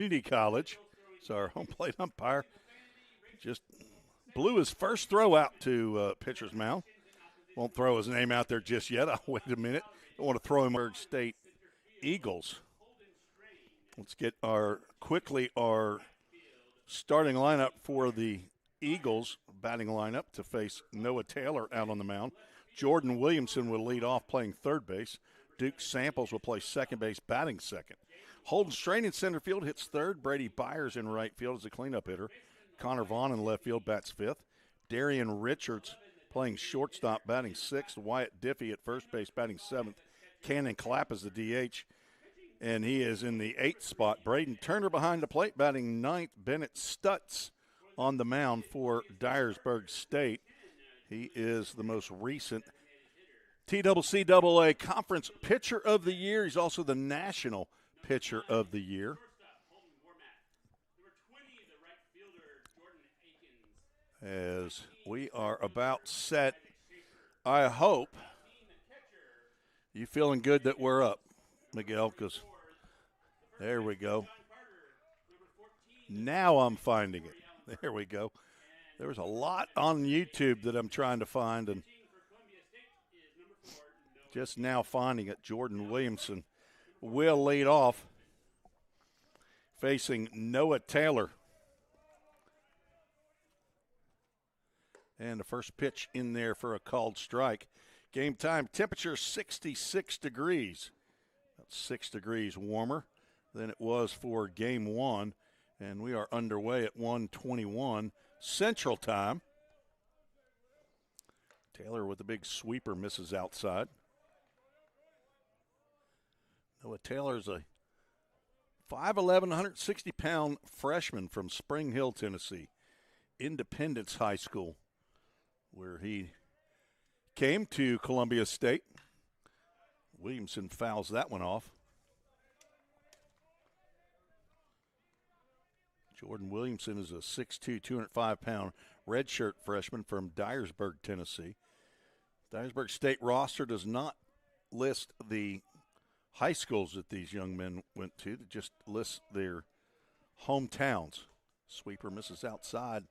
Community College. So our home plate umpire just blew his first throw out to pitcher's mound. Won't throw his name out there just yet. I'll wait a minute. Don't want to throw him. Dyersburg State Eagles. Let's get our starting lineup for the Eagles batting lineup to face Noah Taylor out on the mound. Jordan Williamson will lead off playing third base. Duke Samples will play second base, batting second. Holden Strain in center field hits third. Brady Byers in right field as a cleanup hitter. Connor Vaughn in left field bats fifth. Darian Richards playing shortstop, batting sixth. Wyatt Diffie at first base, batting seventh. Cannon Clapp is the DH, and he is in the eighth spot. Braden Turner behind the plate, batting ninth. Bennett Stutz on the mound for Dyersburg State. He is the most recent TCCAA Conference Pitcher of the Year. He's also the National Pitcher of the Year. As we are about set, I hope you feeling good that we're up, Miguel, because there we go. Now I'm finding it. There we go. There was a lot on YouTube that I'm trying to find, and just now finding it. Jordan Williamson will lead off, facing Noah Taylor. And the first pitch in there for a called strike. Game time temperature 66 degrees. About 6 degrees warmer than it was for game one. And we are underway at 1:21 Central Time. Taylor with the big sweeper misses outside. Noah Taylor's a 5'11", 160-pound freshman from Spring Hill, Tennessee. Independence High School, where he came to Columbia State. Williamson fouls that one off. Jordan Williamson is a 6'2", 205-pound redshirt freshman from Dyersburg, Tennessee. Dyersburg State roster does not list the high schools that these young men went to. It just lists their hometowns. Sweeper misses outside.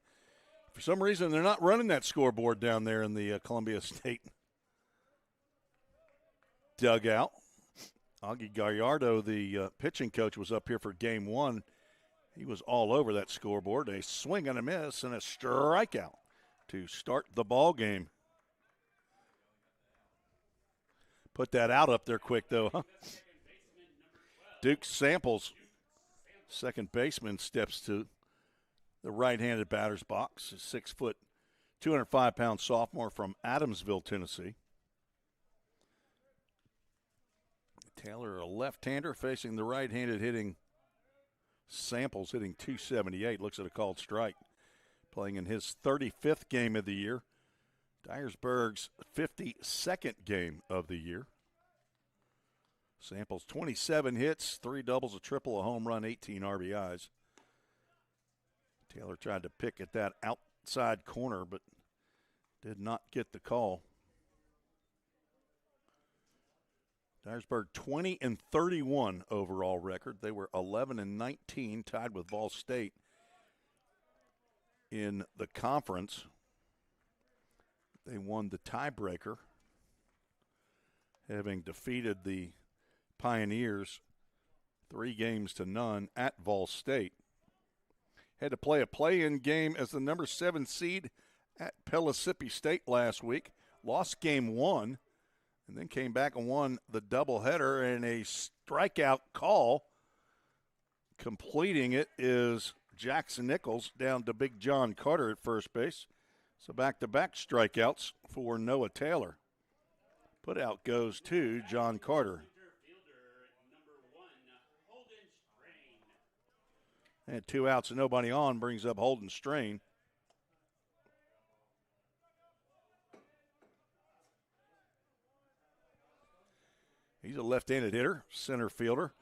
For some reason, they're not running that scoreboard down there in the Columbia State dugout. Augie Gallardo, the pitching coach, was up here for game one. He was all over that scoreboard. A swing and a miss and a strikeout to start the ball game. Put that out up there quick, though, huh? Duke Samples, second baseman, steps to the right-handed batter's box. A 6 foot, 205-pound sophomore from Adamsville, Tennessee. Taylor, a left-hander, facing the right-handed hitting Samples, hitting 278. Looks at a called strike. Playing in his 35th game of the year. Dyersburg's 52nd game of the year. Samples, 27 hits, 3 doubles, a triple, a home run, 18 RBIs. Taylor tried to pick at that outside corner, but did not get the call. Dyersburg 20-31 overall record. They were 11-19, tied with Ball State in the conference. They won the tiebreaker, having defeated the Pioneers 3-0 at Ball State. Had to play a play-in game as the number 7 seed at Pellissippi State last week. Lost game one, and then came back and won the doubleheader, and a strikeout call. Completing it is Jackson Nichols down to Big John Carter at first base. So back-to-back strikeouts for Noah Taylor. Putout goes to John Carter. And 2 outs and nobody on brings up Holden Strain. He's a left-handed hitter, center fielder.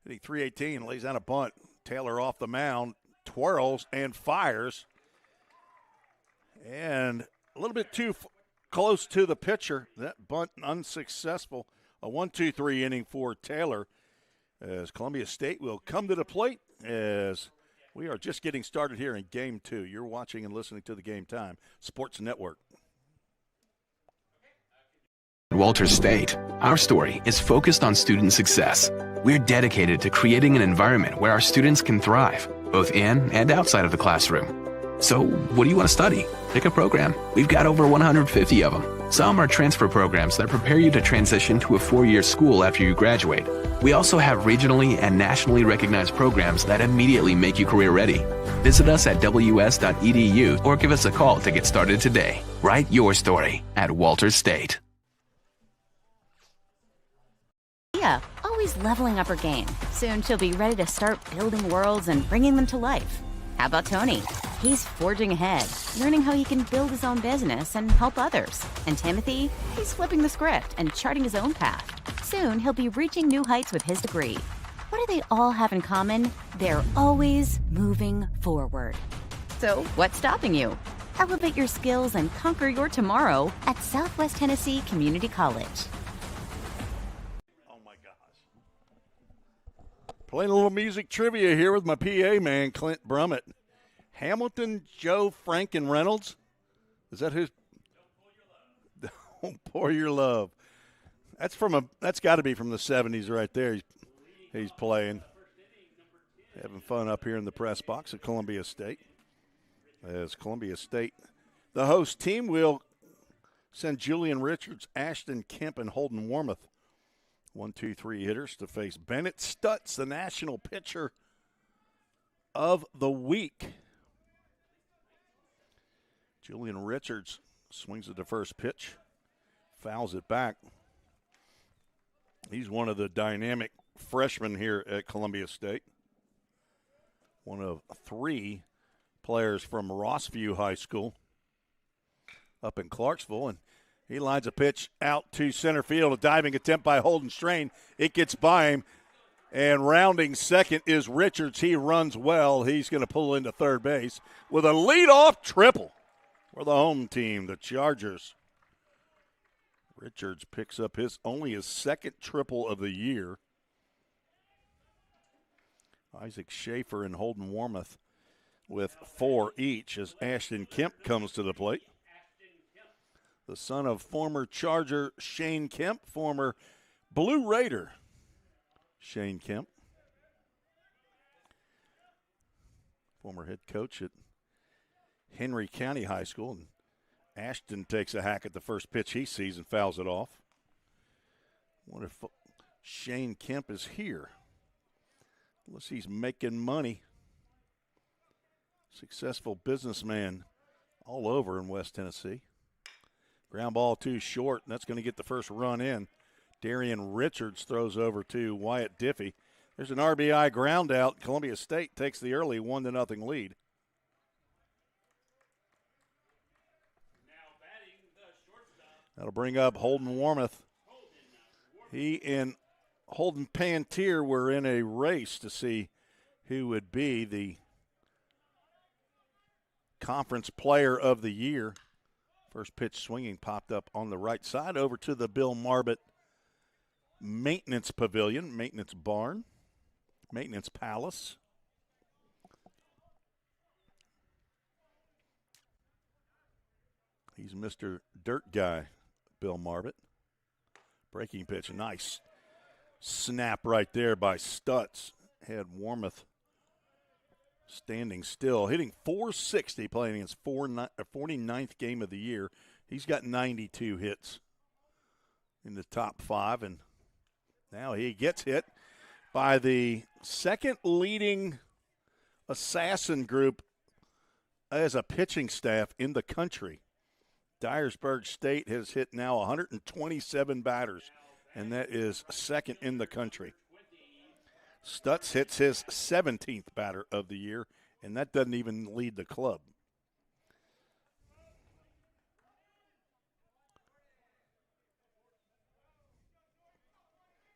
Hitting .318, lays out a bunt. Taylor off the mound, twirls and fires. And a little bit too close to the pitcher. That bunt unsuccessful. A 1-2-3 inning for Taylor, as Columbia State will come to the plate as we are just getting started here in Game 2. You're watching and listening to the Game Time Sports Network. At Walters State, our story is focused on student success. We're dedicated to creating an environment where our students can thrive, both in and outside of the classroom. So, what do you want to study? Pick a program. We've got over 150 of them. Some are transfer programs that prepare you to transition to a 4-year school after you graduate. We also have regionally and nationally recognized programs that immediately make you career ready. Visit us at ws.edu or give us a call to get started today. Write your story at Walters State. Yeah, always leveling up her game. Soon she'll be ready to start building worlds and bringing them to life. How about Tony? He's forging ahead, learning how he can build his own business and help others. And Timothy? He's flipping the script and charting his own path. Soon he'll be reaching new heights with his degree. What do they all have in common? They're always moving forward. So what's stopping you? Elevate your skills and conquer your tomorrow at Southwest Tennessee Community College. Playing a little music trivia here with my PA man, Clint Brummett. Hamilton, Joe, Frank, and Reynolds. Is that who? Don't Pour Your Love. That's got to be from the 70s right there. He's playing. Having fun up here in the press box at Columbia State. As Columbia State, the host team, will send Julian Richards, Ashton Kemp, and Holden Warmoth. 1, 2, 3 hitters to face Bennett Stutz, the national pitcher of the week. Julian Richards swings at the first pitch, fouls it back. He's one of the dynamic freshmen here at Columbia State. One of 3 players from Rossview High School up in Clarksville, and he lines a pitch out to center field, a diving attempt by Holden Strain. It gets by him, and rounding second is Richards. He runs well. He's going to pull into third base with a leadoff triple for the home team, the Chargers. Richards picks up only his second triple of the year. Isaac Schaefer and Holden Warmoth with 4 each as Ashton Kemp comes to the plate. The son of former Charger Shane Kemp, former Blue Raider Shane Kemp. Former head coach at Henry County High School. And Ashton takes a hack at the first pitch he sees and fouls it off. What if Shane Kemp is here? Unless he's making money. Successful businessman all over in West Tennessee. Ground ball too short, and that's going to get the first run in. Darian Richards throws over to Wyatt Diffie. There's an RBI ground out. Columbia State takes the early 1-0 lead. That'll bring up Holden Warmoth. He and Holden Pantier were in a race to see who would be the conference player of the year. First pitch swinging popped up on the right side over to the Bill Marbott Maintenance Pavilion, Maintenance Barn, Maintenance Palace. He's Mr. Dirt Guy, Bill Marbott. Breaking pitch, a nice snap right there by Stutz. Had Warmoth standing still, hitting .460, playing in his 49th game of the year. He's got 92 hits in the top 5, and now he gets hit by the second leading assassin group as a pitching staff in the country. Dyersburg State has hit now 127 batters, and that is second in the country. Stutz hits his 17th batter of the year, and that doesn't even lead the club.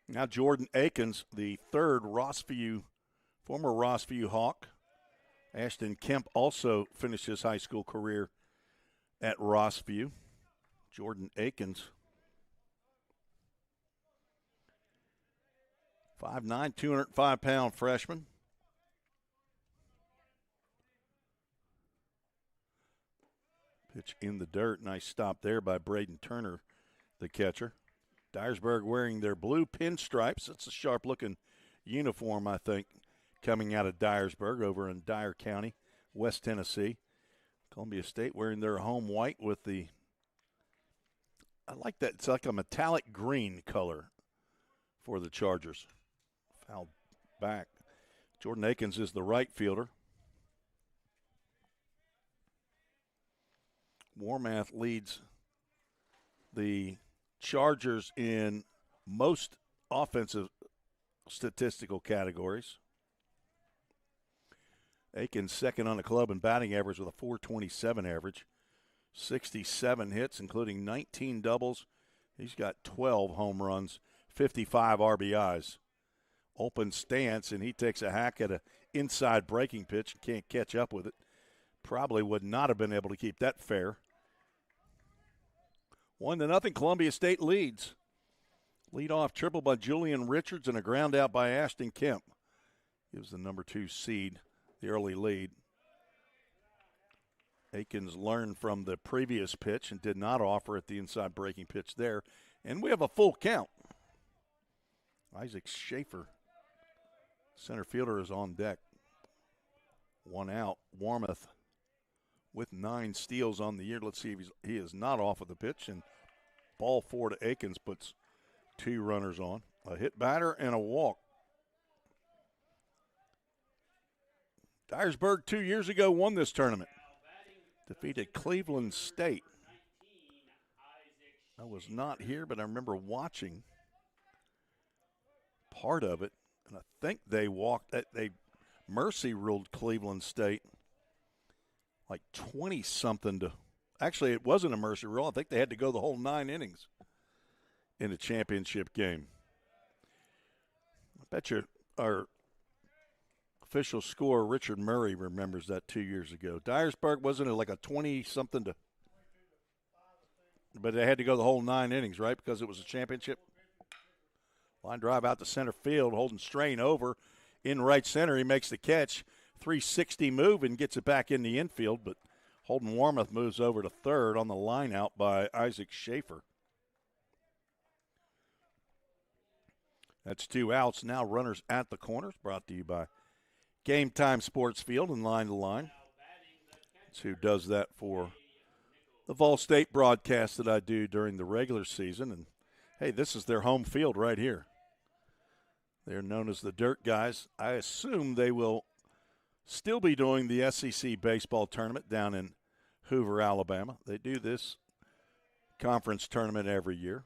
Now Jordan Akins, the third former Rossview Hawk. Ashton Kemp also finished his high school career at Rossview. Jordan Akins, 5'9", 205-pound freshman. Pitch in the dirt. Nice stop there by Braden Turner, the catcher. Dyersburg wearing their blue pinstripes. It's a sharp-looking uniform, I think, coming out of Dyersburg over in Dyer County, West Tennessee. Columbia State wearing their home white with the, I like that. It's like a metallic green color for the Chargers. Foul back. Jordan Akins is the right fielder. Warmath leads the Chargers in most offensive statistical categories. Akins second on the club in batting average with a .427 average. 67 hits, including 19 doubles. He's got 12 home runs, 55 RBIs. Open stance, and he takes a hack at an inside breaking pitch. Can't catch up with it. Probably would not have been able to keep that fair. 1-0, Columbia State leads. Lead-off triple by Julian Richards and a ground out by Ashton Kemp. Gives the number 2 seed the early lead. Akins learned from the previous pitch and did not offer at the inside breaking pitch there. And we have a full count. Isaac Schaefer, center fielder, is on deck. 1 out. Warmoth with 9 steals on the year. Let's see if he is not off of the pitch. And ball 4 to Akins puts 2 runners on. A hit batter and a walk. Dyersburg 2 years ago won this tournament. Defeated Cleveland State. I was not here, but I remember watching part of it. And I think they mercy ruled Cleveland State like 20-something to. Actually, it wasn't a mercy rule. I think they had to go the whole 9 innings in a championship game. I bet you our official scorer, Richard Murray, remembers that 2 years ago. Dyersburg, wasn't it like a 20-something to. But they had to go the whole 9 innings, right, because it was a championship? Line drive out to center field, Holden Strain over in right center. He makes the catch. 360 move and gets it back in the infield, but Holden Warmoth moves over to third on the line out by Isaac Schaefer. That's 2 outs. Now runners at the corners, brought to you by Game Time Sports Field and Line to Line. That's who does that for the Vol State broadcast that I do during the regular season. And, hey, this is their home field right here. They're known as the Dirt Guys. I assume they will still be doing the SEC Baseball Tournament down in Hoover, Alabama. They do this conference tournament every year,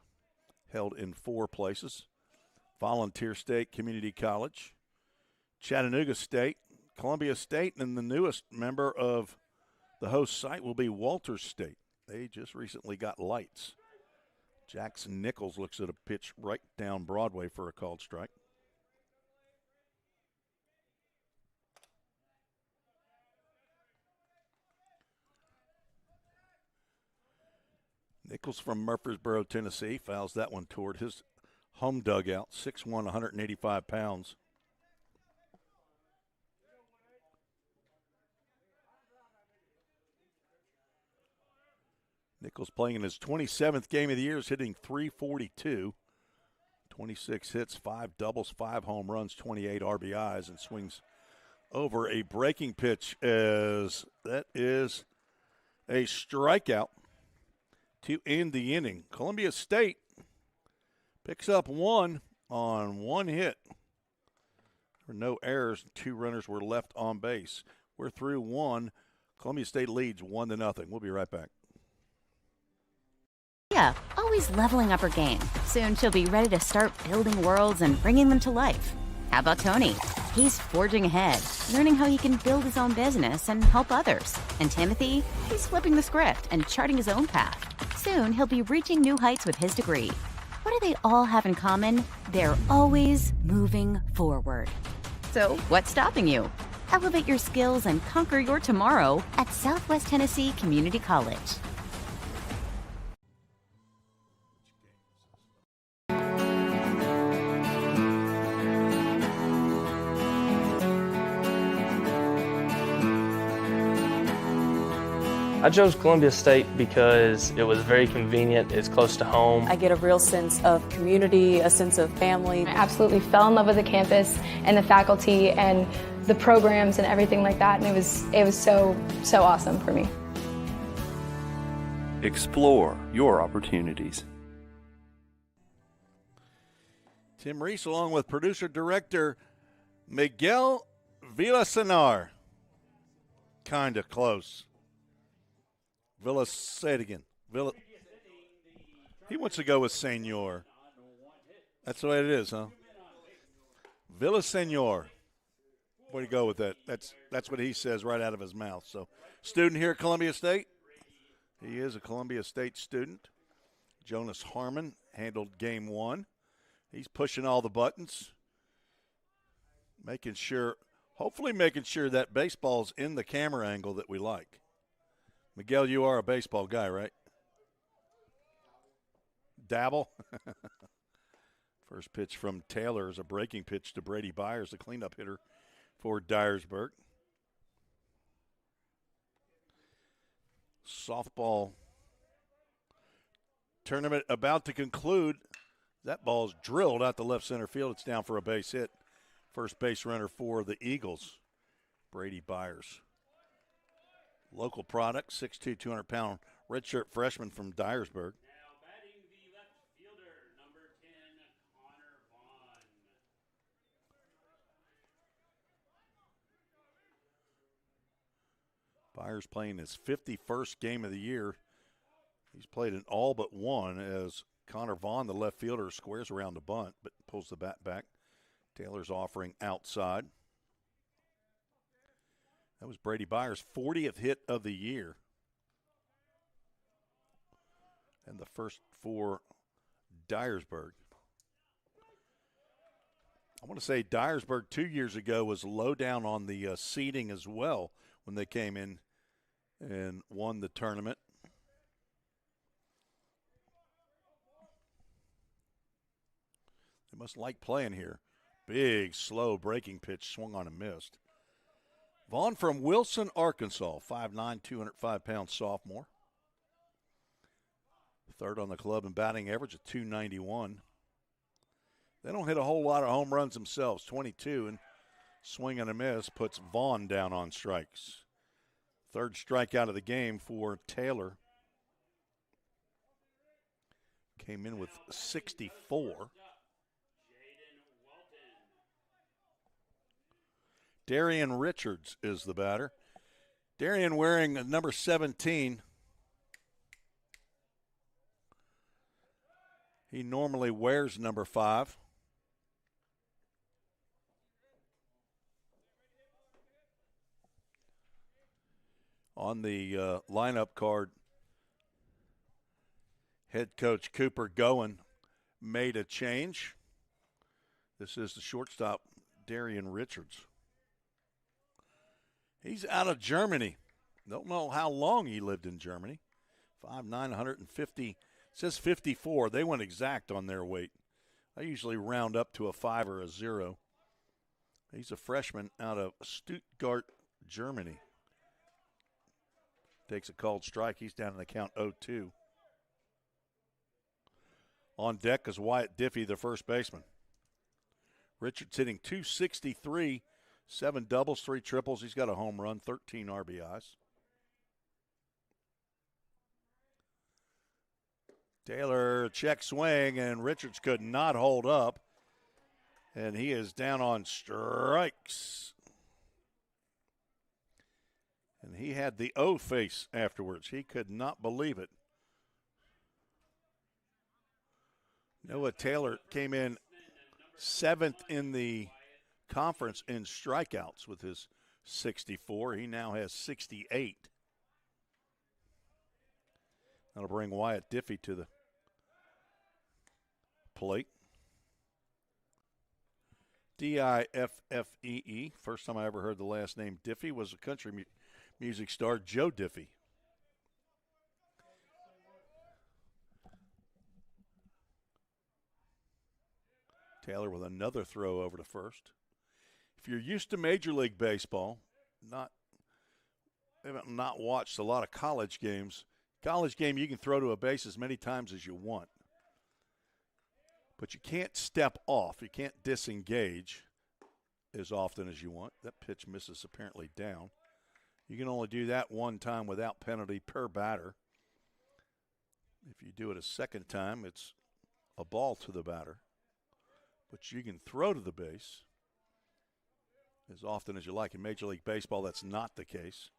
held in 4 places. Volunteer State Community College, Chattanooga State, Columbia State, and the newest member of the host site will be Walters State. They just recently got lights. Jackson Nichols looks at a pitch right down Broadway for a called strike. Nichols from Murfreesboro, Tennessee, fouls that one toward his home dugout, 6'1", 185 pounds. Nichols playing in his 27th game of the year, is hitting .342. 26 hits, 5 doubles, 5 home runs, 28 RBIs, and swings over a breaking pitch as that is a strikeout to end the inning. Columbia State picks up 1 on 1 hit. There were no errors. 2 runners were left on base. We're through 1. Columbia State leads 1-0. We'll be right back. Yeah, always leveling up her game. Soon she'll be ready to start building worlds and bringing them to life. How about Tony? He's forging ahead, learning how he can build his own business and help others. And Timothy? He's flipping the script and charting his own path. Soon he'll be reaching new heights with his degree. What do they all have in common? They're always moving forward. So what's stopping you? Elevate your skills and conquer your tomorrow at Southwest Tennessee Community College. I chose Columbia State because it was very convenient, it's close to home. I get a real sense of community, a sense of family. I absolutely fell in love with the campus and the faculty and the programs and everything like that, and it was so awesome for me. Explore your opportunities. Tim Reese along with producer-director Miguel Villasenar. Kind of close. Say it again. He wants to go with Senor. That's the way it is, huh? Villaseñor. Way to go with that. That's what he says right out of his mouth. So, student here at Columbia State. He is a Columbia State student. Jonas Harmon handled game one. He's pushing all the buttons, hopefully making sure that baseball's in the camera angle that we like. Miguel, you are a baseball guy, right? Dabble. First pitch from Taylor is a breaking pitch to Brady Byers, the cleanup hitter for Dyersburg. Softball tournament about to conclude. That ball's drilled out the left center field. It's down for a base hit. First base runner for the Eagles, Brady Byers. Local product, 6'2", 200-pound redshirt freshman from Dyersburg. Now batting the left fielder, number 10, Connor Vaughn. Byers playing his 51st game of the year. He's played in all but one as Connor Vaughn, the left fielder, squares around the bunt but pulls the bat back. Taylor's offering outside. That was Brady Byers' 40th hit of the year. And the first for Dyersburg. I want to say Dyersburg 2 years ago was low down on the seeding as well when they came in and won the tournament. They must like playing here. Big, slow breaking pitch, swung on and missed. Vaughn from Wilson, Arkansas, 5'9", 205-pound sophomore. Third on the club in batting average at .291. They don't hit a whole lot of home runs themselves, 22, and swing and a miss puts Vaughn down on strikes. Third strikeout of the game for Taylor. Came in with 64. Darian Richards is the batter. Darian wearing number 17. He normally wears number 5. On the lineup card, head coach Cooper Goen made a change. This is the shortstop, Darian Richards. He's out of Germany. Don't know how long he lived in Germany. 5'9", 150. It says 54. They went exact on their weight. I usually round up to a 5 or a 0. He's a freshman out of Stuttgart, Germany. Takes a called strike. He's down in the count 0-2. On deck is Wyatt Diffie, the first baseman. Richards hitting .263. 7 doubles, 3 triples. He's got a home run, 13 RBIs. Taylor check swing, and Richards could not hold up. And he is down on strikes. And he had the O face afterwards. He could not believe it. Noah Taylor came in 7th in the conference in strikeouts with his 64. He now has 68. That'll bring Wyatt Diffie to the plate. Diffee. First time I ever heard the last name Diffie was a country music star, Joe Diffie. Taylor with another throw over to first. If you're used to Major League Baseball, not have not watched a lot of college games. College game, you can throw to a base as many times as you want. But you can't step off. You can't disengage as often as you want. That pitch misses apparently down. You can only do that one time without penalty per batter. If you do it a second time, it's a ball to the batter. But you can throw to the base as often as you like. In Major League Baseball, that's not the case.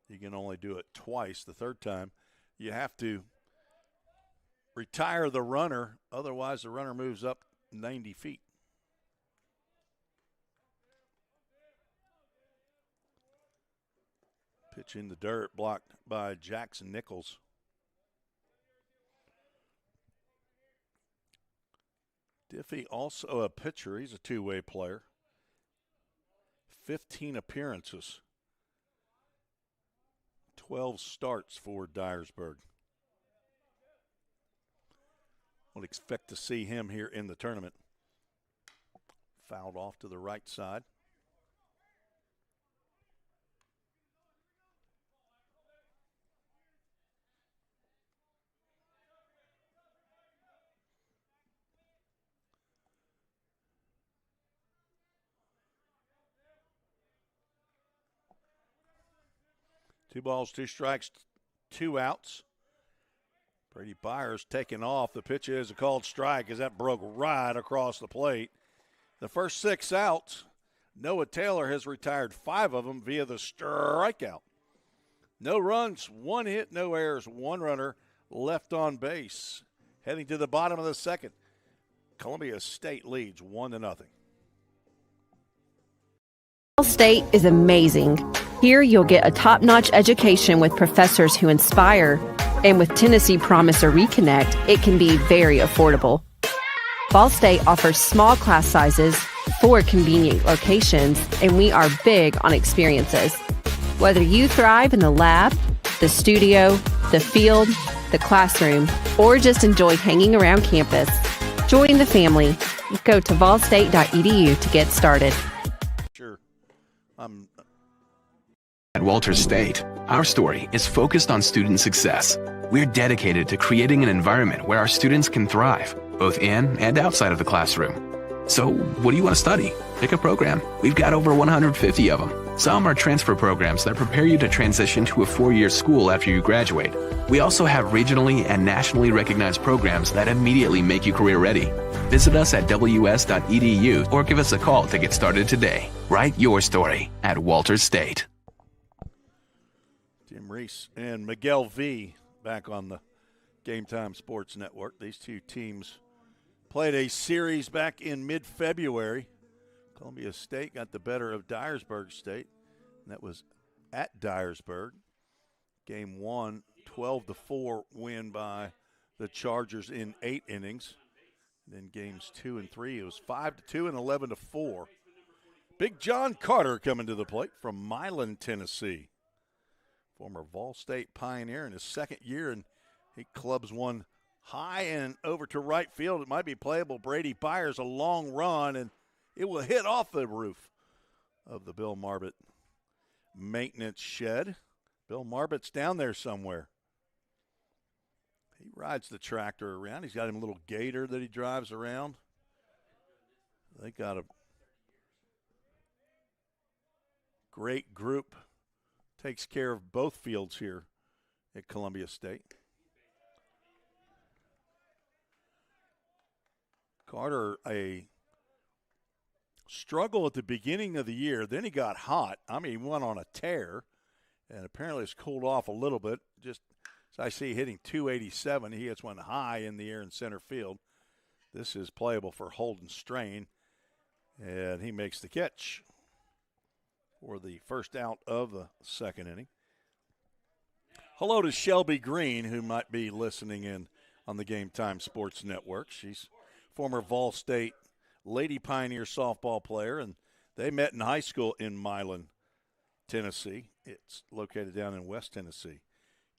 You can only do it twice. The third time, you have to retire the runner. Otherwise, the runner moves up 90 feet. Pitch in the dirt, blocked by Jackson Nichols. Diffie, also a pitcher. He's a two-way player. 15 appearances. 12 starts for Dyersburg. We'll expect to see him here in the tournament. Fouled off to the right side. Two balls, two strikes, two outs. Brady Byers taking off. The pitch is a called strike as that broke right across the plate. The first 6 outs, Noah Taylor has retired 5 of them via the strikeout. No runs, 1 hit, no errors, 1 runner left on base. Heading to the bottom of the second, Columbia State leads 1-0. Ball State is amazing. Here you'll get a top-notch education with professors who inspire, and with Tennessee Promise or Reconnect, it can be very affordable. Ball State offers small class sizes, 4 convenient locations, and we are big on experiences. Whether you thrive in the lab, the studio, the field, the classroom, or just enjoy hanging around campus, join the family. Go to volstate.edu to get started. Sure. At Walters State, our story is focused on student success. We're dedicated to creating an environment where our students can thrive, both in and outside of the classroom. So, what do you want to study? Pick a program. We've got over 150 of them. Some are transfer programs that prepare you to transition to a 4-year school after you graduate. We also have regionally and nationally recognized programs that immediately make you career ready. Visit us at ws.edu or give us a call to get started today. Write your story at Walters State. Tim Reese and Miguel V back on the Game Time Sports Network. These two teams played a series back in mid-February. Columbia State got the better of Dyersburg State, and that was at Dyersburg. Game 1, 12-4 win by the Chargers in 8 innings. Then games 2 and 3, it was 5-2 and 11-4. Big John Carter coming to the plate from Milan, Tennessee. Former Vol State Pioneer in his second year, and he clubs one high and over to right field. It might be playable. Brady Byers, a long run, and it will hit off the roof of the Bill Marbott maintenance shed. Bill Marbott's down there somewhere. He rides the tractor around. He's got him a little gator that he drives around. They got a great group. Takes care of both fields here at Columbia State. Carter, a struggle at the beginning of the year. Then he got hot. I mean, he went on a tear, and apparently it's cooled off a little bit. Just as I see hitting 287, he hits one high in the air in center field. This is playable for Holden Strain, and he makes the catch for the first out of the second inning. Hello to Shelby Green, who might be listening in on the Game Time Sports Network. She's former Vol State Lady Pioneer softball player, and they met in high school in Milan, Tennessee. It's located down in West Tennessee.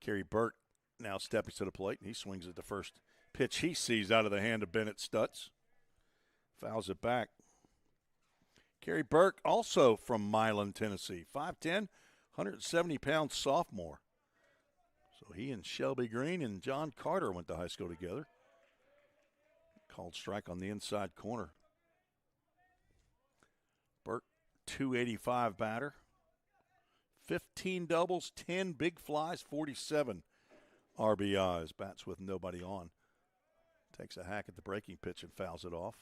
Kerry Burke now stepping to the plate, and he swings at the first pitch he sees out of the hand of Bennett Stutz. Fouls it back. Kerry Burke, also from Milan, Tennessee. 5'10", 170-pound sophomore. So he and Shelby Green and John Carter went to high school together. Called strike on the inside corner. Burke, 285 batter. 15 doubles, 10 big flies, 47 RBIs. Bats with nobody on. Takes a hack at the breaking pitch and fouls it off.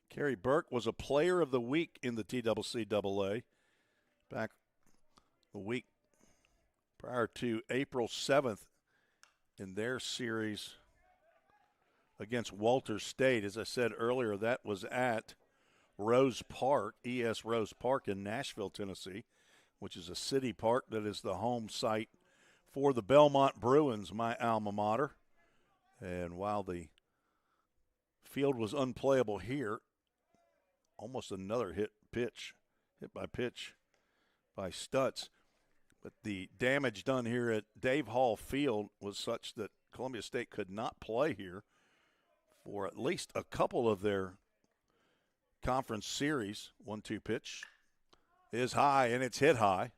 Kerry Burke was a player of the week in the TCCAA back the week prior to April 7th in their series against Walters State. As I said earlier, that was at Rose Park, ES Rose Park in Nashville, Tennessee, which is a city park that is the home site for the Belmont Bruins, my alma mater. And while the field was unplayable here, almost another hit by pitch by Stutz. But the damage done here at Dave Hall Field was such that Columbia State could not play here for at least a couple of their conference series. 1-2 pitch is high, and it's hit high.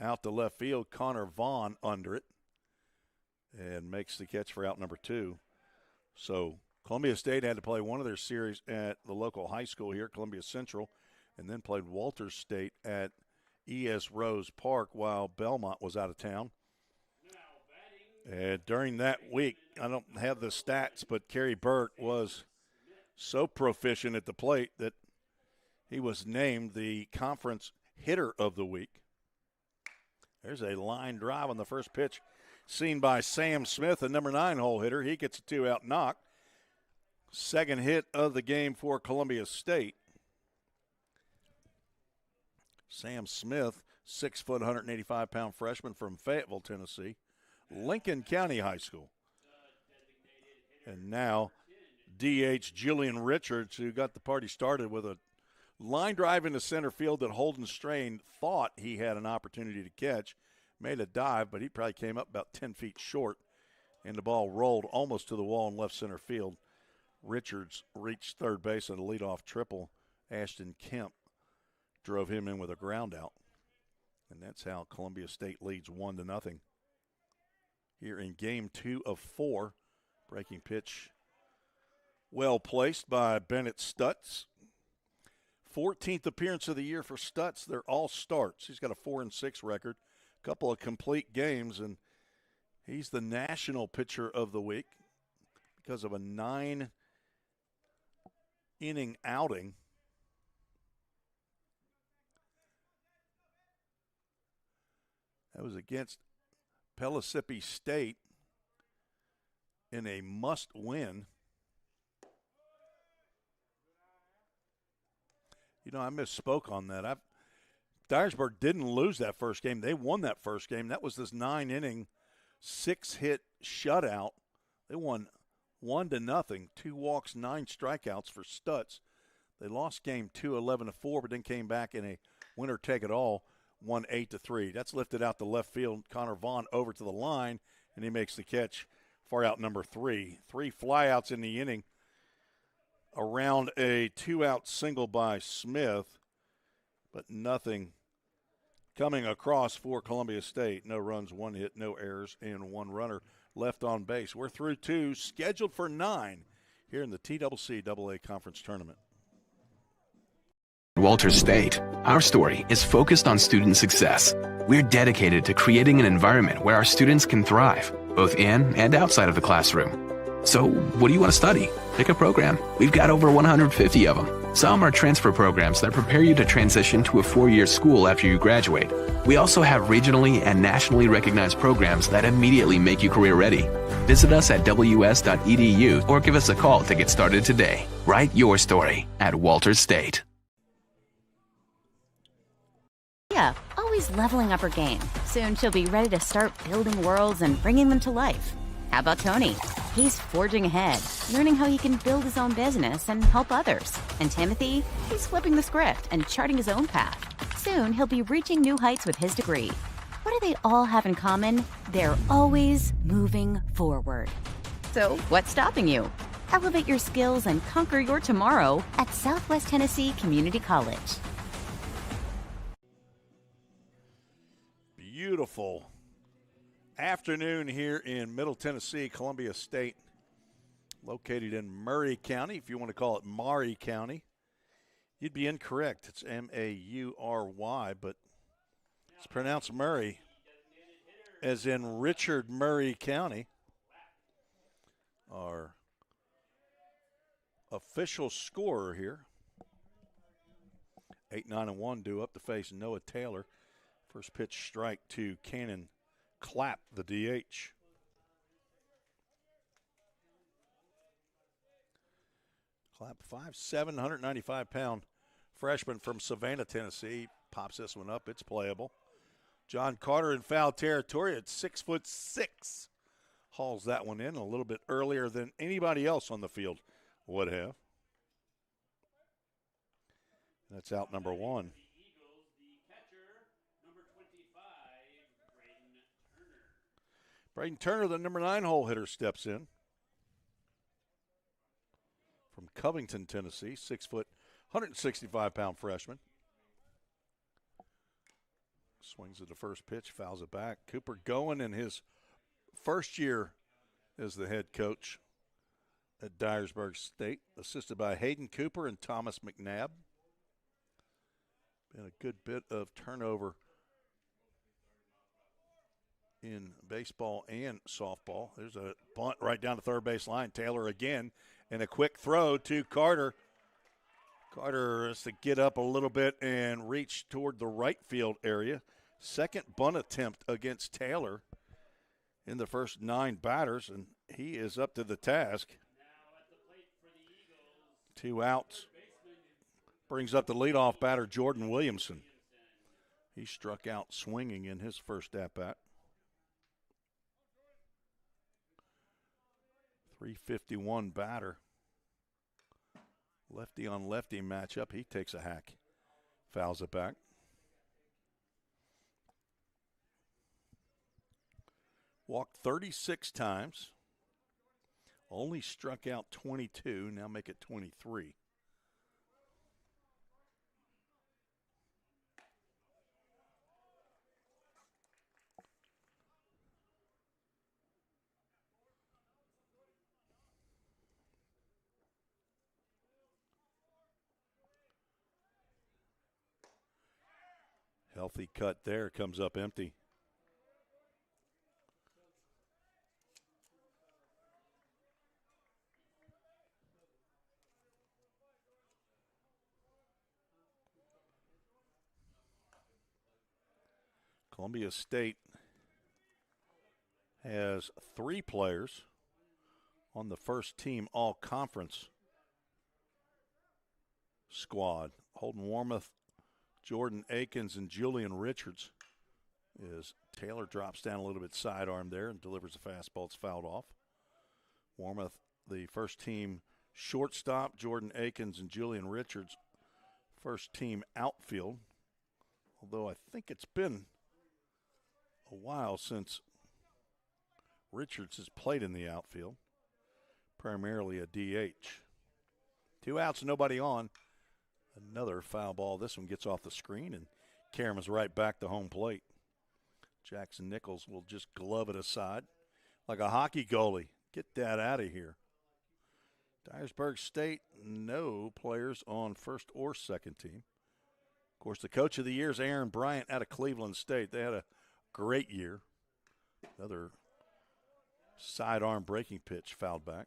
Out to left field, Connor Vaughn under it and makes the catch for out number 2. So Columbia State had to play one of their series at the local high school here, Columbia Central, and then played Walters State at ES Rose Park while Belmont was out of town. And during that week, I don't have the stats, but Kerry Burke was so proficient at the plate that he was named the conference hitter of the week. There's a line drive on the first pitch seen by Sam Smith, a number 9 hole hitter. He gets a 2-out knock. Second hit of the game for Columbia State. Sam Smith, 6 foot, 185-pound freshman from Fayetteville, Tennessee, Lincoln County High School. And now DH Julian Richards, who got the party started with a line drive into center field that Holden Strain thought he had an opportunity to catch. Made a dive, but he probably came up about 10 feet short, and the ball rolled almost to the wall in left center field. Richards reached third base on a leadoff triple. Ashton Kemp drove him in with a ground out. And that's how Columbia State leads 1-0 here in game 2 of 4. Breaking pitch well placed by Bennett Stutz. 14th appearance of the year for Stutz. They're all starts. He's got a 4-6 record, a couple of complete games, and he's the national pitcher of the week because of a 9-inning outing. That was against Pellissippi State in a must-win. You know, I misspoke on that. Dyersburg didn't lose that first game. They won that first game. That was this 9-inning, 6-hit shutout. They won 1-0, 2 walks, 9 strikeouts for Stutz. They lost game 2, 11-4, but then came back in a winner-take-it-all, won 8-3. That's lifted out to left field. Connor Vaughn over to the line, and he makes the catch for out number 3. 3 flyouts in the inning around a 2-out single by Smith, but nothing coming across for Columbia State. No runs, 1 hit, no errors, and 1 runner left on base. We're through 2, scheduled for 9 here in the TCCAA Conference Tournament. Walters State, our story is focused on student success. We're dedicated to creating an environment where our students can thrive, both in and outside of the classroom. So, what do you want to study? Pick a program. We've got over 150 of them. Some are transfer programs that prepare you to transition to a 4-year school after you graduate. We also have regionally and nationally recognized programs that immediately make you career ready. Visit us at ws.edu or give us a call to get started today. Write your story at Walters State. Yeah, always leveling up her game. Soon she'll be ready to start building worlds and bringing them to life. How about Tony? He's forging ahead, learning how he can build his own business and help others. And Timothy? He's flipping the script and charting his own path. Soon he'll be reaching new heights with his degree. What do they all have in common? They're always moving forward. So, what's stopping you? Elevate your skills and conquer your tomorrow at Southwest Tennessee Community College. Beautiful afternoon here in Middle Tennessee, Columbia State, located in Murray County. If you want to call it Maury County, you'd be incorrect. It's M-A-U-R-Y, but it's pronounced Murray, as in Richard Murray County. Our official scorer here. 8-9-1 due up to face Noah Taylor. First pitch strike to Cannon Clapp, the DH. Clapp, 5'7", 195-pound freshman from Savannah, Tennessee. Pops this one up. It's playable. John Carter in foul territory at 6'6". Hauls that one in a little bit earlier than anybody else on the field would have. That's out number one. Braden Turner, the number 9 hole hitter, steps in. From Covington, Tennessee, 6 foot, 165-pound freshman. Swings at the first pitch, fouls it back. Cooper going in his first year as the head coach at Dyersburg State, assisted by Hayden Cooper and Thomas McNabb. Been a good bit of turnover in baseball and softball. There's a bunt right down the third base line. Taylor again, and a quick throw to Carter. Carter has to get up a little bit and reach toward the right field area. Second bunt attempt against Taylor in the first 9 batters, and he is up to the task. 2 outs. Brings up the leadoff batter, Jordan Williamson. He struck out swinging in his first at-bat. 351 batter. Lefty on lefty matchup. He takes a hack. Fouls it back. Walked 36 times. Only struck out 22. Now make it 23. Healthy cut there, comes up empty. Columbia State has 3 players on the first team all-conference squad. Holden Warmoth, Jordan Akins, and Julian Richards. As Taylor drops down a little bit sidearm there and delivers a fastball. It's fouled off. Warmoth, the first team shortstop. Jordan Akins and Julian Richards, first team outfield. Although I think it's been a while since Richards has played in the outfield. Primarily a DH. 2 outs, nobody on. Another foul ball. This one gets off the screen, and Karam's right back to home plate. Jackson Nichols will just glove it aside like a hockey goalie. Get that out of here. Dyersburg State, no players on first or second team. Of course, the coach of the year is Aaron Bryant out of Cleveland State. They had a great year. Another sidearm breaking pitch fouled back.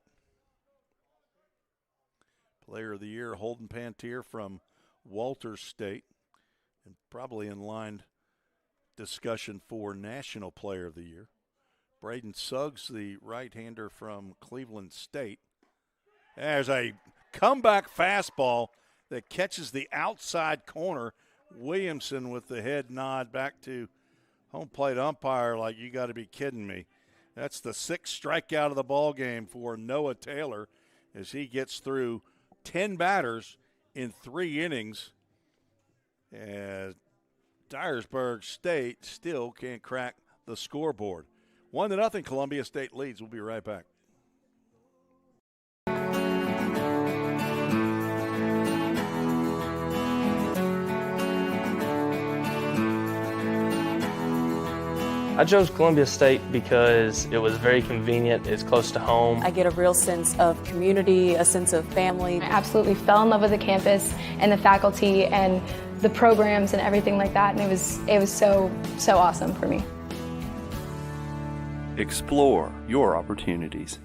Player of the year, Holden Pantier from Walters State, and probably in line discussion for National Player of the Year. Braden Suggs, the right-hander from Cleveland State. There's a comeback fastball that catches the outside corner. Williamson with the head nod back to home plate umpire like, you got to be kidding me. That's the 6th strikeout of the ball game for Noah Taylor as he gets through 10 batters in 3 innings. And Dyersburg State still can't crack the scoreboard. 1-0 Columbia State leads. We'll be right back. I chose Columbia State because it was very convenient, it's close to home. I get a real sense of community, a sense of family. I absolutely fell in love with the campus and the faculty and the programs and everything like that, and it was so awesome for me. Explore your opportunities.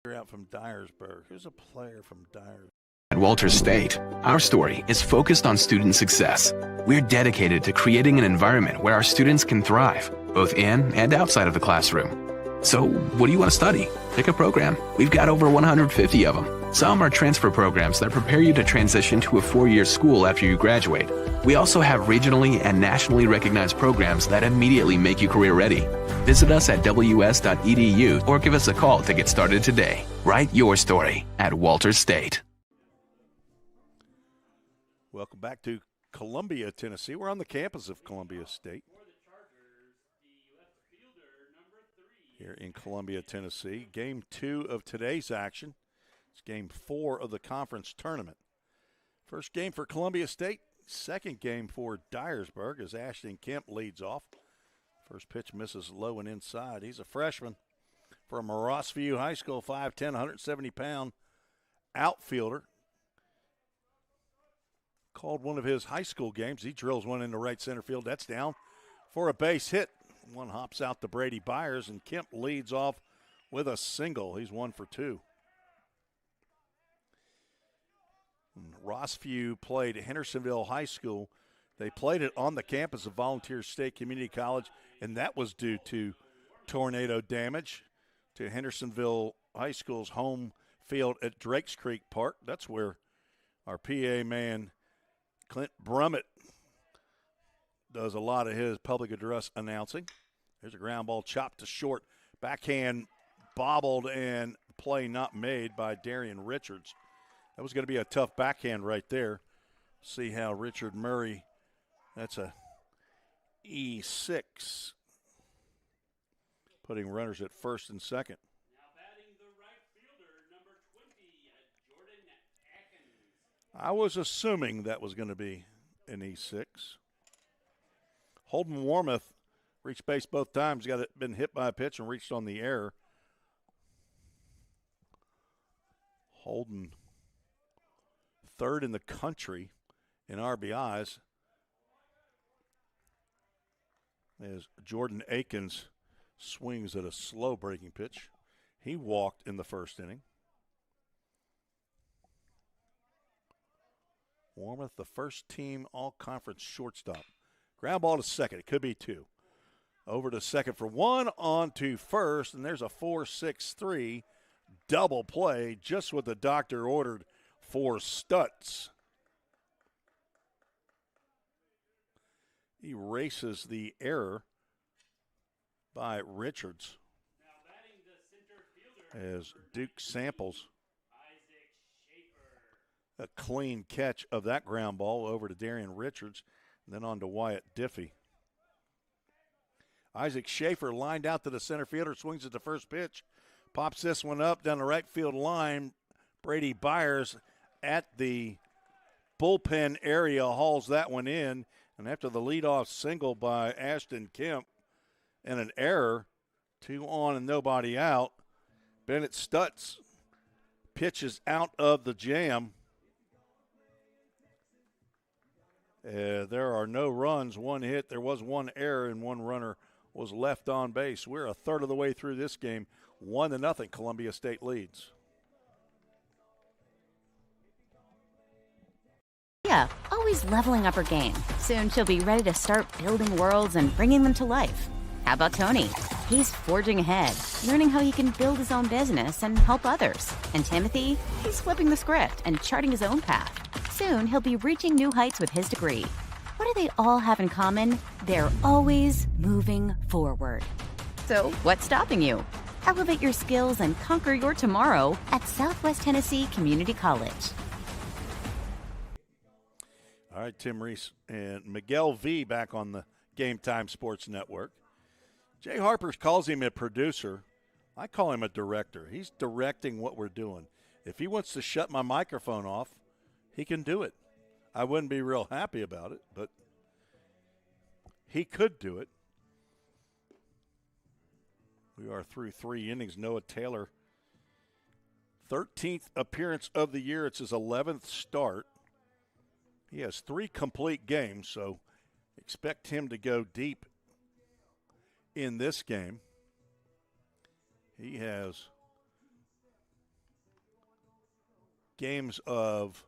You're out from Dyersburg. Who's a player from Dyersburg? At Walters State, our story is focused on student success. We're dedicated to creating an environment where our students can thrive, both in and outside of the classroom. So, what do you want to study? Pick a program. We've got over 150 of them. Some are transfer programs that prepare you to transition to a 4-year school after you graduate. We also have regionally and nationally recognized programs that immediately make you career ready. Visit us at ws.edu or give us a call to get started today. Write your story at Walters State. Welcome back to Columbia, Tennessee. We're on the campus of Columbia State here in Columbia, Tennessee. Game 2 of today's action. It's game 4 of the conference tournament. First game for Columbia State. Second game for Dyersburg as Ashton Kemp leads off. First pitch misses low and inside. He's a freshman from Rossview High School, 5'10", 170-pound outfielder. Called one of his high school games. He drills one into right center field. That's down for a base hit. One hops out to Brady Byers, and Kemp leads off with a single. He's 1 for 2. Rossview played Hendersonville High School. They played it on the campus of Volunteer State Community College, and that was due to tornado damage to Hendersonville High School's home field at Drakes Creek Park. That's where our PA man Clint Brummett does a lot of his public address announcing. There's a ground ball chopped to short. Backhand bobbled and play not made by Darian Richards. That was going to be a tough backhand right there. See how Richard Murray, that's a E6, putting runners at first and second. Now batting the right fielder, number 20, Jordan Atkins. I was assuming that was going to be an E6. Holden Warmoth reached base both times, been hit by a pitch and reached on the air. Holden, third in the country in RBIs, as Jordan Akins swings at a slow breaking pitch. He walked in the first inning. Warmoth, the first team all-conference shortstop. Ground ball to second. It could be 2. Over to second for 1, on to first, and there's a 4-6-3 double play, just what the doctor ordered for Stutz. Erases the error by Richards as Duke samples a clean catch of that ground ball over to Darian Richards, and then on to Wyatt Diffie. Isaac Schaefer lined out to the center fielder, swings at the first pitch, pops this one up down the right field line. Brady Byers at the bullpen area hauls that one in, and after the leadoff single by Ashton Kemp and an error, 2 on and nobody out, Bennett Stutz pitches out of the jam. There are no runs, 1 hit. There was 1 error, and 1 runner was left on base. We're a third of the way through this game. 1-0, Columbia State leads. Yeah, always leveling up her game. Soon she'll be ready to start building worlds and bringing them to life. How about Tony? He's forging ahead, learning how he can build his own business and help others. And Timothy? He's flipping the script and charting his own path. Soon he'll be reaching new heights with his degree. What do they all have in common? They're always moving forward. So what's stopping you? Elevate your skills and conquer your tomorrow at Southwest Tennessee Community College. All right, Tim Reese and Miguel V back on the Game Time Sports Network. Jay Harper calls him a producer. I call him a director. He's directing what we're doing. If he wants to shut my microphone off, he can do it. I wouldn't be real happy about it, but he could do it. We are through 3 innings. Noah Taylor, 13th appearance of the year. It's his 11th start. He has 3 complete games, so expect him to go deep in this game. He has games of,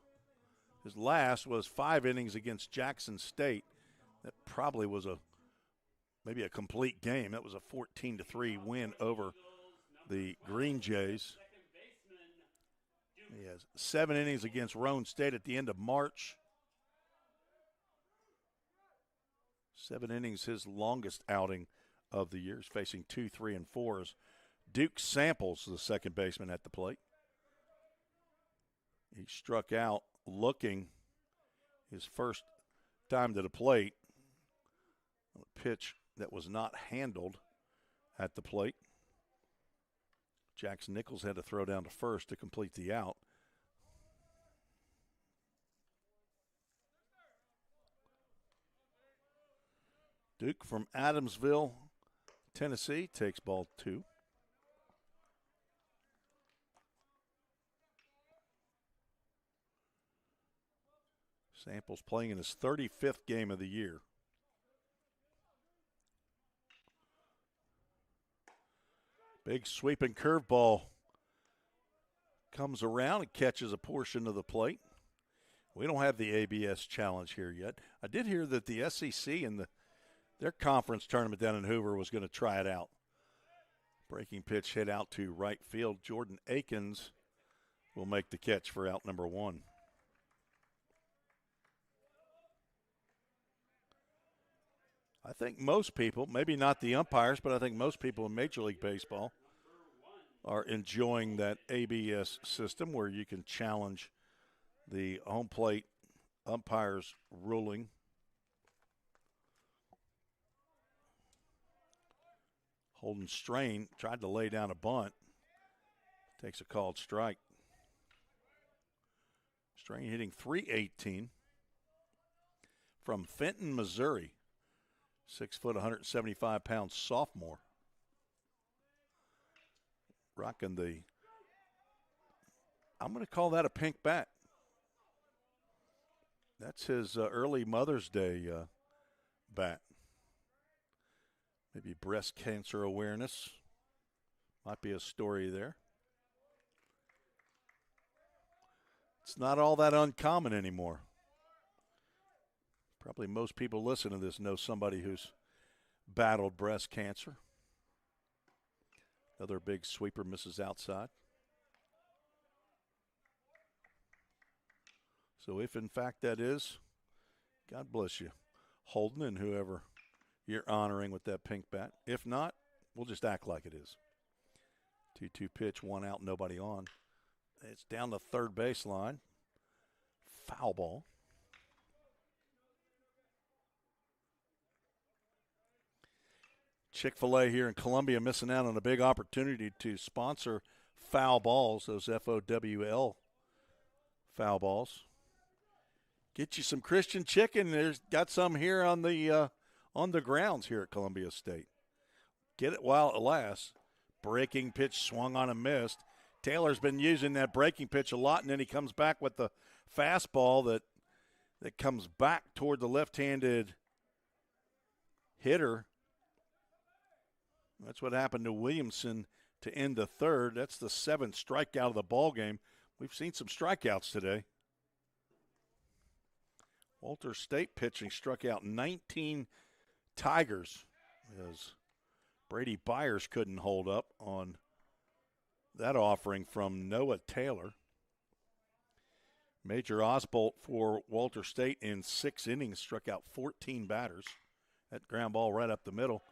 his last was 5 innings against Jackson State. That probably was maybe a complete game. That was a 14-3 win over the Green Jays. He has 7 innings against Roan State at the end of March. 7 innings, his longest outing of the year. He's facing 2, 3, and 4s. Duke Samples, the second baseman at the plate. He struck out looking his first time to the plate. A pitch that was not handled at the plate. Jackson Nichols had to throw down to first to complete the out. Duke from Adamsville, Tennessee, takes ball 2. Samples playing in his 35th game of the year. Big sweeping curveball comes around and catches a portion of the plate. We don't have the ABS challenge here yet. I did hear that the SEC and their conference tournament down in Hoover was going to try it out. Breaking pitch hit out to right field. Jordan Akins will make the catch for out number 1. I think most people, maybe not the umpires, but I think most people in Major League Baseball are enjoying that ABS system where you can challenge the home plate umpire's ruling. Holden Strain tried to lay down a bunt. Takes a called strike. Strain hitting .318 from Fenton, Missouri. 6 foot, 175-pound sophomore. Rocking I'm going to call that a pink bat. That's his early Mother's Day bat. Maybe breast cancer awareness. Might be a story there. It's not all that uncommon anymore. Probably most people listening to this know somebody who's battled breast cancer. Another big sweeper misses outside. So if in fact that is, God bless you, Holden and whoever you're honoring with that pink bat. If not, we'll just act like it is. 2-2 pitch, 1 out, nobody on. It's down the third baseline. Foul ball. Chick-fil-A here in Columbia missing out on a big opportunity to sponsor foul balls, those FOWL foul balls. Get you some Christian chicken. There's got some here on the grounds here at Columbia State. Get it while it lasts. Breaking pitch swung on and missed. Taylor's been using that breaking pitch a lot, and then he comes back with the fastball that comes back toward the left-handed hitter. That's what happened to Williamson to end the third. That's the 7th strikeout of the ball game. We've seen some strikeouts today. Walter State pitching struck out 19 Tigers as Brady Byers couldn't hold up on that offering from Noah Taylor. Major Osbolt for Walter State in 6 innings struck out 14 batters. That ground ball right up the middle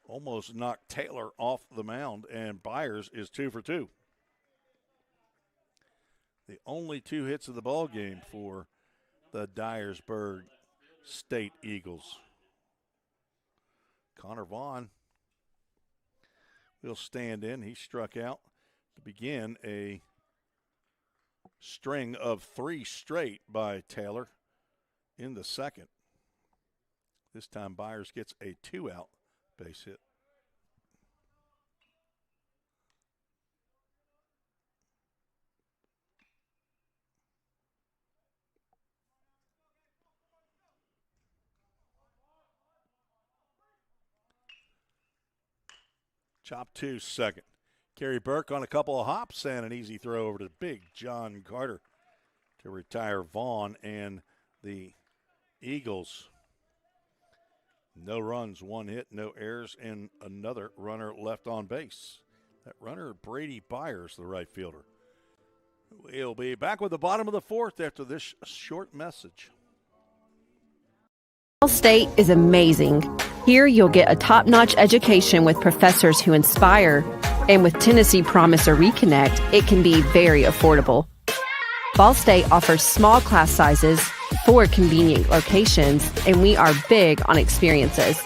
almost knocked Taylor off the mound, and Byers is 2 for 2. The only 2 hits of the ball game for the Dyersburg State Eagles. Connor Vaughn will stand in. He struck out to begin a string of 3 straight by Taylor in the second. This time Byers gets a 2-out base hit. Chop two, second. Kerry Burke on a couple of hops and an easy throw over to big John Carter to retire Vaughn and the Eagles. No runs, one hit, no errors, and another runner left on base. That runner, Brady Byers, the right fielder. We'll be back with the bottom of the fourth after this short message. Ball State is amazing. Here you'll get a top-notch education with professors who inspire, and with Tennessee Promise or Reconnect, it can be very affordable. Ball State offers small class sizes, 4 convenient locations, and we are big on experiences.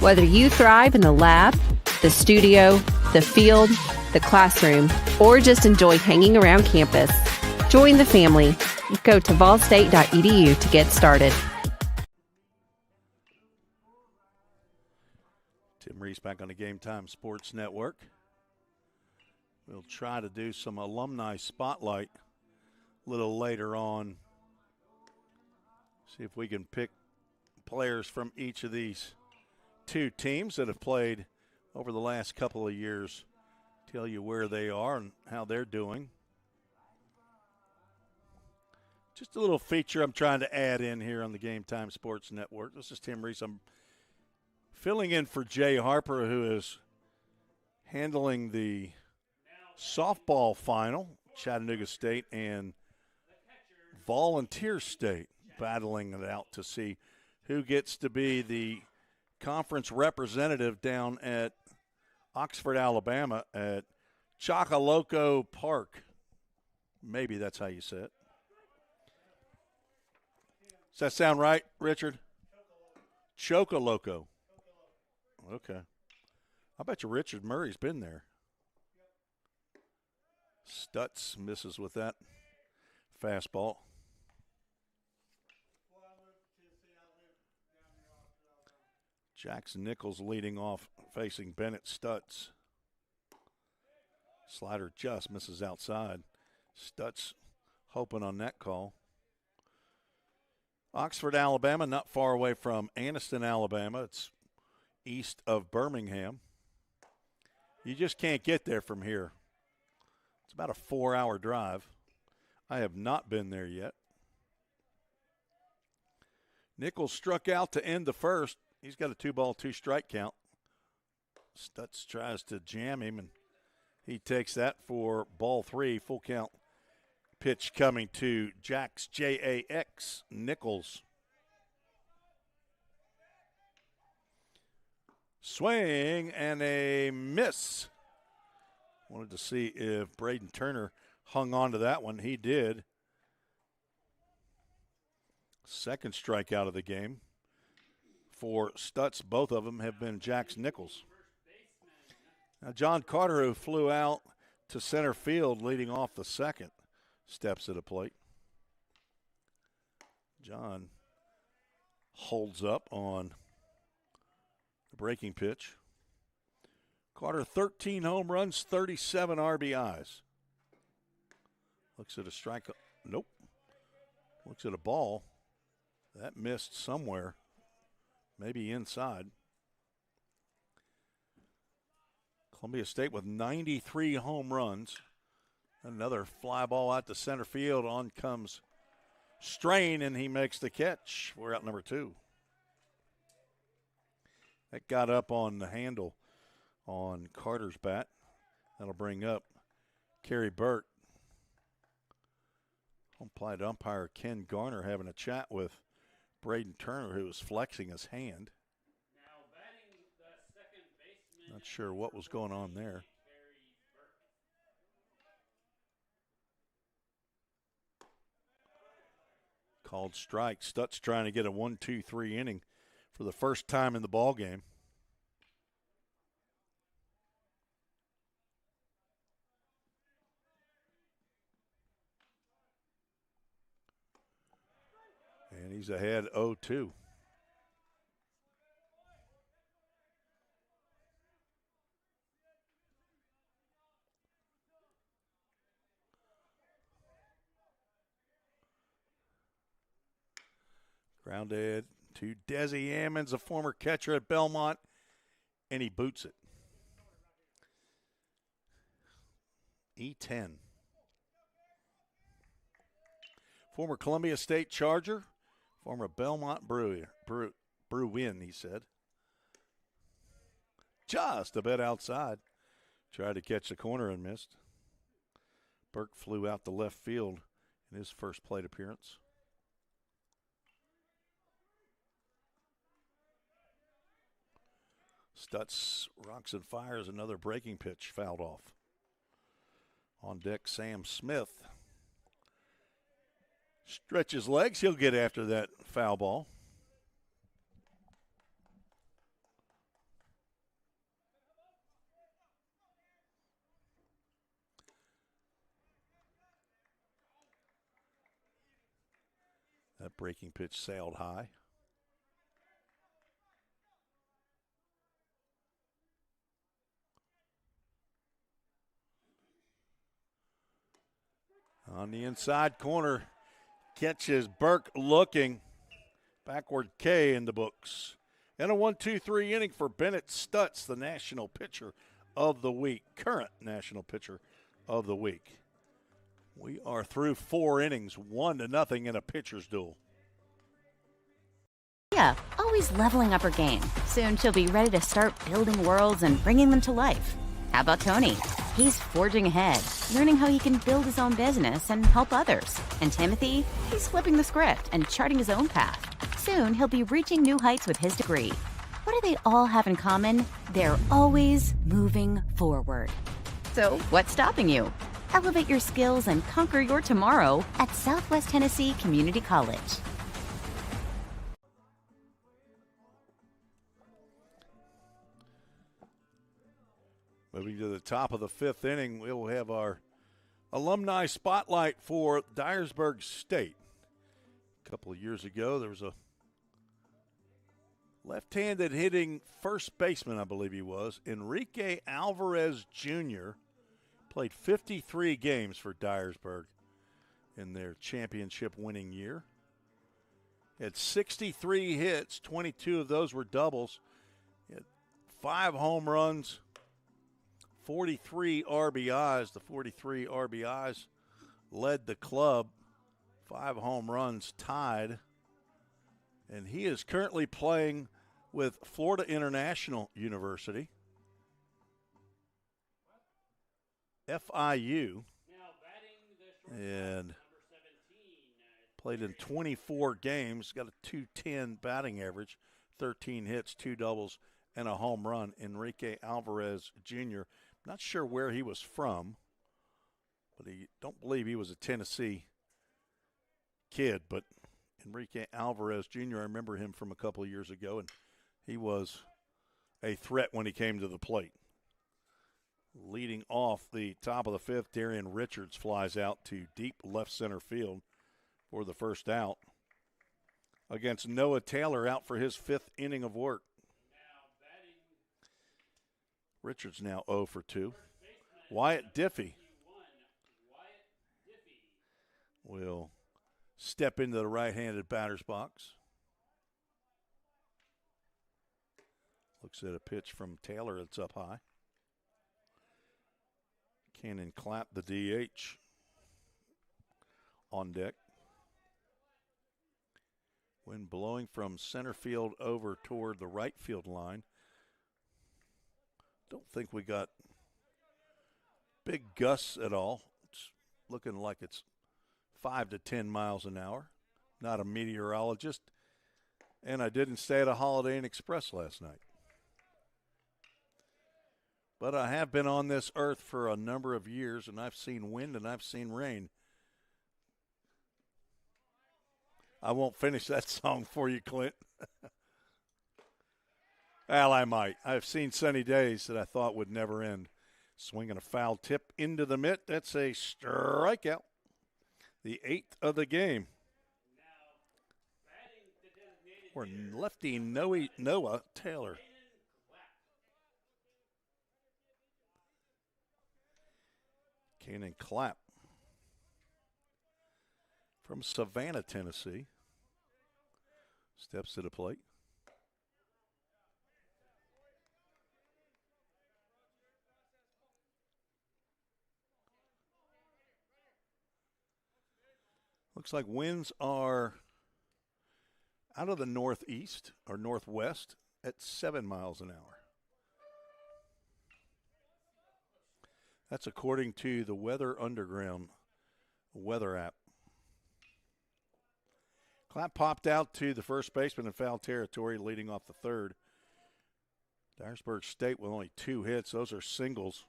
Whether you thrive in the lab, the studio, the field, the classroom, or just enjoy hanging around campus, join the family. Go to ballstate.edu to get started. Tim Reese back on the Game Time Sports Network. We'll try to do some alumni spotlight a little later on. See if we can pick players from each of these two teams that have played over the last couple of years. Tell you where they are and how they're doing. Just a little feature I'm trying to add in here on the Game Time Sports Network. This is Tim Reese. I'm filling in for Jay Harper, who is handling the softball final, Chattanooga State and Volunteer State, battling it out to see who gets to be the conference representative down at Oxford, Alabama at Chocoloco Park. Maybe that's how you say it. Does that sound right, Richard? Chocoloco. Okay. I bet you Richard Murray's been there. Stutz misses with that fastball. Jackson Nichols leading off, facing Bennett Stutz. Slider just misses outside. Stutz hoping on that call. Oxford, Alabama, not far away from Anniston, Alabama. It's east of Birmingham. You just can't get there from here. It's about a 4-hour drive. I have not been there yet. Nichols struck out to end the first. He's got a 2-ball, 2-strike count. Stutz tries to jam him, and he takes that for ball 3, full count. Pitch coming to Jax, J-A-X, Nichols. Swing and a miss. Wanted to see if Braden Turner hung on to that one. He did. Second strikeout of the game for Stutz. Both of them have been Jax Nichols. Now John Carter, who flew out to center field leading off the second, steps at the plate. John holds up on the breaking pitch. Carter, 13 home runs, 37 RBIs. Looks at a strike. Nope. Looks at a ball. That missed somewhere. Maybe inside. Columbia State with 93 home runs. Another fly ball out to center field. On comes Strain, and he makes the catch. We're out number 2. That got up on the handle on Carter's bat. That'll bring up Kerry Burt. Home plate umpire Ken Garner having a chat with Braden Turner, who was flexing his hand. Now batting the second baseman. Not sure what was going on there. Called strike. Stutz trying to get a 1-2-3 inning for the first time in the ball game. And he's ahead 0-2. Grounded to Desi Ammons, a former catcher at Belmont, and he boots it. E10. Former Columbia State Charger, former Belmont Bruin, he said. Just a bit outside. Tried to catch the corner and missed. Burke flew out to left field in his first plate appearance. Stutz rocks and fires another breaking pitch, fouled off. On deck, Sam Smith stretches legs. He'll get after that foul ball. That breaking pitch sailed high. On the inside corner, catches Burke looking. Backward K in the books. And a 1-2-3 inning for Bennett Stutz, the national pitcher of the week, current national pitcher of the week. We are through 4 innings, 1-0 in a pitcher's duel. Yeah, always leveling up her game. Soon she'll be ready to start building worlds and bringing them to life. How about Tony? He's forging ahead, learning how he can build his own business and help others. And Timothy, he's flipping the script and charting his own path. Soon he'll be reaching new heights with his degree. What do they all have in common? They're always moving forward. So what's stopping you? Elevate your skills and conquer your tomorrow at Southwest Tennessee Community College. Moving to the top of the 5th inning, we'll have our alumni spotlight for Dyersburg State. A couple of years ago, there was a left-handed hitting first baseman, I believe he was, Enrique Alvarez Jr., played 53 games for Dyersburg in their championship winning year. He had 63 hits, 22 of those were doubles. He had 5 home runs, 43 RBIs. The 43 RBIs led the club. 5 home runs tied. And he is currently playing with Florida International University, FIU, and played in 24 games, got a .210 batting average, 13 hits, 2 doubles, and a home run. Enrique Alvarez Jr., not sure where he was from, but I don't believe he was a Tennessee kid, but Enrique Alvarez Jr., I remember him from a couple of years ago, and he was a threat when he came to the plate. Leading off the top of the 5th, Darian Richards flies out to deep left center field for the first out against Noah Taylor, out for his 5th inning of work. Richards now 0 for 2. Wyatt Diffie will step into the right-handed batter's box. Looks at a pitch from Taylor that's up high. Cannon Clapp, the DH, on deck. Wind blowing from center field over toward the right field line. Don't think we got big gusts at all. It's looking like it's 5 to 10 miles an hour. Not a meteorologist. And I didn't stay at a Holiday Inn Express last night. But I have been on this earth for a number of years, and I've seen wind and I've seen rain. I won't finish that song for you, Clint. Well, I might. I've seen sunny days that I thought would never end. Swinging a foul tip into the mitt. That's a strikeout. The 8th of the game. For lefty Noah Taylor. Cannon Clapp from Savannah, Tennessee, steps to the plate. Looks like winds are out of the northeast or northwest at 7 miles an hour. That's according to the Weather Underground weather app. Clap popped out to the first baseman in foul territory, leading off the third. Dyersburg State with only 2 hits. Those are singles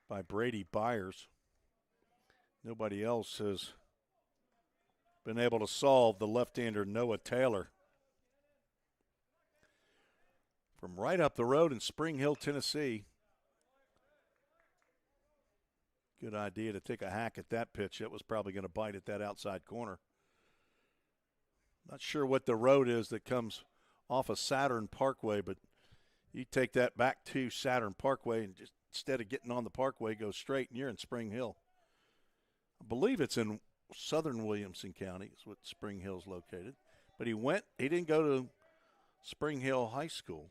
by Brady Byers. Nobody else has been able to solve the left-hander Noah Taylor. From right up the road in Spring Hill, Tennessee. Good idea to take a hack at that pitch. It was probably going to bite at that outside corner. Not sure what the road is that comes off of Saturn Parkway, but you take that back to Saturn Parkway and just instead of getting on the parkway, go straight and you're in Spring Hill. I believe it's in southern Williamson County is what Spring Hill's located. But he didn't go to Spring Hill High School.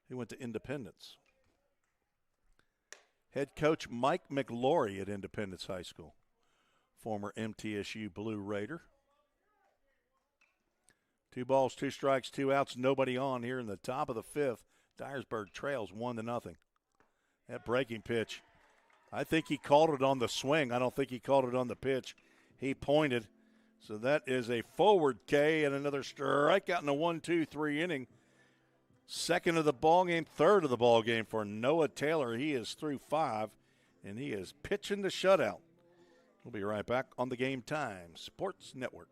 He went to Independence. Head coach Mike McLaurie at Independence High School, former MTSU Blue Raider. 2 balls, 2 strikes, 2 outs, nobody on here in the top of the 5th. Dyersburg trails 1-0. That breaking pitch, I think he called it on the swing. I don't think he called it on the pitch. He pointed. So that is a forward K and another strikeout in the 1-2-3 inning. Second of the ball game, third of the ball game for Noah Taylor. He is through 5, and he is pitching the shutout. We'll be right back on the Game Time Sports Network.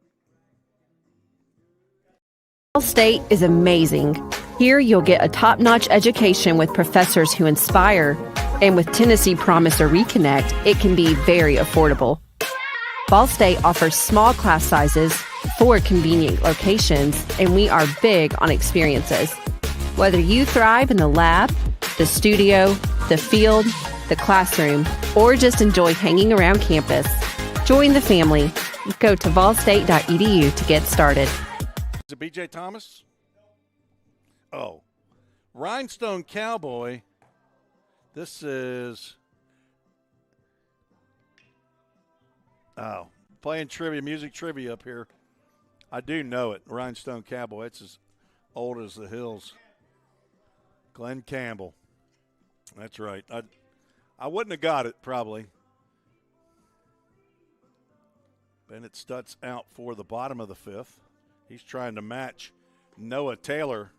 Ball State is amazing. Here you'll get a top-notch education with professors who inspire, and with Tennessee Promise or Reconnect, it can be very affordable. Ball State offers small class sizes, 4 convenient locations, and we are big on experiences. Whether you thrive in the lab, the studio, the field, the classroom, or just enjoy hanging around campus, join the family. Go to ballstate.edu to get started. Is it B.J. Thomas? Oh. Rhinestone Cowboy. This is playing trivia, music trivia up here. I do know it. Rhinestone Cowboy. It's as old as the hills. Glenn Campbell. That's right. I wouldn't have got it probably. Bennett Stutz out for the bottom of the 5th. He's trying to match Noah Taylor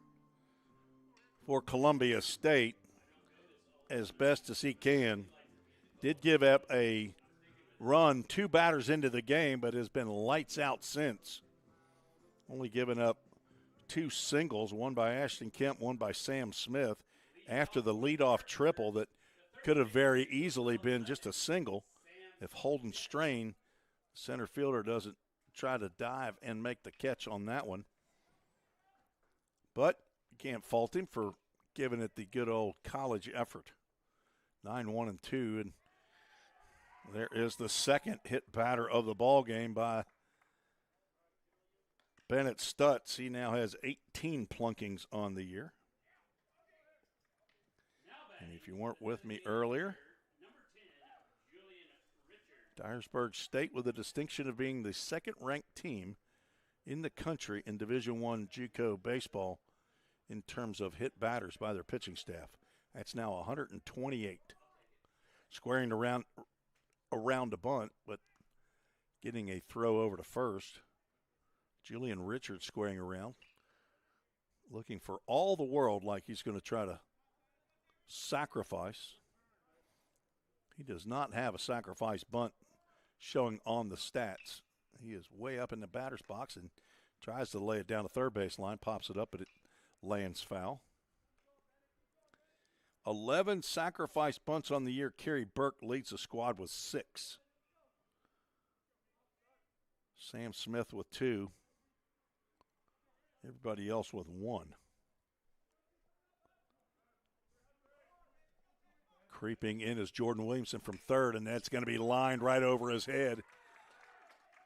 for Columbia State as best as he can. Did give up a run 2 batters into the game, but has been lights out since. Only given up 2 singles, one by Ashton Kemp, one by Sam Smith, after the leadoff triple that could have very easily been just a single if Holden Strain, center fielder, doesn't try to dive and make the catch on that one. But you can't fault him for giving it the good old college effort. 9-1-2, and there is the second hit batter of the ball game by Bennett Stutz. He now has 18 plunkings on the year. And if you weren't with me earlier, Dyersburg State with the distinction of being the second-ranked team in the country in Division I JUCO baseball in terms of hit batters by their pitching staff. That's now 128. Squaring around a bunt, but getting a throw over to first. Julian Richards squaring around, looking for all the world like he's going to try to sacrifice. He does not have a sacrifice bunt showing on the stats. He is way up in the batter's box and tries to lay it down the third base line, pops it up, but it lands foul. 11 sacrifice bunts on the year. Kerry Burke leads the squad with 6. Sam Smith with 2. Everybody else with 1. Creeping in is Jordan Williamson from third, and that's going to be lined right over his head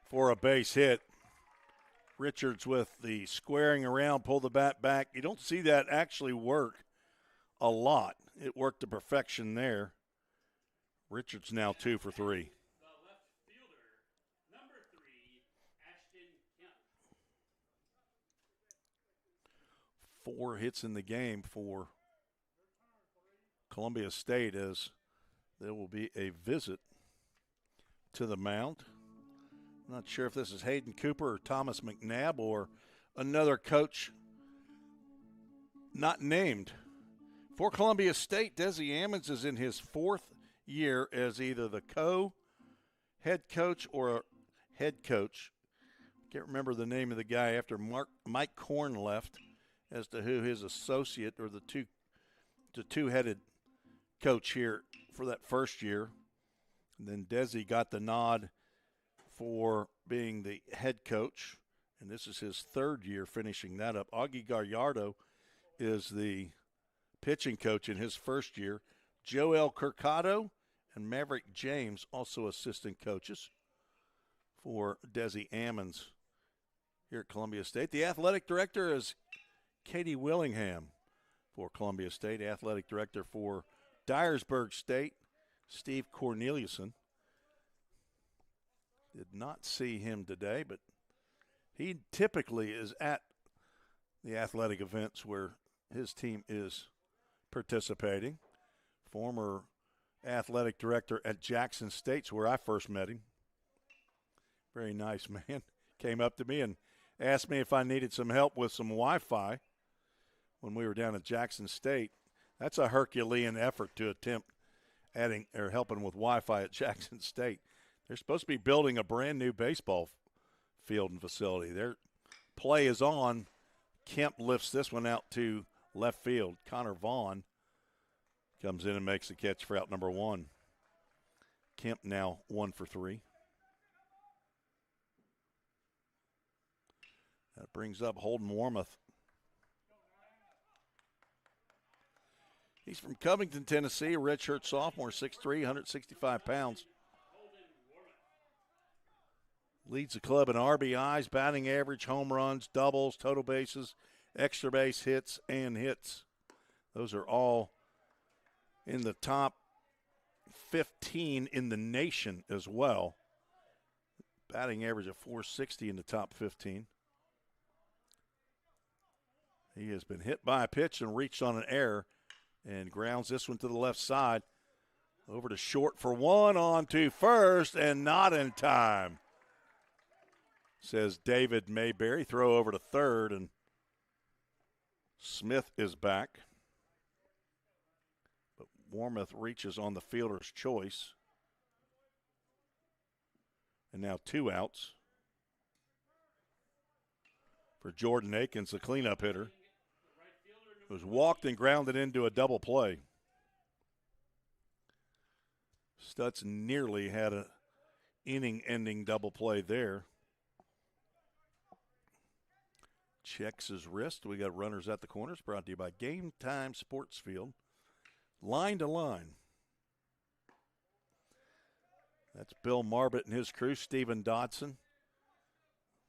for a base hit. Richards with the squaring around, pull the bat back. You don't see that actually work a lot. It worked to perfection there. Richards now 2 for 3. 4 hits in the game for Columbia State, as there will be a visit to the mound. I'm not sure if this is Hayden Cooper or Thomas McNabb or another coach not named. For Columbia State, Desi Ammons is in his 4th year as either the co-head coach or head coach. Can't remember the name of the guy after Mike Korn left as to who his associate or the two-headed coach here for that first year. And then Desi got the nod for being the head coach, and this is his 3rd year finishing that up. Augie Gallardo is the pitching coach in his 1st year. Joel Curcado and Maverick James also assistant coaches for Desi Ammons here at Columbia State. The athletic director is Katie Willingham for Columbia State. Athletic director for Dyersburg State, Steve Corneliuson. Did not see him today, but he typically is at the athletic events where his team is participating. Former athletic director at Jackson State, where I first met him. Very nice man. Came up to me and asked me if I needed some help with some Wi-Fi when we were down at Jackson State. That's a Herculean effort to attempt adding or helping with Wi-Fi at Jackson State. They're supposed to be building a brand new baseball field and facility. Their play is on. Kemp lifts this one out to left field. Connor Vaughn comes in and makes the catch for out number 1. Kemp now 1 for 3. That brings up Holden Warmoth. He's from Covington, Tennessee, a redshirt sophomore, 6'3", 165 pounds. Leads the club in RBIs, batting average, home runs, doubles, total bases, extra base hits, and hits. Those are all in the top 15 in the nation as well. Batting average of .460 in the top 15. He has been hit by a pitch and reached on an error and grounds this one to the left side. Over to short for 1, on to first, and not in time, says David Mayberry. Throw over to third, and Smith is back. But Warmoth reaches on the fielder's choice. And now 2 outs for Jordan Akins, the cleanup hitter, who's walked and grounded into a double play. Stutz nearly had an inning-ending double play there. Checks his wrist. We got runners at the corners, brought to you by Game Time Sports Field. Line to line. That's Bill Marbett and his crew, Stephen Dodson.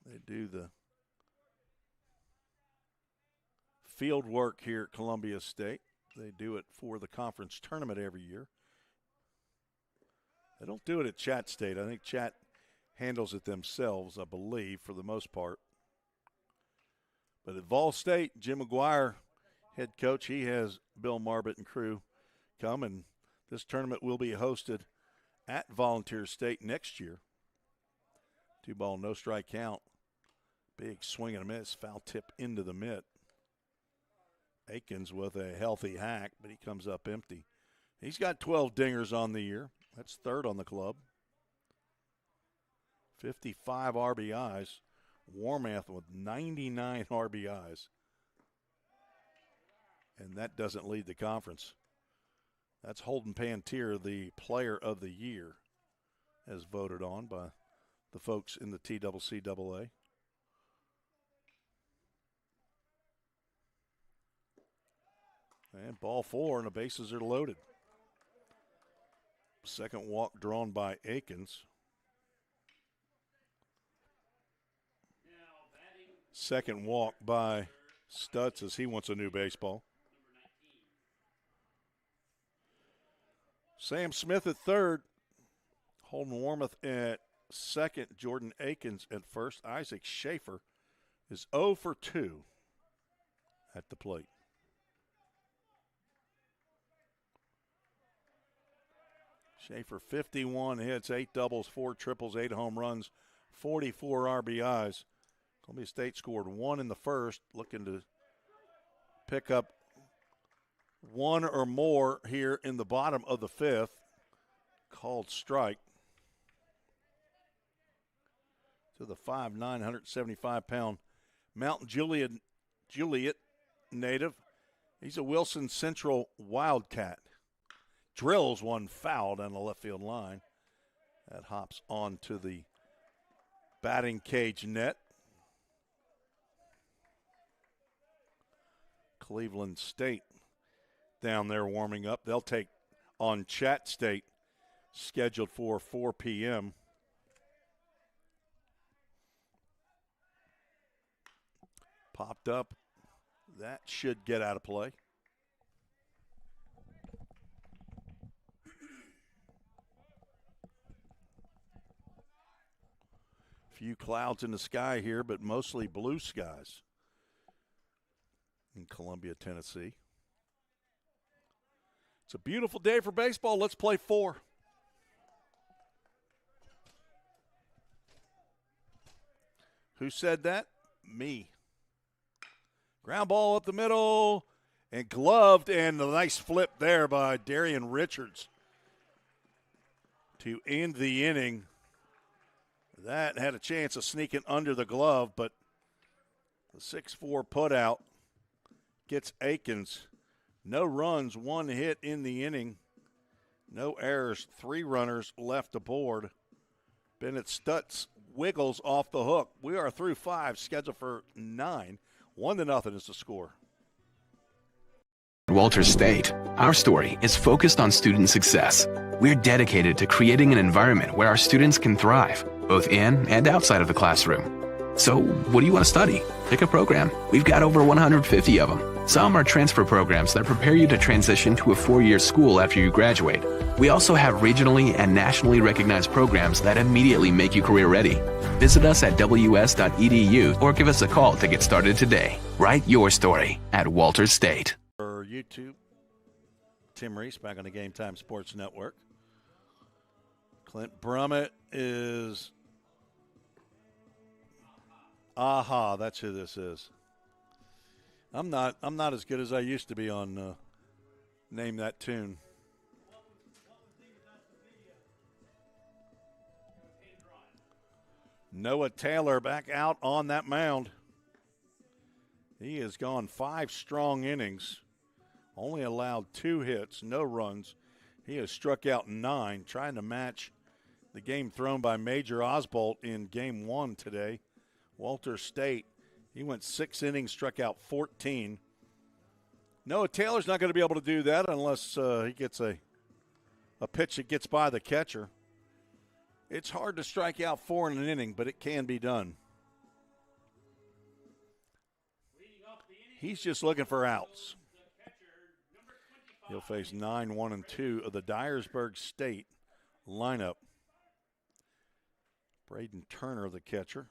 They do the field work here at Columbia State. They do it for the conference tournament every year. They don't do it at Chat State. I think Chat handles it themselves, I believe, for the most part. But at Vol State, Jim McGuire, head coach, he has Bill Marbett and crew come, and this tournament will be hosted at Volunteer State next year. 2-ball, no strike count. Big swing and a miss, foul tip into the mitt. Akins with a healthy hack, but he comes up empty. He's got 12 dingers on the year. That's third on the club. 55 RBIs. Warmoth with 99 RBIs. And that doesn't lead the conference. That's Holden Pantier, the player of the year, as voted on by the folks in the TCCAA. And ball 4, and the bases are loaded. Second walk drawn by Akins. Second walk by Stutz as he wants a new baseball. Sam Smith at third. Holden Warmoth at second. Jordan Akins at first. Isaac Schaefer is 0 for 2 at the plate. Schaefer, 51 hits, 8 doubles, 4 triples, 8 home runs, 44 RBIs. Columbia State scored 1 in the first, looking to pick up 1 or more here in the bottom of the 5th. Called strike to the 5'9", 175-pound Mountain Juliet native. He's a Wilson Central Wildcat. Drills one foul down the left field line. That hops onto the batting cage net. Cleveland State down there warming up. They'll take on Chat State, scheduled for 4 p.m. Popped up. That should get out of play. Few clouds in the sky here, but mostly blue skies in Columbia, Tennessee. It's a beautiful day for baseball. Let's play 4. Who said that? Me. Ground ball up the middle and gloved, and a nice flip there by Darian Richards to end the inning. That had a chance of sneaking under the glove, but the 6-4 putout gets Akins. No runs, 1 hit in the inning. No errors, 3 runners left aboard. Bennett Stutz wiggles off the hook. We are through 5, scheduled for 9. 1-0 is the score. At Walters State, our story is focused on student success. We're dedicated to creating an environment where our students can thrive, both in and outside of the classroom. So, what do you want to study? Pick a program. We've got over 150 of them. Some are transfer programs that prepare you to transition to a 4-year school after you graduate. We also have regionally and nationally recognized programs that immediately make you career ready. Visit us at ws.edu or give us a call to get started today. Write your story at Walters State. For YouTube, Tim Reese back on the Game Time Sports Network. Clint Brummett is Aha, that's who this is. I'm not as good as I used to be on Name That Tune. Noah Taylor back out on that mound. He has gone 5 strong innings, only allowed 2 hits, no runs. He has struck out 9, trying to match the game thrown by Major Osbolt in Game 1 today. Walters State, he went 6 innings, struck out 14. Noah Taylor's not going to be able to do that unless he gets a pitch that gets by the catcher. It's hard to strike out 4 in an inning, but it can be done. He's just looking for outs. He'll face 9, 1, and 2 of the Dyersburg State lineup. Braden Turner, the catcher,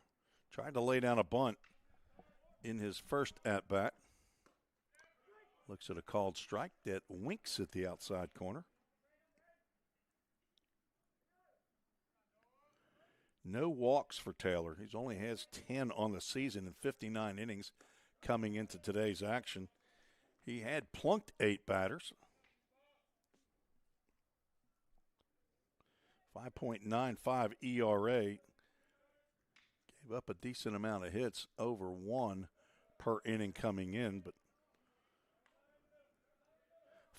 tried to lay down a bunt in his first at-bat. Looks at a called strike that winks at the outside corner. No walks for Taylor. He only has 10 on the season in 59 innings coming into today's action. He had plunked 8 batters. 5.95 ERA. Gave up a decent amount of hits, over 1 per inning coming in, but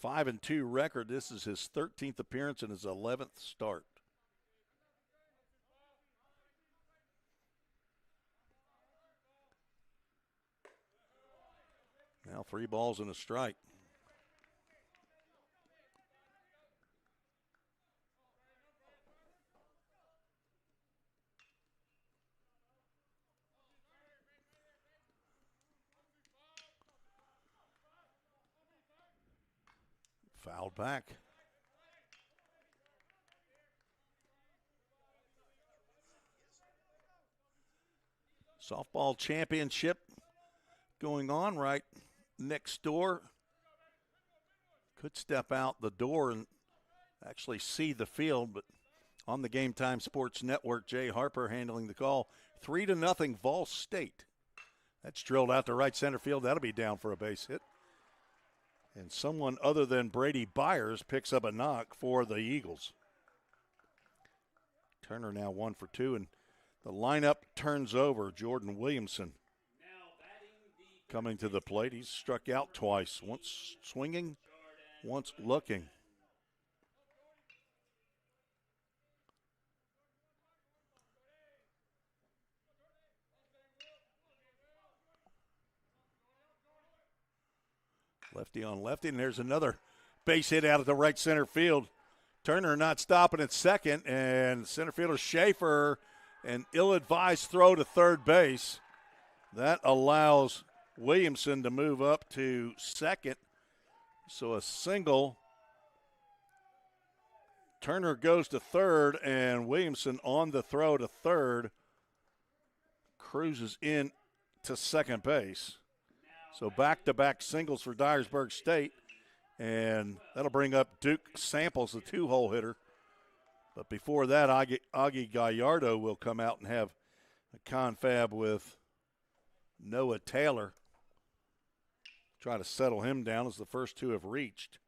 5-2 record. This is his 13th appearance and his 11th start. Now 3 balls and a strike. Fouled back. Softball championship going on right next door could step out the door and actually see the field, but on the Game Time Sports Network, Jay Harper handling the call. 3-0 Vol State. That's drilled out to right center field. That'll be down for a base hit. And someone other than Brady Byers picks up a knock for the Eagles. Turner now 1 for 2, and the lineup turns over. Jordan Williamson coming to the plate. He's struck out twice, once swinging, once looking. Lefty on lefty, and there's another base hit out of the right center field. Turner not stopping at second, and center fielder Schaefer, an ill-advised throw to third base. That allows Williamson to move up to second. So a single. Turner goes to third, and Williamson on the throw to third cruises in to second base. So back-to-back singles for Dyersburg State, and that'll bring up Duke Samples, the two-hole hitter. But before that, Augie Gallardo will come out and have a confab with Noah Taylor. Try to settle him down as the first two have reached.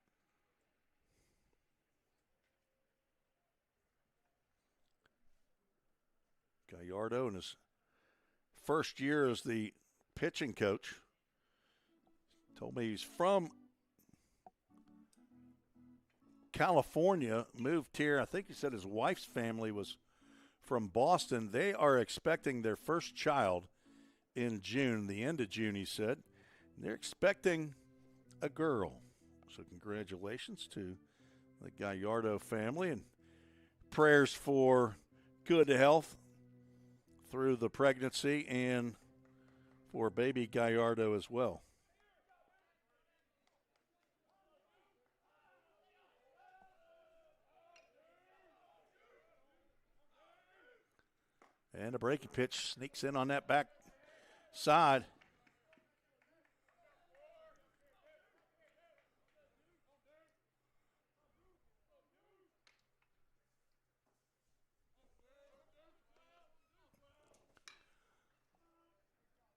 Gallardo in his first year as the pitching coach told me he's from California, moved here. I think he said his wife's family was from Boston. They are expecting their first child in June, the end of June, he said. They're expecting a girl. So congratulations to the Gallardo family, and prayers for good health through the pregnancy and for baby Gallardo as well. And a breaking pitch sneaks in on that back side.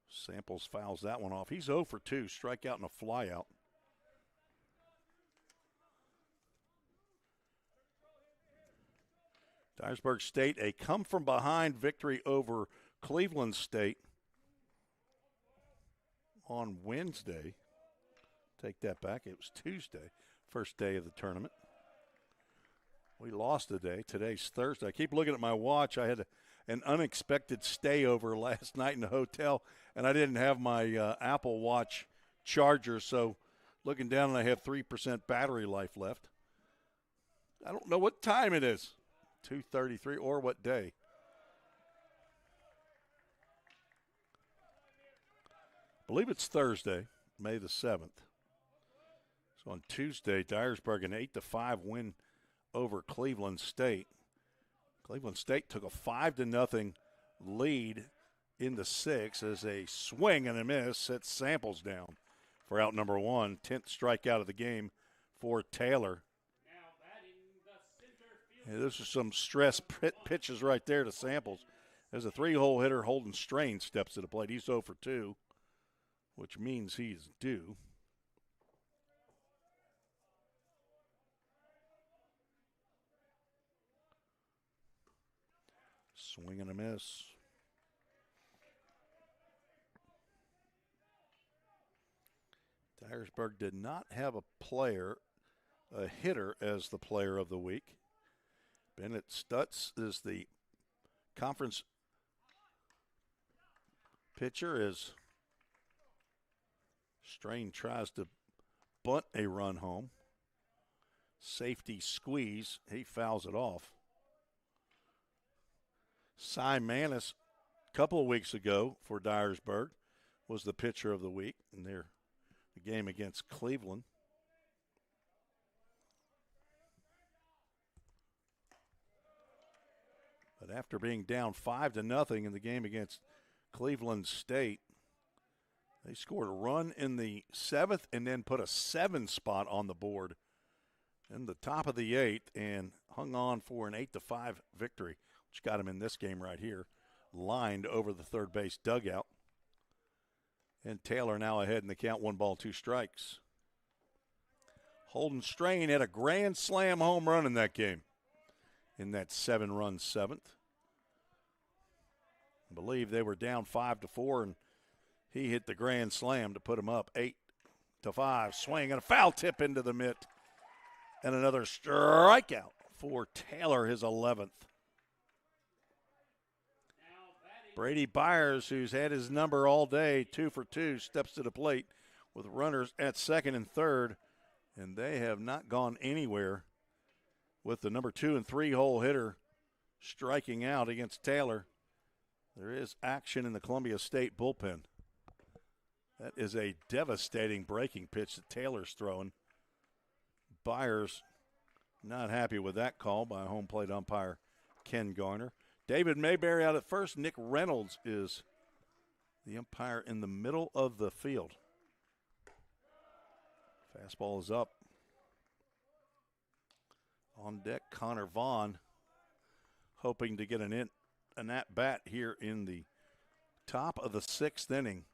Samples fouls that one off. He's 0 for 2, strikeout and a flyout. Dyersburg State, a come-from-behind victory over Cleveland State on Wednesday. Take that back. It was Tuesday, first day of the tournament. We lost a day. Today's Thursday. I keep looking at my watch. I had an unexpected stay over last night in the hotel, and I didn't have my Apple Watch charger, so looking down, and I have 3% battery life left. I don't know what time it is. 2:33 or what day. I believe it's Thursday, May the 7th. So on Tuesday, Dyersburg an 8-5 win over Cleveland State. Cleveland State took a 5-0 lead in the 6th as a swing and a miss sets Samples down for out number 1. 10th strikeout of the game for Taylor. Yeah, this is some stress pitches right there to Samples. There's a 3-hole hitter, Holden Strain, steps to the plate. He's 0 for 2, which means he's due. Swing and a miss. Dyersburg did not have a hitter as the player of the week. Bennett Stutz is the conference pitcher as Strain tries to bunt a run home. Safety squeeze. He fouls it off. Cy Manis, a couple of weeks ago for Dyersburg, was the pitcher of the week in the game against Cleveland. But after being down 5-0 in the game against Cleveland State, They scored a run in the 7th and then put a 7 spot on the board in the top of the 8th and hung on for an 8-5 victory, which got them in this game right here, lined over the third base dugout. And Taylor now ahead in the count, 1 ball, 2 strikes. Holden Strain had a grand slam home run in that game, in that 7-run 7th. I believe they were down 5-4, and he hit the grand slam to put them up 8-5. Swing and a foul tip into the mitt. And another strikeout for Taylor, his 11th. Brady Byers, who's had his number all day, 2 for 2, steps to the plate with runners at second and third. And they have not gone anywhere with the number 2 and 3 hole hitter striking out against Taylor. There is action in the Columbia State bullpen. That is a devastating breaking pitch that Taylor's throwing. Byers not happy with that call by home plate umpire Ken Garner. David Mayberry out at first. Nick Reynolds is the umpire in the middle of the field. Fastball is up. On deck, Connor Vaughn hoping to get an at-bat here in the top of the 6th inning.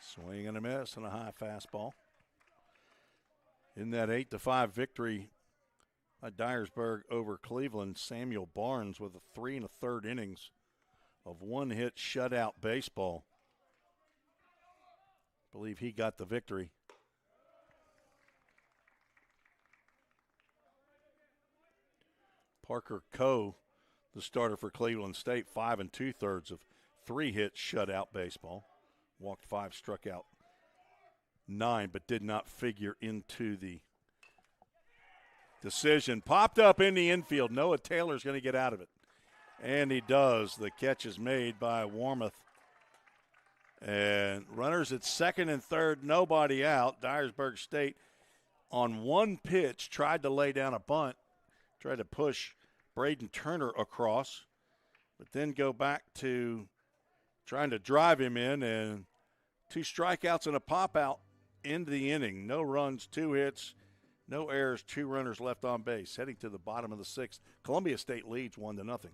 Swing and a miss and a high fastball. In that 8-5 victory by Dyersburg over Cleveland, Samuel Barnes with a 3 1/3 innings of 1-hit shutout baseball. I believe he got the victory. Parker Coe, the starter for Cleveland State, 5 2/3 of 3-hit shutout baseball. Walked 5, struck out 9, but did not figure into the decision. Popped up in the infield. Noah Taylor's going to get out of it. And he does. The catch is made by Warmoth. And runners at second and third, nobody out. Dyersburg State on one pitch tried to lay down a bunt, tried to push Braden Turner across, but then go back to trying to drive him in, and 2 strikeouts and a pop-out into the inning. No runs, 2 hits, no errors, 2 runners left on base. Heading to the bottom of the 6th, Columbia State leads 1-0.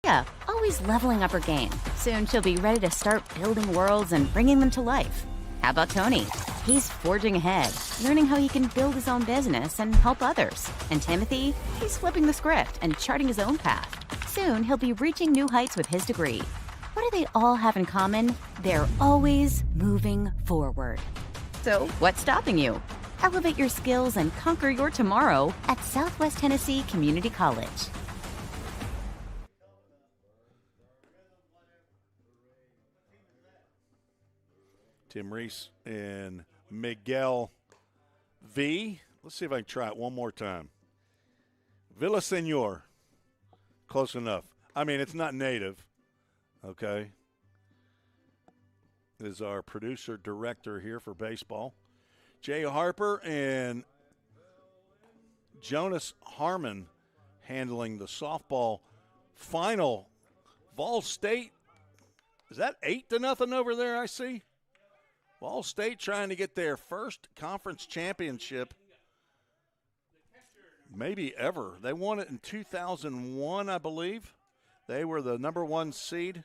Yeah, always leveling up her game. Soon she'll be ready to start building worlds and bringing them to life. How about Tony? He's forging ahead, learning how he can build his own business and help others. And Timothy? He's flipping the script and charting his own path. Soon he'll be reaching new heights with his degree. What do they all have in common? They're always moving forward. So what's stopping you? Elevate your skills and conquer your tomorrow at Southwest Tennessee Community College. Tim Reese and Miguel V. Let's see if I can try it one more time. Villaseñor. Close enough. I mean, it's not native, okay? Is our producer director here for baseball. Jay Harper and Jonas Harmon handling the softball final. Vol State, is that 8-0 over there, I see? Vol State trying to get their first conference championship maybe ever. They won it in 2001, I believe. They were the number 1 seed.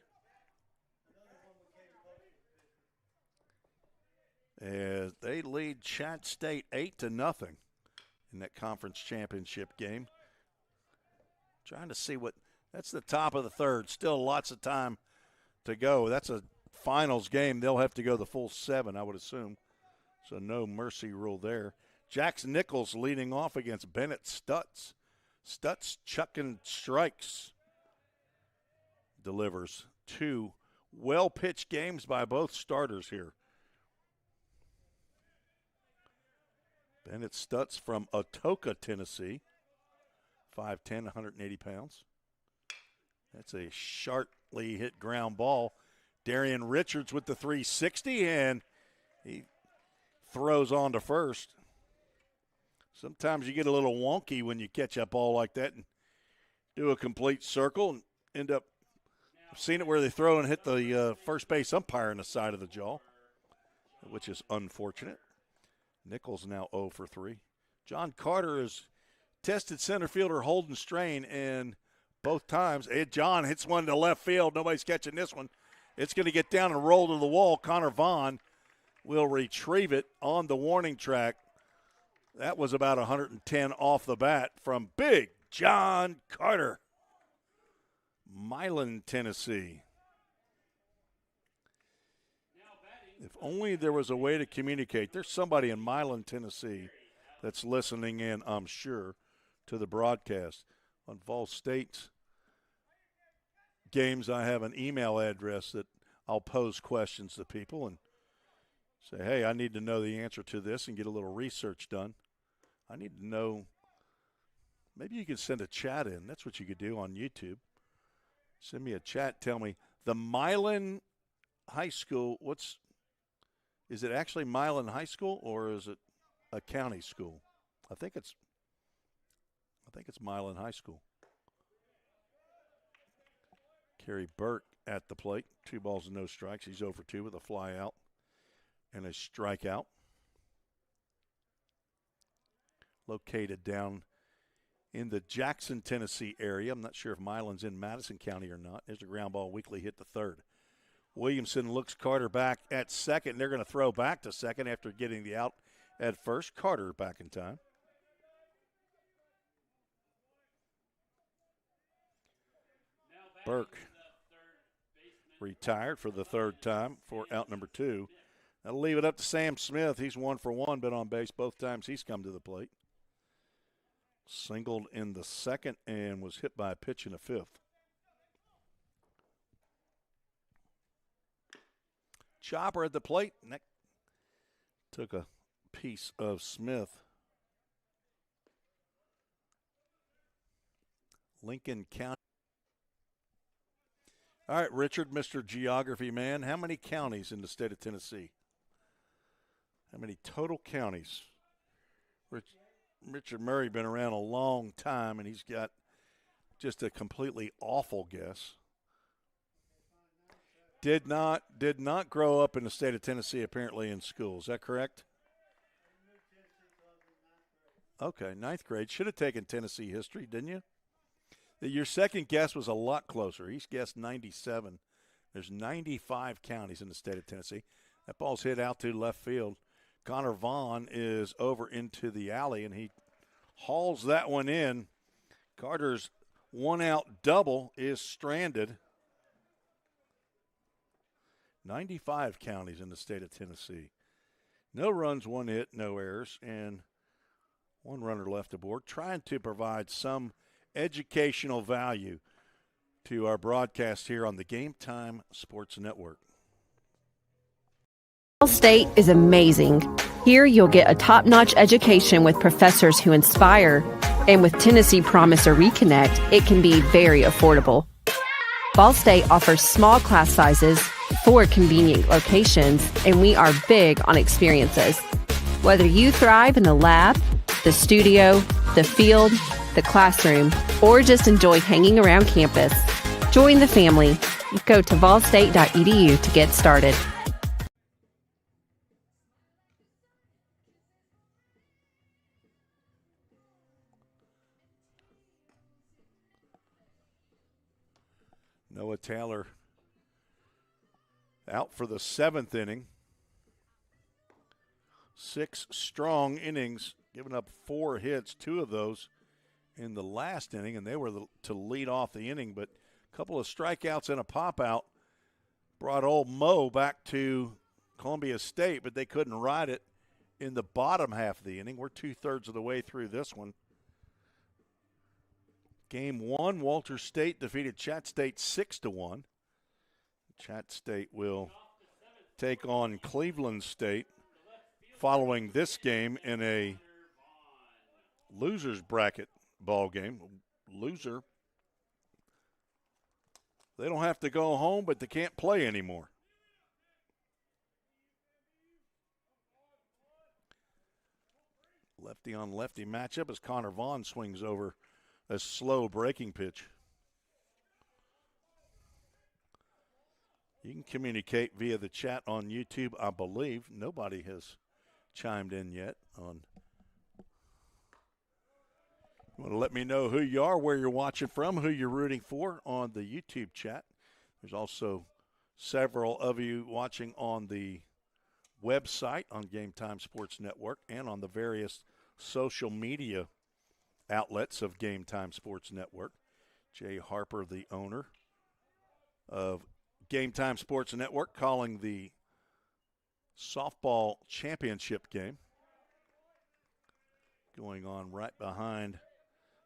As they lead Chat State 8-0 in that conference championship game. Trying to see what, that's the top of the 3rd. Still lots of time to go. That's a finals game. They'll have to go the full 7, I would assume. So no mercy rule there. Jax Nichols leading off against Bennett Stutz. Stutz chucking strikes. Delivers 2 well-pitched games by both starters here. Bennett Stutz from Atoka, Tennessee. 5'10", 180 pounds. That's a sharply hit ground ball. Darian Richards with the 360, and he throws on to first. Sometimes you get a little wonky when you catch that ball like that and do a complete circle and end up – I've seen it where they throw and hit the first base umpire in the side of the jaw, which is unfortunate. Nichols now 0 for 3. John Carter is tested center fielder Holden Strain, and both times John hits one to left field. Nobody's catching this one. It's going to get down and roll to the wall. Connor Vaughn will retrieve it on the warning track. That was about 110 off the bat from Big John Carter. Milan, Tennessee. If only there was a way to communicate. There's somebody in Milan, Tennessee that's listening in, I'm sure, to the broadcast. On Vol State's games, I have an email address that I'll pose questions to people and say, hey, I need to know the answer to this and get a little research done. I need to know, maybe you could send a chat in. That's what you could do on YouTube. Send me a chat. Tell me, the Milan High School, is it actually Milan High School or is it a county school? I think it's Milan High School. Kerry Burke at the plate. 2 balls and no strikes. He's 0 for 2 with a fly out and a strikeout. Located down in the Jackson, Tennessee area. I'm not sure if Milan's in Madison County or not. There's a ground ball weakly hit to third. Williamson looks Carter back at second. They're going to throw back to second after getting the out at first. Carter back in time. Burke retired for the third time for out number 2. That'll leave it up to Sam Smith. He's 1 for 1, been on base both times he's come to the plate. Singled in the second and was hit by a pitch in the fifth. Chopper at the plate. Took a piece of Smith. Lincoln County. All right, Richard, Mr. Geography man. How many counties in the state of Tennessee? How many total counties? Richard Murray been around a long time, and he's got just a completely awful guess. Did not grow up in the state of Tennessee, apparently, in school. Is that correct? Okay, 9th grade. Should have taken Tennessee history, didn't you? Your second guess was a lot closer. He's guessed 97. There's 95 counties in the state of Tennessee. That ball's hit out to left field. Connor Vaughn is over into the alley, and he hauls that one in. Carter's one-out double is stranded. 95 counties in the state of Tennessee. No runs, 1 hit, no errors, and 1 runner left aboard. Trying to provide some educational value to our broadcast here on the Game Time Sports Network. Ball State is amazing. Here you'll get a top-notch education with professors who inspire, and with Tennessee Promise or Reconnect, it can be very affordable. Ball State offers small class sizes, 4 convenient locations, and we are big on experiences. Whether you thrive in the lab, the studio, the field, the classroom, or just enjoy hanging around campus, join the family. Go to volstate.edu to get started. Noah Taylor out for the 7th inning. 6 strong innings, giving up 4 hits, 2 of those in the last inning, and they were to lead off the inning, but a couple of strikeouts and a pop-out brought old Mo back to Columbia State, but they couldn't ride it in the bottom half of the inning. We're 2/3 of the way through this one. Game 1, Walter State defeated Chat State 6-1. Chat State will take on Cleveland State following this game in a loser's bracket ball game. Loser. They don't have to go home, but they can't play anymore. Lefty on lefty matchup as Connor Vaughn swings over a slow breaking pitch. You can communicate via the chat on YouTube, I believe. Nobody has chimed in yet on. You want to let me know who you are, where you're watching from, who you're rooting for on the YouTube chat. There's also several of you watching on the website on Game Time Sports Network and on the various social media outlets of Game Time Sports Network. Jay Harper, the owner of Game Time Sports Network, calling the softball championship game going on right behind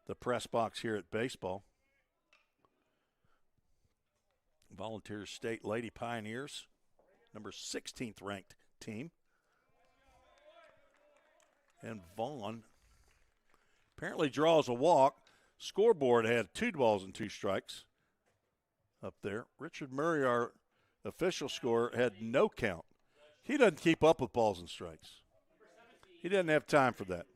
the press box here at baseball. Volunteer State Lady Pioneers, number 16th ranked team. And Vaughn apparently draws a walk. Scoreboard had 2 balls and 2 strikes up there. Richard Murray, our official scorer, had no count. He doesn't keep up with balls and strikes. He doesn't have time for that.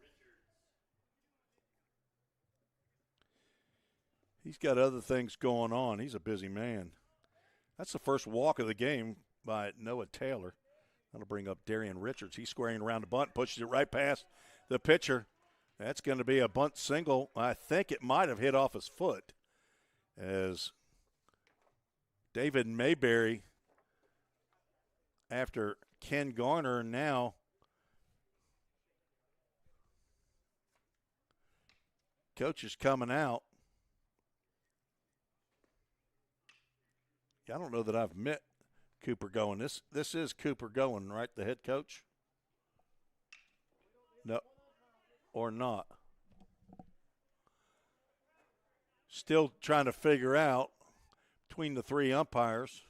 He's got other things going on. He's a busy man. That's the first walk of the game by Noah Taylor. That'll bring up Darian Richards. He's squaring around the bunt, pushes it right past the pitcher. That's going to be a bunt single. I think it might have hit off his foot as David Mayberry, after Ken Garner, now coach is coming out. I don't know that I've met Cooper Goen. This is Cooper Goen, right, the head coach? No, or not. Still trying to figure out between the 3 umpires.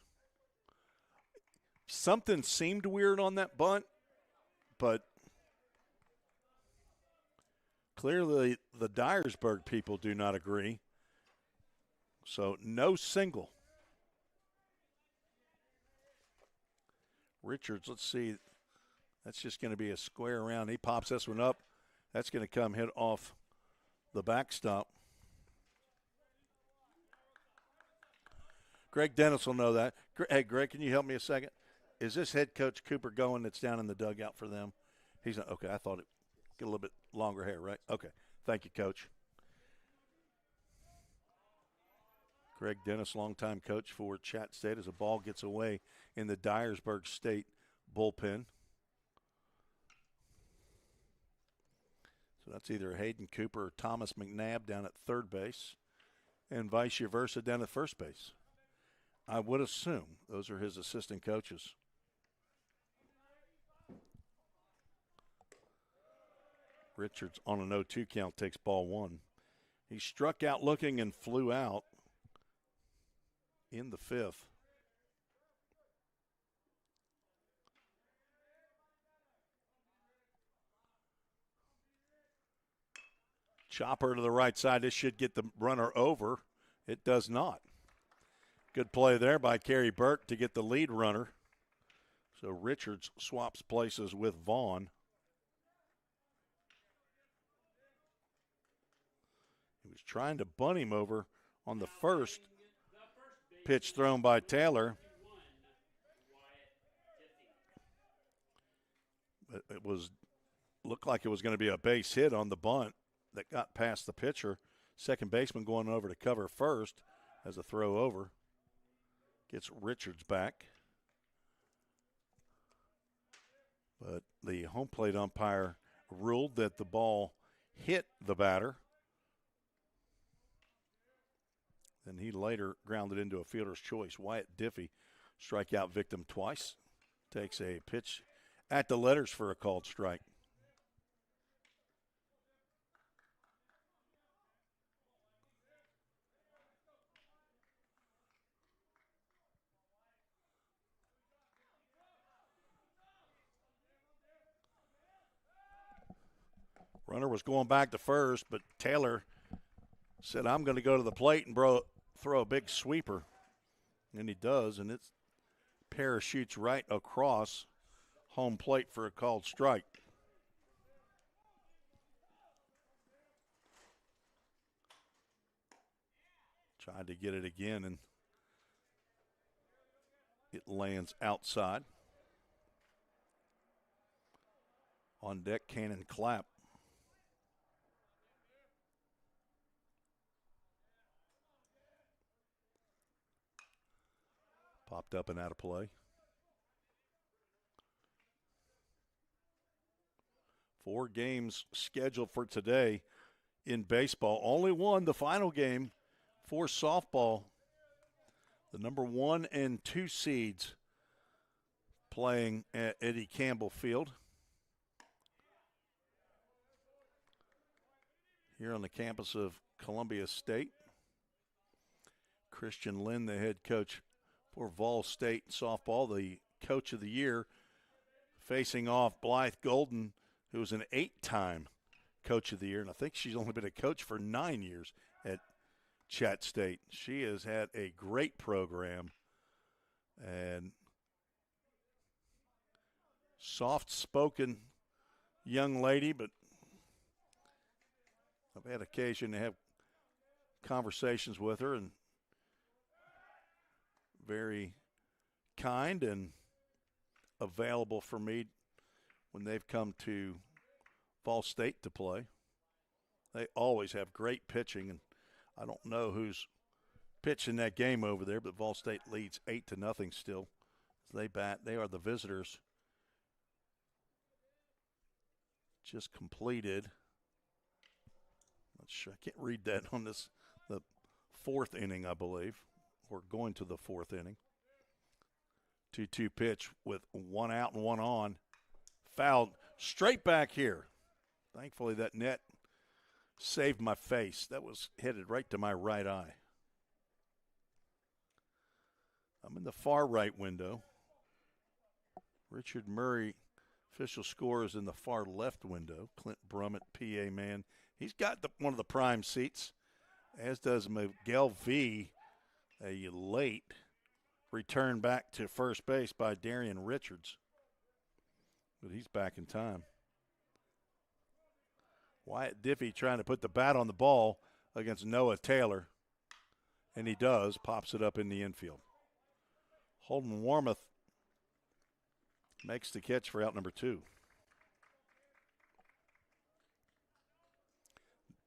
Something seemed weird on that bunt, but clearly the Dyersburg people do not agree. So no single. Richards, let's see. That's just going to be a square around. He pops this one up. That's going to come hit off the backstop. Greg Dennis will know that. Hey, Greg, can you help me a second? Is this head coach Cooper Goen that's down in the dugout for them? He's not. Okay, I thought it get a little bit longer hair, right? Okay, thank you, Coach. Greg Dennis, longtime coach for Chat State, as a ball gets away in the Dyersburg State bullpen. So that's either Hayden Cooper or Thomas McNabb down at third base and vice versa down at first base. I would assume those are his assistant coaches. Richards on an 0-2 count takes ball 1. He struck out looking and flew out in the 5th. Chopper to the right side. This should get the runner over. It does not. Good play there by Kerry Burke to get the lead runner. So Richards swaps places with Vaughn. He was trying to bunt him over on the first pitch thrown by Taylor. But it looked like it was going to be a base hit on the bunt that got past the pitcher. Second baseman going over to cover first as a throw over. Gets Richards back. But the home plate umpire ruled that the ball hit the batter. Then he later grounded into a fielder's choice. Wyatt Diffie, strikeout victim twice, takes a pitch at the letters for a called strike. Runner was going back to first, but Taylor said, I'm going to go to the plate and throw a big sweeper. And he does, and it parachutes right across home plate for a called strike. Tried to get it again, and it lands outside. On deck, Cannon Clapp. Popped up and out of play. 4 games scheduled for today in baseball. Only one, the final game for softball. The number 1 and 2 seeds playing at Eddie Campbell Field. Here on the campus of Columbia State. Christian Lynn, the head coach for Vol State softball, the coach of the year, facing off Blythe Golden, who was an 8-time coach of the year, and I think she's only been a coach for 9 years at Chat State. She has had a great program and soft-spoken young lady, but I've had occasion to have conversations with her, and very kind and available for me when they've come to Vol State to play. They always have great pitching, and I don't know who's pitching that game over there, but Vol State leads 8-0 still. They bat. They are the visitors. Just completed. Not sure. I can't read that on this. The 4th inning, I believe. We're going to the 4th inning. 2-2 pitch with 1 out and 1 on. Fouled straight back here. Thankfully, that net saved my face. That was headed right to my right eye. I'm in the far right window. Richard Murray, official score, is in the far left window. Clint Brummett, PA man. He's got one of the prime seats, as does Miguel V., a late return back to first base by Darian Richards. But he's back in time. Wyatt Diffie trying to put the bat on the ball against Noah Taylor. And he does. Pops it up in the infield. Holden Warmoth makes the catch for out number 2.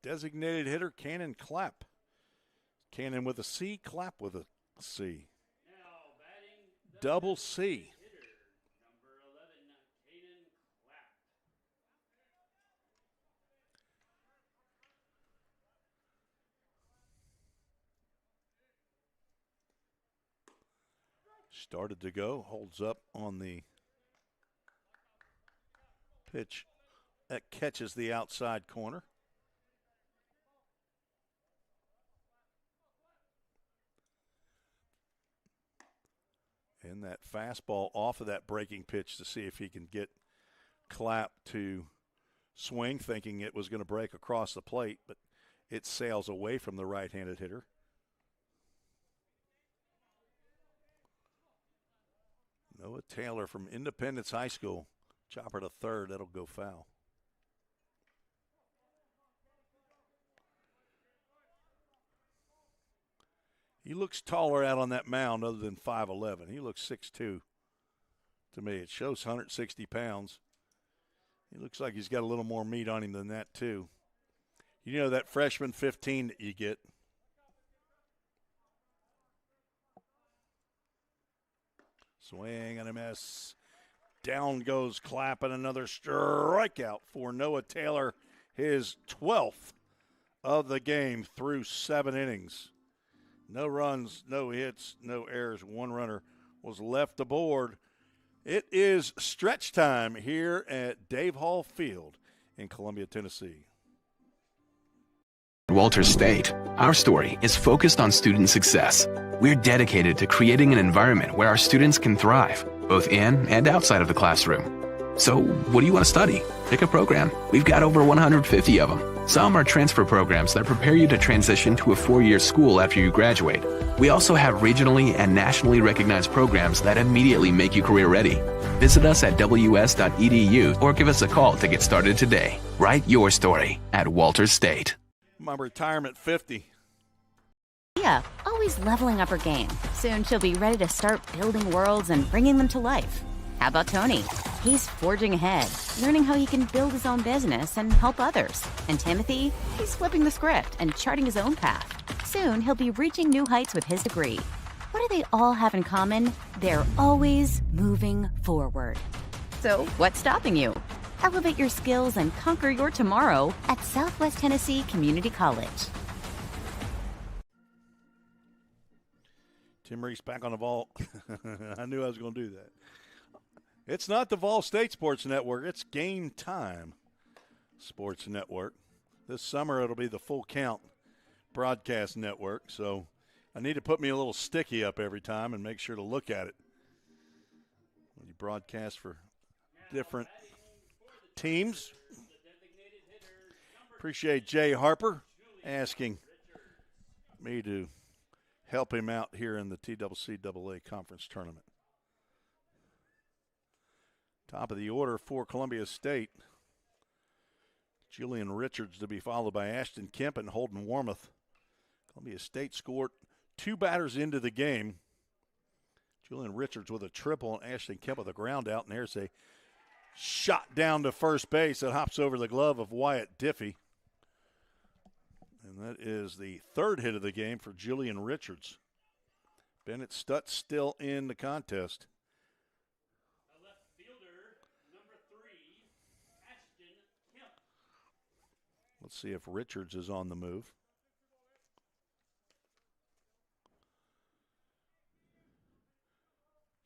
Designated hitter Cannon Clapp. Cannon with a C, Clapp with a C. Double C. Number 11, Cannon Clapp. Started to go, holds up on the pitch that catches the outside corner. And that fastball off of that breaking pitch to see if he can get Clapp to swing, thinking it was going to break across the plate, but it sails away from the right-handed hitter. Noah Taylor from Independence High School. Chopper to third. That'll go foul. He looks taller out on that mound other than 5'11". He looks 6'2". To me, it shows 160 pounds. He looks like he's got a little more meat on him than that, too. You know that freshman 15 that you get. Swing and a miss. Down goes Clapp, and another strikeout for Noah Taylor, his 12th of the game through 7 innings. No runs, no hits, no errors. 1 runner was left aboard. It is stretch time here at Dave Hall Field in Columbia, Tennessee. At Walters State, our story is focused on student success. We're dedicated to creating an environment where our students can thrive, both in and outside of the classroom. So, what do you want to study? Pick a program. We've got over 150 of them. Some are transfer programs that prepare you to transition to a 4-year school after you graduate. We also have regionally and nationally recognized programs that immediately make you career ready. Visit us at ws.edu or give us a call to get started today. Write your story at Walters State. My retirement 50. Yeah, always leveling up her game. Soon she'll be ready to start building worlds and bringing them to life. How about Tony? He's forging ahead, learning how he can build his own business and help others. And Timothy? He's flipping the script and charting his own path. Soon he'll be reaching new heights with his degree. What do they all have in common? They're always moving forward. So what's stopping you? Elevate your skills and conquer your tomorrow at Southwest Tennessee Community College. Tim Reese back on the Vol. I knew I was going to do that. It's not the Vol State Sports Network. It's Game Time Sports Network. This summer it'll be the Full Count Broadcast Network. So I need to put me a little sticky up every time and make sure to look at it. When you broadcast for different teams. Appreciate Jay Harper asking me to help him out here in the TCCAA Conference Tournament. Top of the order for Columbia State. Julian Richards to be followed by Ashton Kemp and Holden Warmoth. Columbia State scored 2 batters into the game. Julian Richards with a triple and Ashton Kemp with a ground out. And there's a shot down to first base that hops over the glove of Wyatt Diffie. And that is the 3rd hit of the game for Julian Richards. Bennett Stutz still in the contest. The left fielder, number 3, Ashton Kemp. Let's see if Richards is on the move.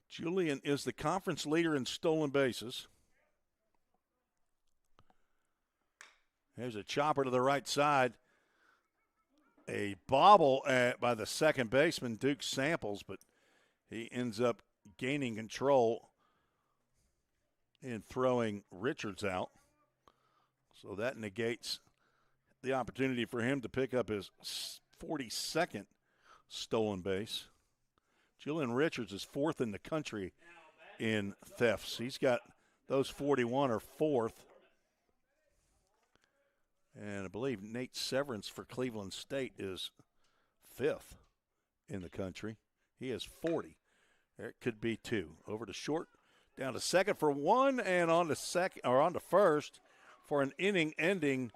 Julian is the conference leader in stolen bases. There's a chopper to the right side. A bobble by the second baseman, Duke Samples, but he ends up gaining control and throwing Richards out. So that negates the opportunity for him to pick up his 42nd stolen base. Julian Richards is 4th in the country in thefts. He's got those 41 are 4th. And I believe Nate Severance for Cleveland State is 5th in the country. He has 40. There could be 2. Over to short, down to second for 1, and on to first for an inning-ending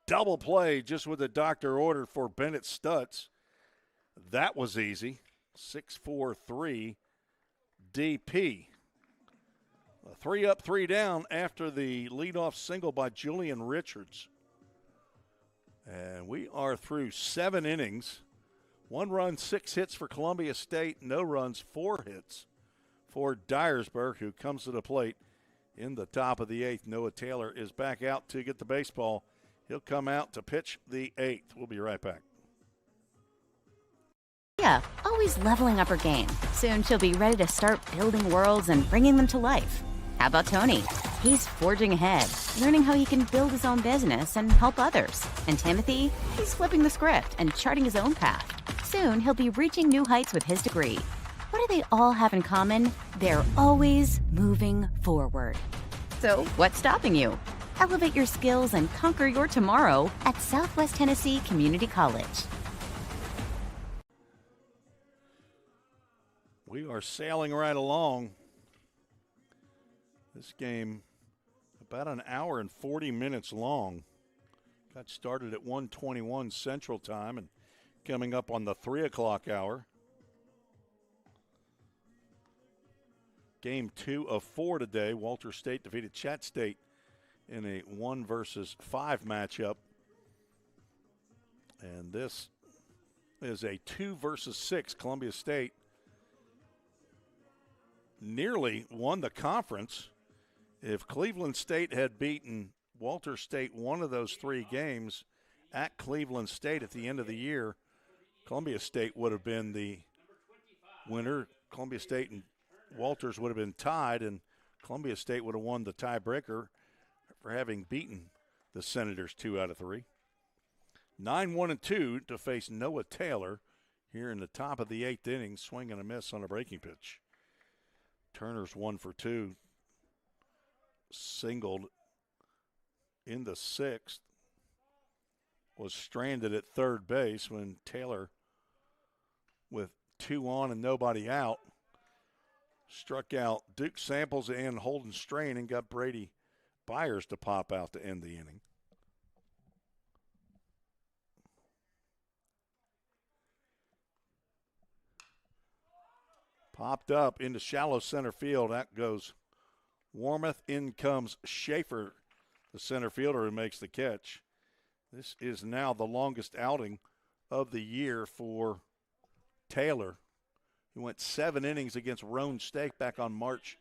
double play just with the doctor order for Bennett Stutz. That was easy. 6-4-3 DP. 3 up, 3 down after the leadoff single by Julian Richards. And we are through 7 innings. 1 run, 6 hits for Columbia State. No runs, 4 hits for Dyersburg, who comes to the plate in the top of the 8th. Noah Taylor is back out to get the baseball. He'll come out to pitch the 8th. We'll be right back. Yeah, always leveling up her game. Soon she'll be ready to start building worlds and bringing them to life. How about Tony? He's forging ahead, learning how he can build his own business and help others. And Timothy? He's flipping the script and charting his own path. Soon he'll be reaching new heights with his degree. What do they all have in common? They're always moving forward. So what's stopping you? Elevate your skills and conquer your tomorrow at Southwest Tennessee Community College. We are sailing right along. This game about an hour and 40 minutes long. Got started at 1:21 Central Time and coming up on the 3 o'clock hour. Game 2 of 4 today. Walter State defeated Chat State in a 1-versus-5 matchup. And this is a 2-versus-6. Columbia State nearly won the conference. If Cleveland State had beaten Walter State one of those 3 games at Cleveland State at the end of the year, Columbia State would have been the winner. Columbia State and Walters would have been tied, and Columbia State would have won the tiebreaker for having beaten the Senators 2 out of 3. 9-1-2 to face Noah Taylor here in the top of the 8th inning, swing and a miss on a breaking pitch. Turner's 1 for 2. Singled in the 6th, was stranded at third base when Taylor with 2 on and nobody out. Struck out Duke Samples and Holden Strain and got Brady Byers to pop out to end the inning. Popped up into shallow center field. That goes Warmoth. In comes Schaefer, the center fielder, who makes the catch. This is now the longest outing of the year for Taylor. He went 7 innings against Roan State back on March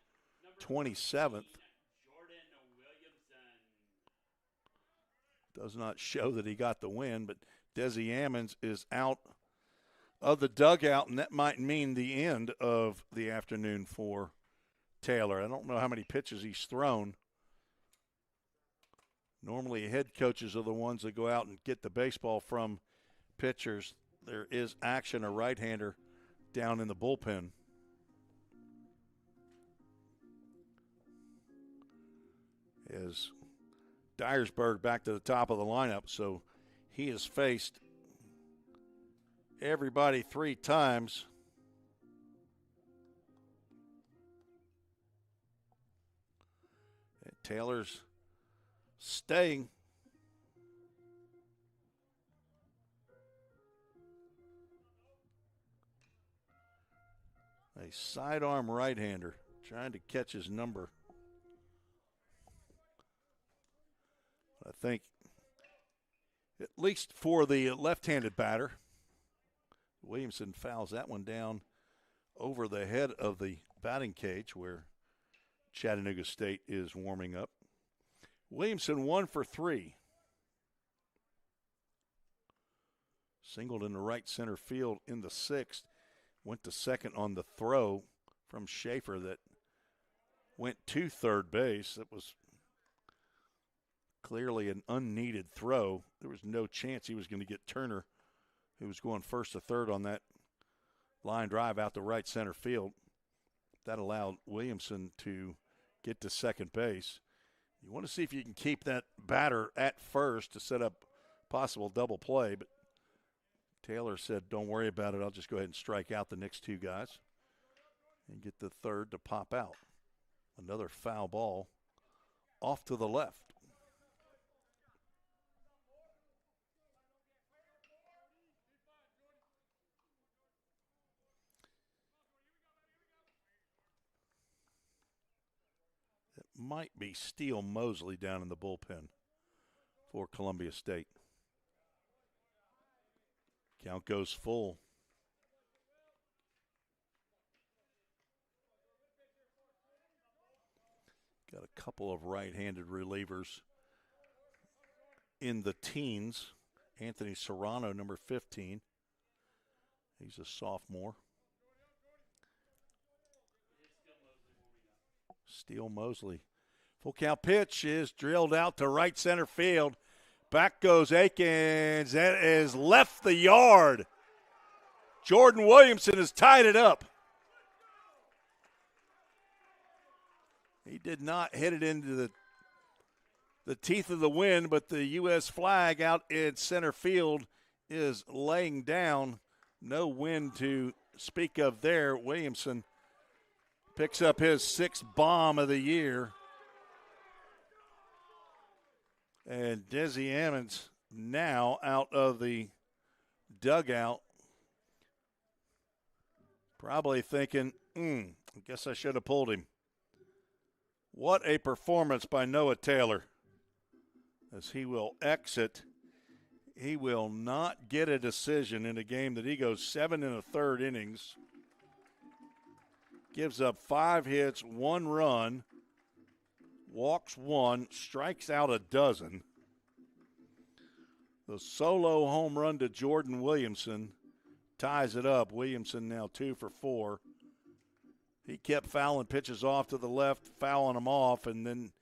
27th. Does not show that he got the win, but Desi Ammons is out of the dugout, and that might mean the end of the afternoon for Taylor. I don't know how many pitches he's thrown. Normally head coaches are the ones that go out and get the baseball from pitchers. There is action, a right-hander down in the bullpen. As Dyersburg back to the top of the lineup, so he has faced everybody 3 times. And Taylor's staying. A sidearm right-hander trying to catch his number. I think at least for the left-handed batter, Williamson fouls that one down over the head of the batting cage where Chattanooga State is warming up. Williamson 1 for 3. Singled in the right center field in the 6th. Went to second on the throw from Schaefer that went to third base. That was clearly an unneeded throw. There was no chance he was going to get Turner, who was going first to third on that line drive out to right center field. That allowed Williamson to get to second base. You want to see if you can keep that batter at first to set up possible double play, but Taylor said, don't worry about it. I'll just go ahead and strike out the next 2 guys and get the third to pop out. Another foul ball off to the left. It might be Steele Mosley down in the bullpen for Columbia State. Count goes full. Got a couple of right-handed relievers in the teens. Anthony Serrano, number 15. He's a sophomore. Steele Mosley. Full count pitch is drilled out to right center field. Back goes Akins. That is left the yard. Jordan Williamson has tied it up. He did not hit it into the teeth of the wind, but the U.S. flag out in center field is laying down. No wind to speak of there. Williamson picks up his 6th bomb of the year. And Desi Ammons now out of the dugout. Probably thinking, I guess I should have pulled him. What a performance by Noah Taylor. As he will exit, he will not get a decision in a game that he goes 7 1/3 innings. Gives up 5 hits, 1 run. Walks 1, strikes out a dozen. The solo home run to Jordan Williamson ties it up. Williamson now 2 for 4. He kept fouling pitches off to the left, fouling them off, and then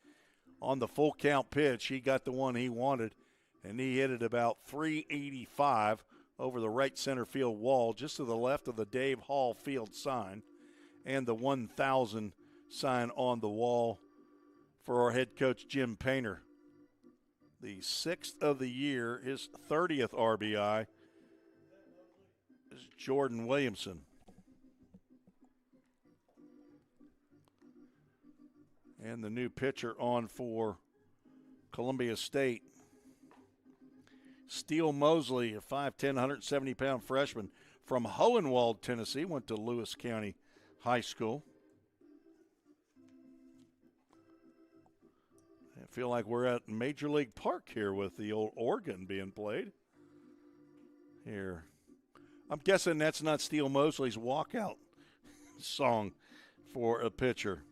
on the full count pitch, he got the one he wanted, and he hit it about 385 over the right center field wall, just to the left of the Dave Hall Field sign and the 1,000 sign on the wall for our head coach, Jim Painter. The 6th of the year, his 30th RBI. is Jordan Williamson. And the new pitcher on for Columbia State, Steele Mosley, a 5'10", 170-pound freshman from Hohenwald, Tennessee, went to Lewis County High School. I feel like we're at Major League Park here with the old organ being played. Here. I'm guessing that's not Steele Mosley's walkout song for a pitcher.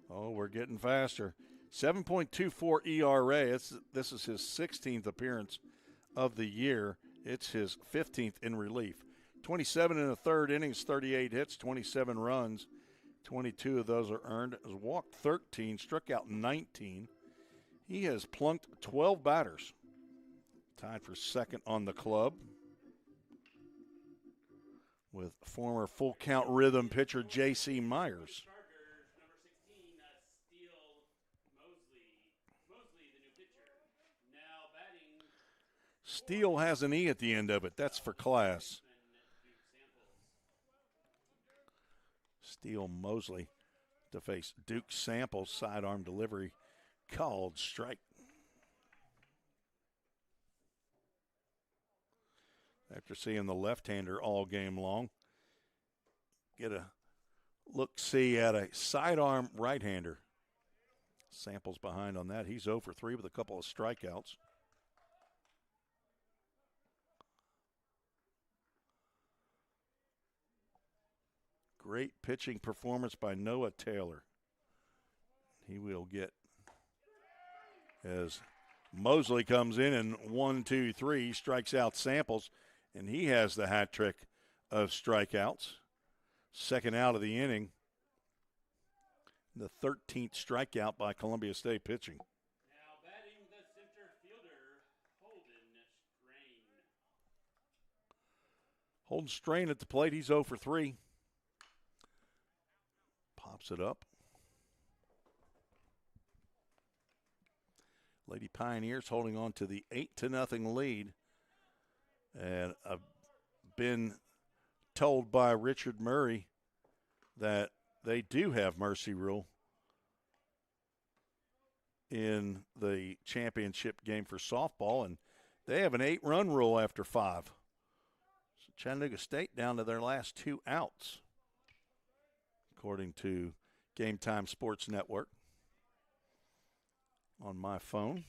Oh, we're getting faster. 7.24 ERA. This is his 16th appearance of the year. It's his 15th in relief. 27 in the third innings, 38 hits, 27 runs. 22 of those are earned. Has walked 13, struck out 19. He has plunked 12 batters. Tied for second on the club with former full count rhythm pitcher J.C. Myers. Steele has an E at the end of it. That's for class. Steele Mosley to face Duke Samples. Sidearm delivery called strike. After seeing the left-hander all game long, get a look-see at a sidearm right-hander. Samples behind on that. He's 0 for 3 with a couple of strikeouts. Great pitching performance by Noah Taylor. He will get, as Mosley comes in and 1, 2, 3, strikes out Samples, and he has the hat trick of strikeouts. Second out of the inning. The 13th strikeout by Columbia State pitching. Now batting the center fielder, Holden Strain. Holden Strain at the plate. He's 0 for 3. Pops it up. Lady Pioneers holding on to the 8-0 lead. And I've been told by Richard Murray that they do have mercy rule in the championship game for softball, and they have an 8-run rule after 5. So Chattanooga State down to their last 2 outs, according to Game Time Sports Network on my phone.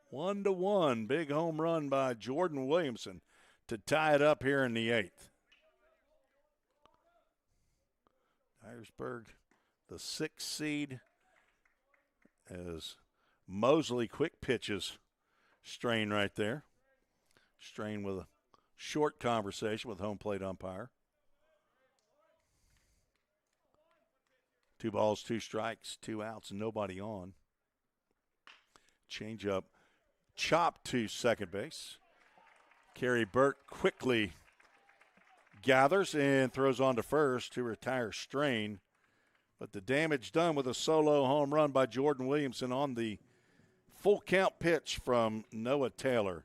One to one, big home run by Jordan Williamson to tie it up here in the 8th. Dyersburg, the 6th seed, as Mosley quick pitches Strain right there. Strain with a short conversation with home plate umpire. 2 balls, 2 strikes, 2 outs, nobody on. Change up. Chop to second base. Kerry Burke quickly gathers and throws on to first to retire Strain. But the damage done with a solo home run by Jordan Williamson on the full count pitch from Noah Taylor.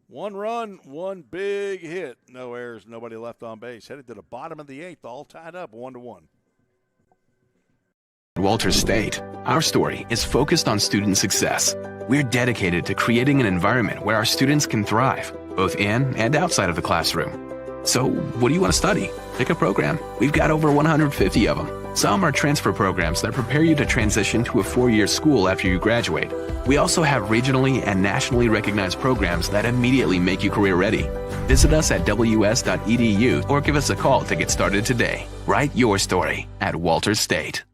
1 run, 1 big hit. No errors, nobody left on base. Headed to the bottom of the 8th, all tied up 1-1. At Walters State, our story is focused on student success. We're dedicated to creating an environment where our students can thrive, both in and outside of the classroom. So, what do you want to study? Pick a program. We've got over 150 of them. Some are transfer programs that prepare you to transition to a 4-year school after you graduate. We also have regionally and nationally recognized programs that immediately make you career ready. Visit us at ws.edu or give us a call to get started today. Write your story at Walters State.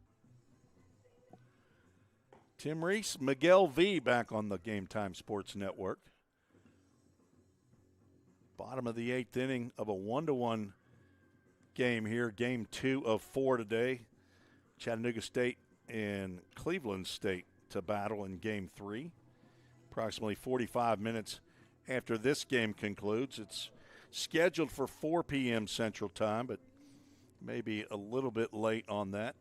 Tim Reese, Miguel V. back on the Game Time Sports Network. Bottom of the 8th inning of a 1-1 game here. Game 2 of 4 today. Chattanooga State and Cleveland State to battle in Game 3. Approximately 45 minutes after this game concludes. It's scheduled for 4 p.m. Central Time, but maybe a little bit late on that.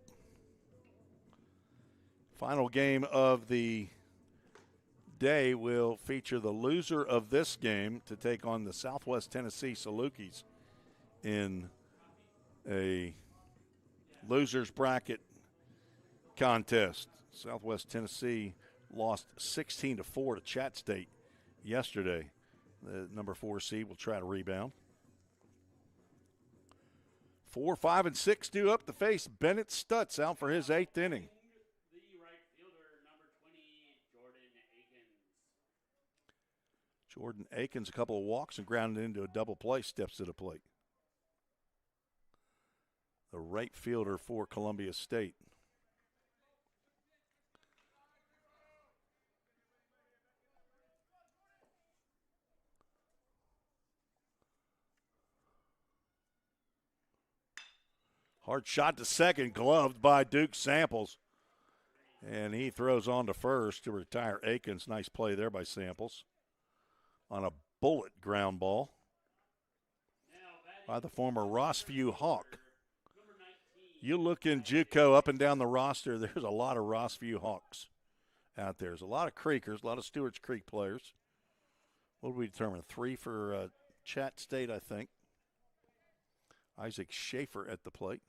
Final game of the day will feature the loser of this game to take on the Southwest Tennessee Salukis in a loser's bracket contest. Southwest Tennessee lost 16-4 to Chat State yesterday. The number 4 seed will try to rebound. 4, 5, and 6 due up to face Bennett Stutz out for his 8th inning. The right fielder, number 20, Jordan Akins. Jordan Akins, a couple of walks and grounded into a double play, steps to the plate. The right fielder for Columbia State. Hard shot to second, gloved by Duke Samples. And he throws on to first to retire Akins. Nice play there by Samples on a bullet ground ball by the former Rossview Hawk. You look in JUCO up and down the roster, there's a lot of Rossview Hawks out there. There's a lot of Creekers, a lot of Stewart's Creek players. What did we determine? 3 for Chat State, I think. Isaac Schaefer at the plate.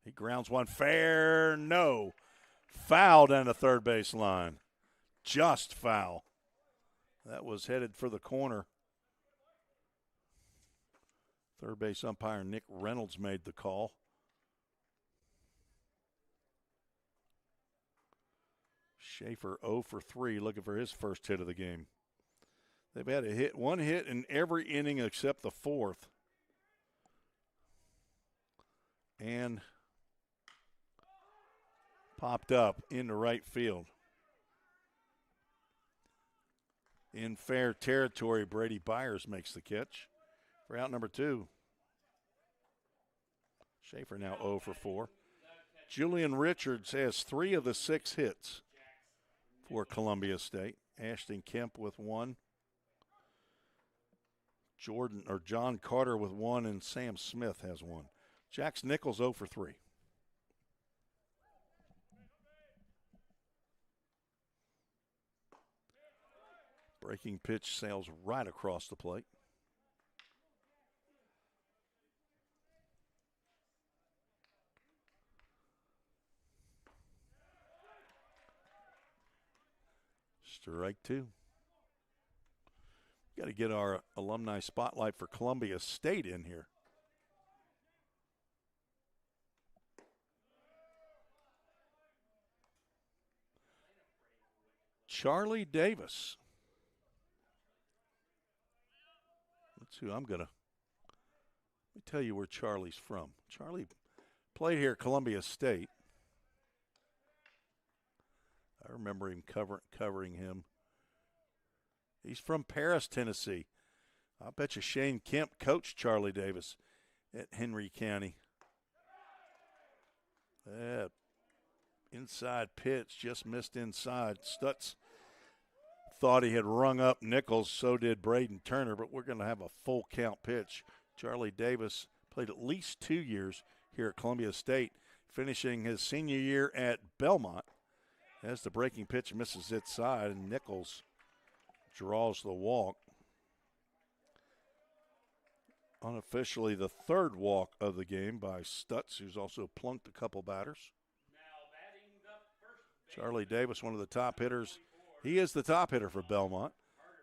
He grounds one fair, no. Foul down the third base line. Just foul. That was headed for the corner. Third base umpire Nick Reynolds made the call. Schaefer 0 for 3, looking for his first hit of the game. They've had one hit in every inning except the 4th. And popped up into right field. In fair territory, Brady Byers makes the catch for out number 2. Schaefer now 0 for 4. Julian Richards has 3 of the 6 hits for Columbia State. Ashton Kemp with 1. John Carter with 1, and Sam Smith has 1. Jax Nichols 0 for 3. Breaking pitch sails right across the plate. Strike 2. Got to get our alumni spotlight for Columbia State in here. Charlie Davis. That's who I'm going to. Let me tell you where Charlie's from. Charlie played here at Columbia State. I remember him covering him. He's from Paris, Tennessee. I bet you Shane Kemp coached Charlie Davis at Henry County. That inside pitch just missed inside. Stutz thought he had rung up Nichols, so did Braden Turner, but we're going to have a full count pitch. Charlie Davis played at least 2 years here at Columbia State, finishing his senior year at Belmont. As the breaking pitch misses its side, and Nichols draws the walk. Unofficially, the third walk of the game by Stutz, who's also plunked a couple batters. Charlie Davis, one of the top hitters. He is the top hitter for Belmont,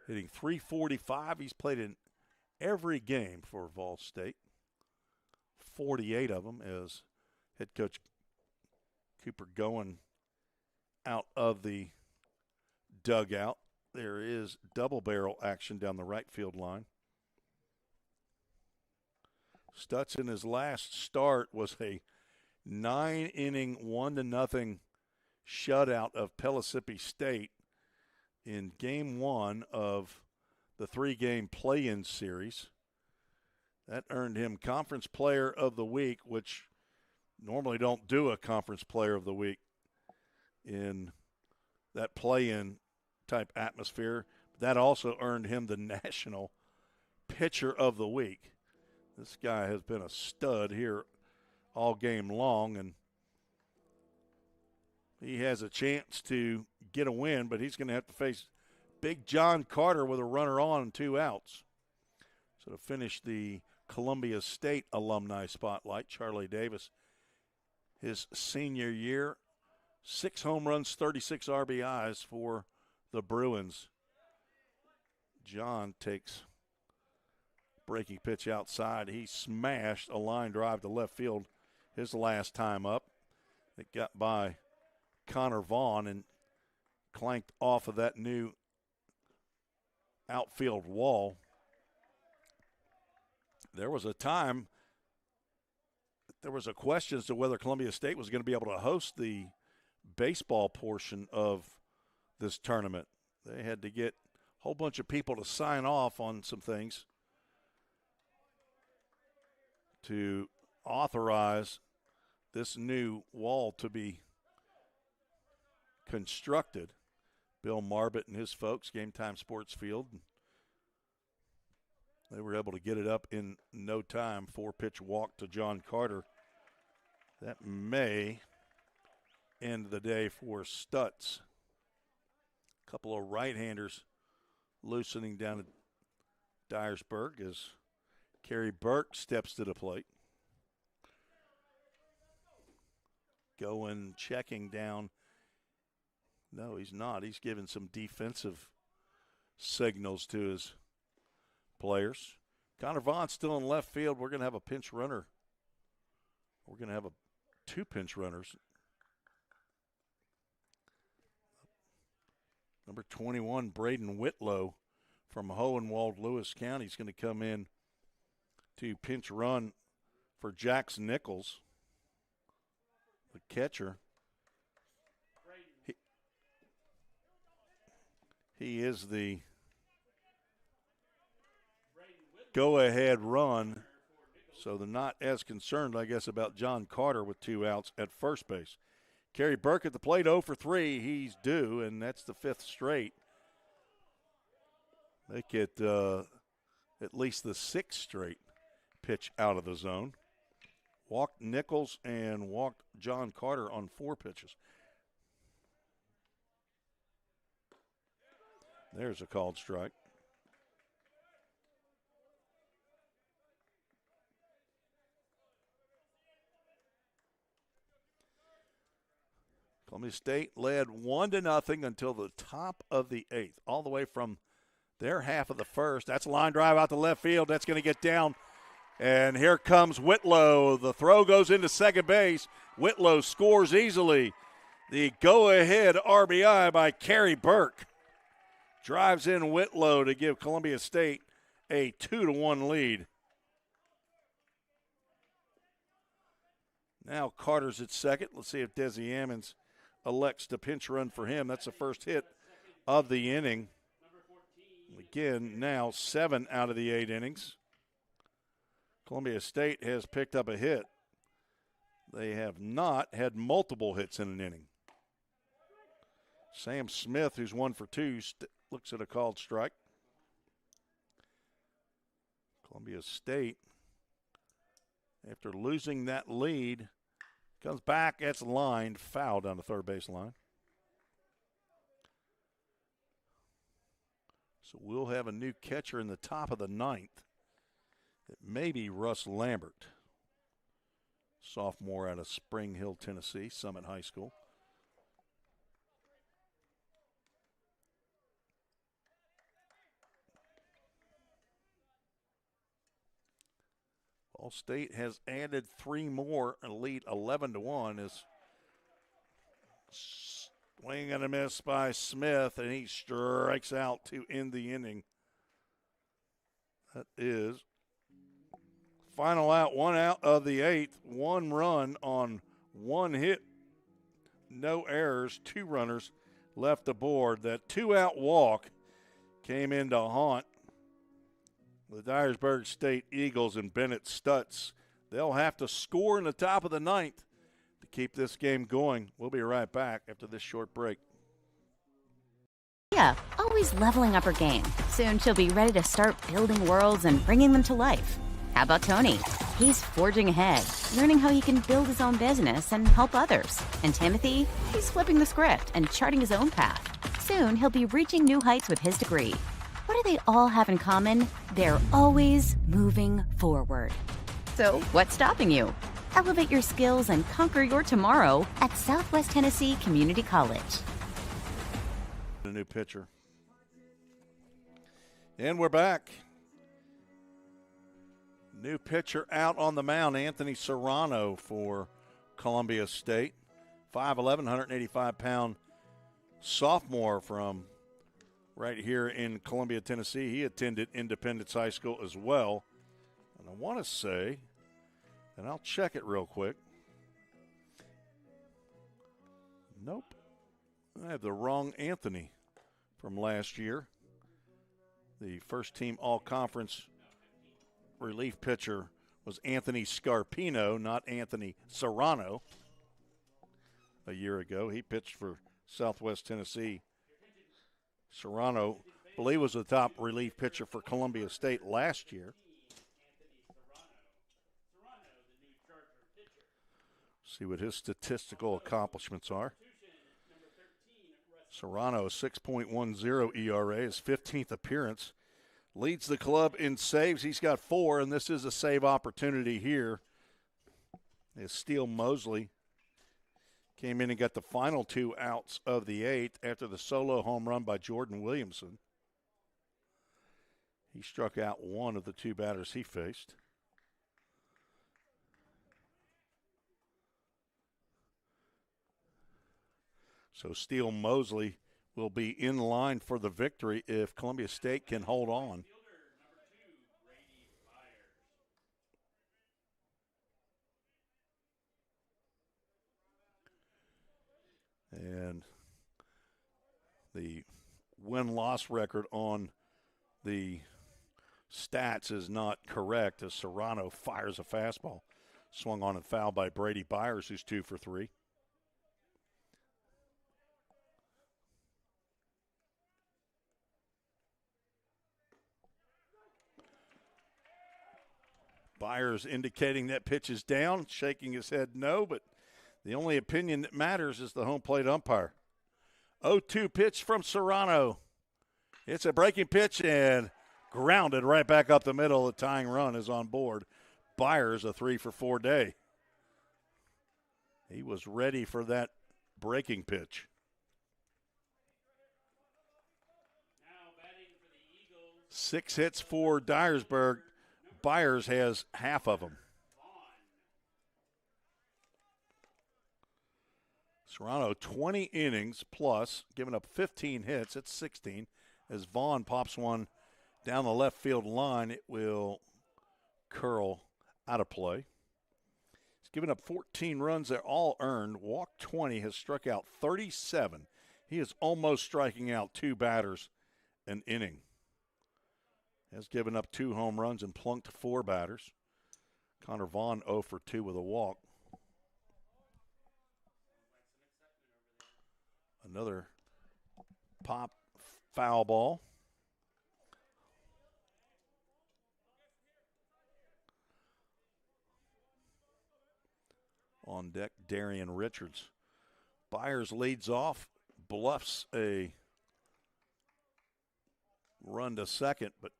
hitting .345. He's played in every game for Vol State, 48 of them, as head coach Cooper going out of the dugout. There is double barrel action down the right field line. Stutz in his last start was a 9-inning, 1-0 shutout of Pellissippi State in game 1 of the 3-game play-in series. That earned him Conference Player of the Week, which normally don't do a Conference Player of the Week in that play-in type atmosphere. That also earned him the National Pitcher of the Week. This guy has been a stud here all game long, and he has a chance to get a win, but he's going to have to face Big John Carter with a runner on and 2 outs. So to finish the Columbia State alumni spotlight, Charlie Davis, his senior year, 6 home runs, 36 RBIs for the Bruins. John takes breaking pitch outside. He smashed a line drive to left field his last time up. It got by Connor Vaughn and clanked off of that new outfield wall. There was a time, there was a question as to whether Columbia State was going to be able to host the baseball portion of this tournament. They had to get a whole bunch of people to sign off on some things to authorize this new wall to be constructed. Bill Marbett and his folks, Game Time Sports Field, they were able to get it up in no time. 4-pitch walk to John Carter. That may end the day for Stutz. A couple of right-handers loosening down at Dyersburg as Kerry Burke steps to the plate. Going, checking down. No, he's not. He's giving some defensive signals to his players. Connor Vaughn's still in left field. We're going to have a pinch runner. We're going to have 2 pinch runners. Number 21, Braden Whitlow from Hohenwald, Lewis County is going to come in to pinch run for Jax Nichols, the catcher. He is the go-ahead run, so they're not as concerned, I guess, about John Carter with 2 outs at first base. Kerry Burke at the plate, 0 for 3. He's due, and that's the 5th straight. Make it at least the 6th straight pitch out of the zone. Walked Nichols and walked John Carter on 4 pitches. There's a called strike. Columbia State led 1-0 until the top of the 8th, all the way from their half of the first. That's a line drive out to left field. That's going to get down. And here comes Whitlow. The throw goes into second base. Whitlow scores easily. The go-ahead RBI by Kerry Burke drives in Whitlow to give Columbia State a 2-1 lead. Now Carter's at second. Let's see if Desi Ammons elects to pinch run for him. That's the first hit of the inning. Again, now 7 out of the 8 innings. Columbia State has picked up a hit. They have not had multiple hits in an inning. Sam Smith, who's 1 for 2, looks at a called strike. Columbia State, after losing that lead, comes back, it's lined, foul down the third base line. So we'll have a new catcher in the top of the 9th. It may be Russ Lambert, sophomore out of Spring Hill, Tennessee, Summit High School. Ball State has added 3 more and lead 11-1 as swing and a miss by Smith, and he strikes out to end the inning. That is final out, 1 out of the 8th, 1 run on 1 hit, no errors, 2 runners left aboard. That 2-out walk came in to haunt the Dyersburg State Eagles and Bennett Stutz. They'll have to score in the top of the 9th to keep this game going. We'll be right back after this short break. Yeah, always leveling up her game. Soon she'll be ready to start building worlds and bringing them to life. How about Tony? He's forging ahead, learning how he can build his own business and help others. And Timothy, he's flipping the script and charting his own path. Soon, he'll be reaching new heights with his degree. What do they all have in common? They're always moving forward. So, what's stopping you? Elevate your skills and conquer your tomorrow at Southwest Tennessee Community College. A new pitcher. And we're back. New pitcher out on the mound, Anthony Serrano for Columbia State. 5'11", 185-pound sophomore from right here in Columbia, Tennessee. He attended Independence High School as well. And I want to say, and I'll check it real quick. Nope. I have the wrong Anthony from last year. The first team all-conference relief pitcher was Anthony Scarpino, not Anthony Serrano. A year ago, he pitched for Southwest Tennessee. Serrano, I believe, was the top relief pitcher for Columbia State last year. See what his statistical accomplishments are. Serrano, 6.10 ERA, his 15th appearance. Leads the club in saves. He's got 4, and this is a save opportunity here. As Steele Mosley came in and got the final 2 outs of the 8th after the solo home run by Jordan Williamson. He struck out 1 of the 2 batters he faced. So Steele Mosley will be in line for the victory if Columbia State can hold on. And the win-loss record on the stats is not correct as Serrano fires a fastball. Swung on and fouled by Brady Byers, who's 2 for 3. Byers indicating that pitch is down, shaking his head no, but the only opinion that matters is the home plate umpire. 0-2 pitch from Serrano. It's a breaking pitch and grounded right back up the middle. The tying run is on board. Byers, a 3-for-4 day. He was ready for that breaking pitch. Now batting for the Eagles. 6 hits for Dyersburg. Byers has half of them. Serrano, 20 innings plus, giving up 15 hits. It's 16. As Vaughn pops one down the left field line, it will curl out of play. He's given up 14 runs. They're all earned. Walked 20, has struck out 37. He is almost striking out 2 batters an inning. Has given up 2 home runs and plunked 4 batters. Connor Vaughn 0 for 2 with a walk. Another pop foul ball. On deck, Darian Richards. Byers leads off, bluffs a run to second, but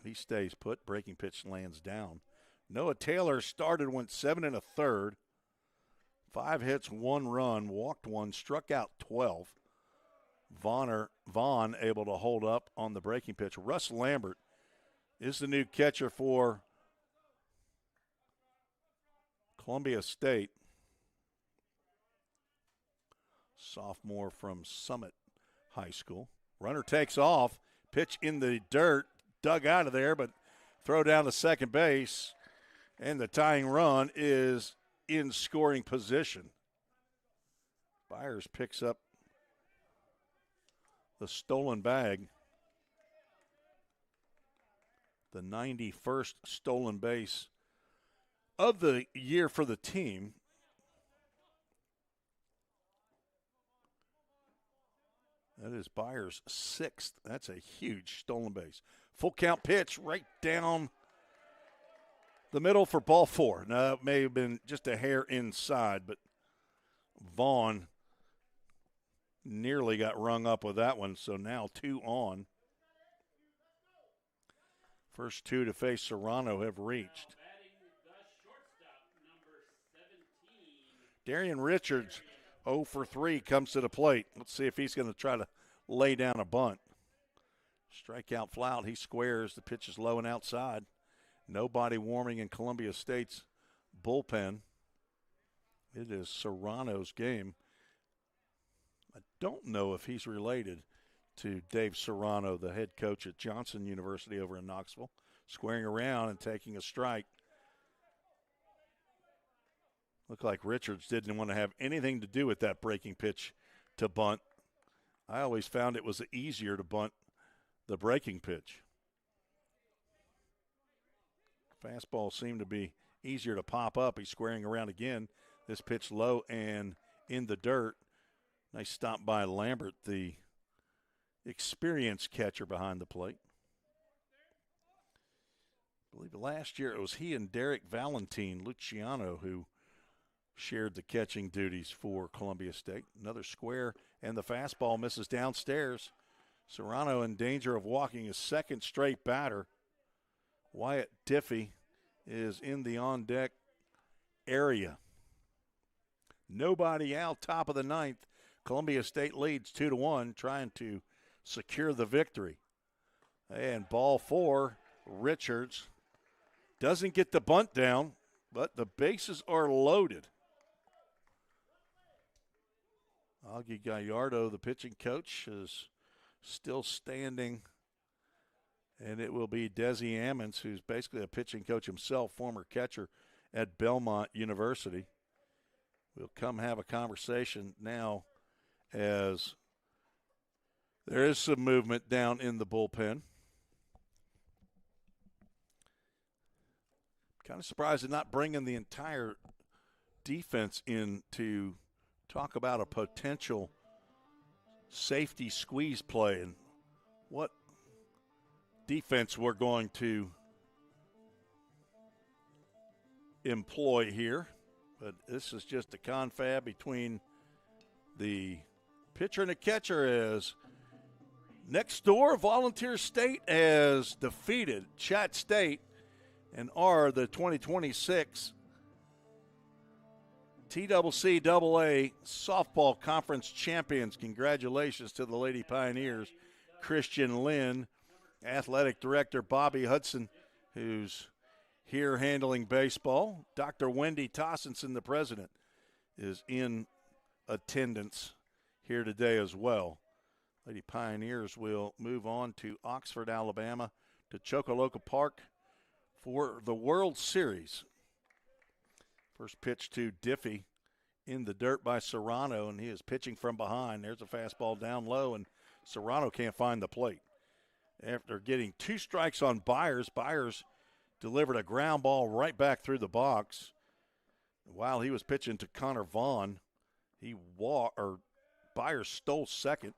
he stays put. Breaking pitch lands down. Noah Taylor started, went 7 1/3. 5 hits, 1 run, walked 1, struck out 12. Vaughn able to hold up on the breaking pitch. Russ Lambert is the new catcher for Columbia State. Sophomore from Summit High School. Runner takes off. Pitch in the dirt. Dug out of there, but throw down to second base. And the tying run is in scoring position. Byers picks up the stolen bag. The 91st stolen base of the year for the team. That is Byers' 6th. That's a huge stolen base. Full count pitch right down the middle for ball 4. Now, it may have been just a hair inside, but Vaughn nearly got rung up with that one, so now 2 on. First 2 to face Serrano have reached. Darian Richards, 0 for 3, comes to the plate. Let's see if he's going to try to lay down a bunt. Strikeout fly out. He squares. The pitch is low and outside. Nobody warming in Columbia State's bullpen. It is Serrano's game. I don't know if he's related to Dave Serrano, the head coach at Johnson University over in Knoxville. Squaring around and taking a strike. Looked like Richards didn't want to have anything to do with that breaking pitch to bunt. I always found it was easier to bunt the breaking pitch. Fastball seemed to be easier to pop up. He's squaring around again. This pitch low and in the dirt. Nice stop by Lambert, the experienced catcher behind the plate. I believe last year it was he and Derek Valentine Luciano who shared the catching duties for Columbia State. Another square, and the fastball misses downstairs. Serrano in danger of walking his second straight batter. Wyatt Diffie is in the on-deck area. Nobody out, top of the ninth. Columbia State leads 2-1, trying to secure the victory. And ball 4, Richards doesn't get the bunt down, but the bases are loaded. Augie Gallardo, the pitching coach, is still standing, and it will be Desi Ammons, who's basically a pitching coach himself, former catcher at Belmont University. We'll come have a conversation now as there is some movement down in the bullpen. Kind of surprised at not bringing the entire defense in to talk about a potential safety squeeze play and what defense we're going to employ here. But this is just a confab between the pitcher and the catcher as next door Volunteer State has defeated Chat State and are the 2026 TCCAA Softball Conference champions. Congratulations to the Lady Pioneers. Christian Lynn, Athletic Director Bobby Hudson, who's here handling baseball. Dr. Wendy Tossenson, the president, is in attendance here today as well. Lady Pioneers will move on to Oxford, Alabama, to Chocoloca Park for the World Series. First pitch to Diffie in the dirt by Serrano, and he is pitching from behind. There's a fastball down low, and Serrano can't find the plate. After getting 2 strikes on Byers, Byers delivered a ground ball right back through the box. While he was pitching to Connor Vaughn, Byers stole second.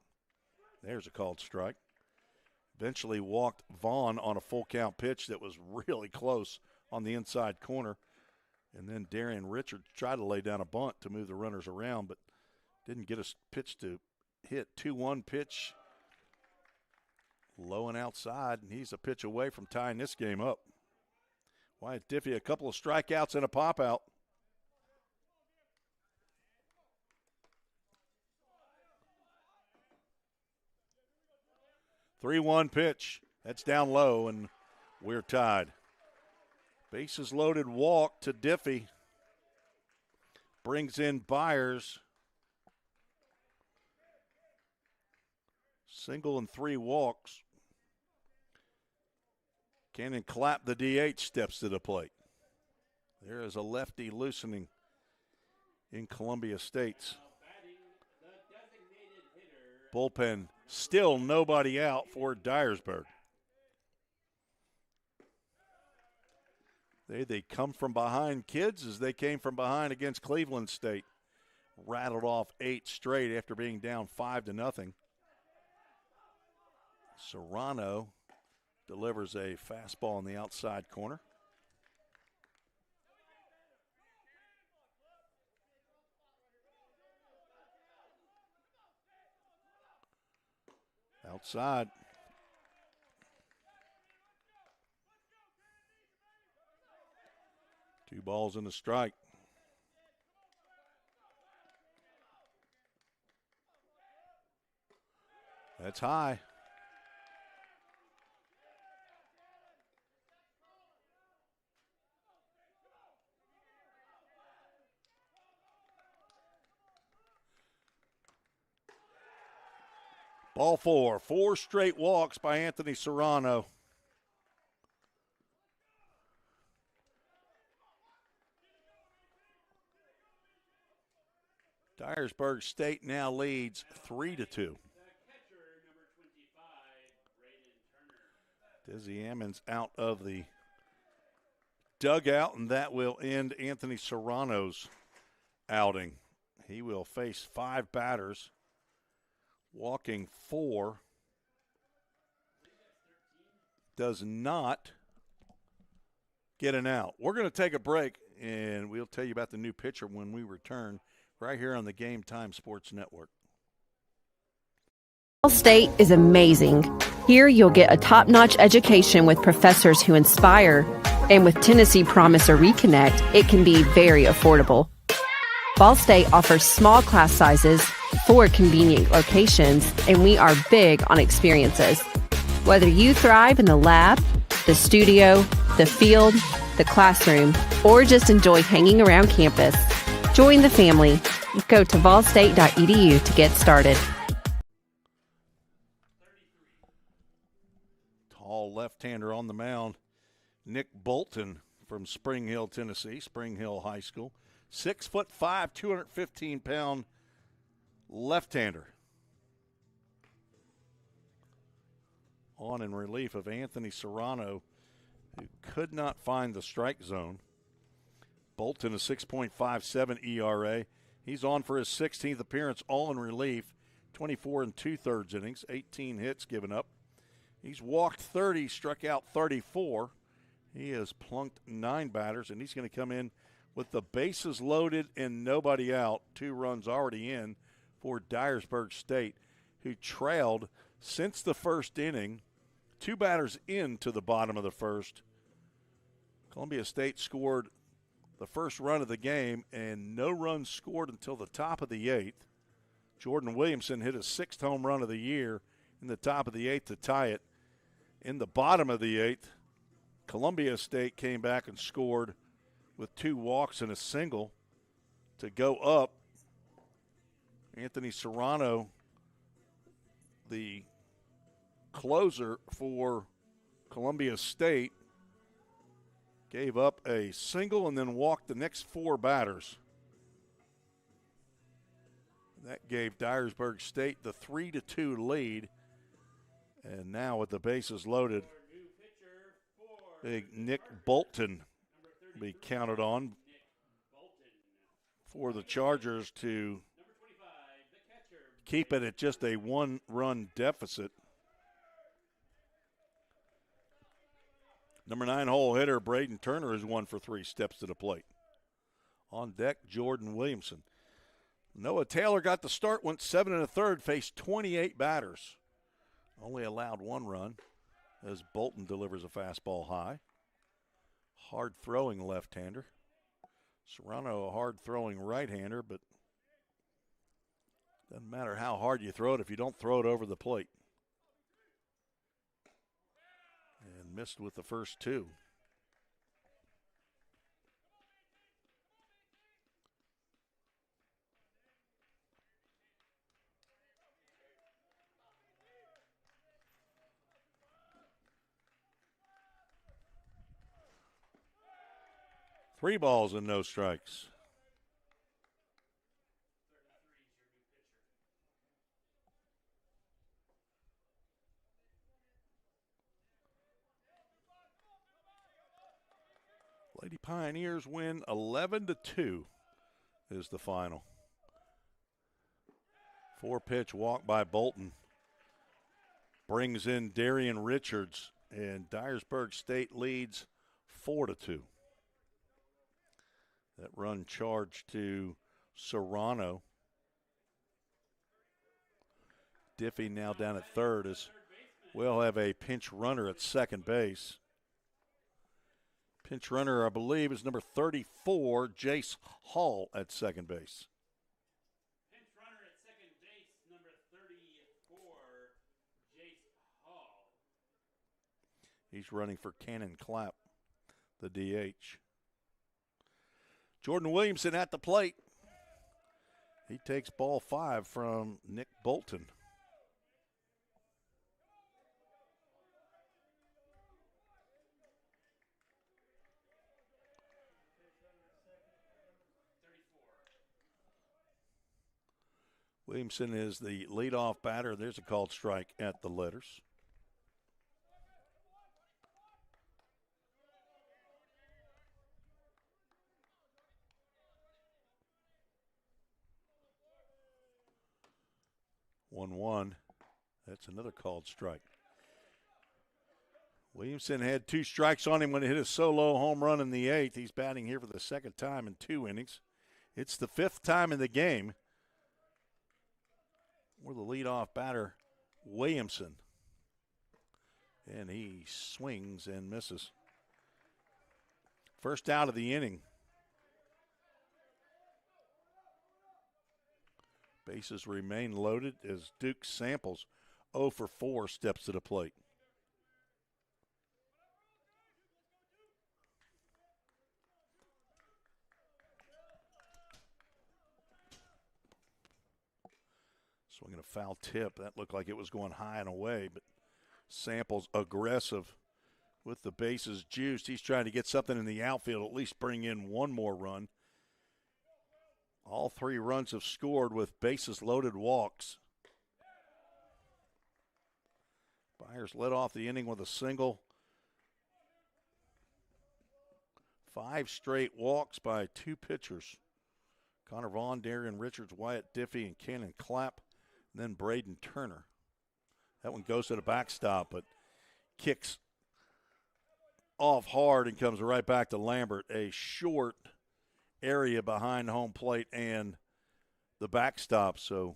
There's a called strike. Eventually walked Vaughn on a full count pitch that was really close on the inside corner. And then Darian Richards tried to lay down a bunt to move the runners around, but didn't get a pitch to hit. 2-1 pitch, low and outside, and he's a pitch away from tying this game up. Wyatt Diffie, a couple of strikeouts and a pop-out. Three-one pitch. That's down low, and we're tied. Bases loaded walk to Diffie. Brings in Byers. Single and 3 walks. Cannon Clapp, the DH, steps to the plate. There is a lefty loosening in Columbia State's bullpen. Still nobody out for Dyersburg. They come from behind, kids, as they came from behind against Cleveland State. Rattled off 8 straight after being down 5-0. Serrano delivers a fastball in the outside corner. Outside. Two balls and a strike. That's high. Ball four. 4 straight walks by Anthony Serrano. Dyersburg State now leads 3-2. Dizzy Ammons out of the dugout, and that will end Anthony Serrano's outing. He will face 5 batters, walking 4. Does not get an out. We're going to take a break, and we'll tell you about the new pitcher when we return right here on the Game Time Sports Network. Ball State is amazing. Here you'll get a top-notch education with professors who inspire, and with Tennessee Promise or Reconnect, it can be very affordable. Ball State offers small class sizes, 4 convenient locations, and we are big on experiences. Whether you thrive in the lab, the studio, the field, the classroom, or just enjoy hanging around campus, join the family. Go to volstate.edu to get started. Tall left-hander on the mound, Nick Bolton from Spring Hill, Tennessee, Spring Hill High School. 6'5", 215-pound left-hander. On in relief of Anthony Serrano, who could not find the strike zone. Bolton, a 6.57 ERA. He's on for his 16th appearance, all in relief. 24 2/3 innings, 18 hits given up. He's walked 30, struck out 34. He has plunked 9 batters, and he's going to come in with the bases loaded and nobody out. 2 runs already in for Dyersburg State, who trailed since the first inning. 2 batters into the bottom of the first. Columbia State scored the first run of the game, and no runs scored until the top of the 8th. Jordan Williamson hit his 6th home run of the year in the top of the 8th to tie it. In the bottom of the 8th, Columbia State came back and scored with 2 walks and a single to go up. Anthony Serrano, the closer for Columbia State, gave up a single and then walked the next 4 batters. That gave Dyersburg State the 3-2 lead. And now with the bases loaded, big Nick Bolton will be counted on for the Chargers to keep it at just a 1-run deficit. Number 9 hole hitter Braden Turner is 1 for 3, steps to the plate. On deck, Jordan Williamson. Noah Taylor got the start, went 7 1/3, faced 28 batters. Only allowed 1 run as Bolton delivers a fastball high. Hard-throwing left-hander. Serrano a hard-throwing right-hander, but doesn't matter how hard you throw it if you don't throw it over the plate. And missed with the first 2. Three balls and no strikes. Lady Pioneers win 11-2 is the final. 4-pitch walk by Bolton brings in Darian Richards, and Dyersburg State leads 4-2. That run charged to Serrano. Diffie now down at third as we'll have a pinch runner at second base. Pinch runner, I believe, is number 34, Jace Hall at second base. Pinch runner at second base, number 34, Jace Hall. He's running for Cannon Clapp, the DH. Jordan Williamson at the plate. He takes ball 5 from Nick Bolton. Williamson is the leadoff batter. There's a called strike at the letters. One. That's another called strike. Williamson had 2 strikes on him when he hit a solo home run in the 8th. He's batting here for the second time in 2 innings. It's the 5th time in the game where the leadoff batter, Williamson. And he swings and misses. First out of the inning. Bases remain loaded as Duke Samples 0 for 4 steps to the plate. Swinging a foul tip. That looked like it was going high and away, but Samples aggressive with the bases juiced. He's trying to get something in the outfield, at least bring in one more run. All 3 runs have scored with bases loaded walks. Byers led off the inning with a single. 5 straight walks by 2 pitchers. Connor Vaughn, Darian Richards, Wyatt Diffie, and Cannon Clapp. And then Braden Turner. That one goes to the backstop, but kicks off hard and comes right back to Lambert. A short area behind home plate and the backstop, so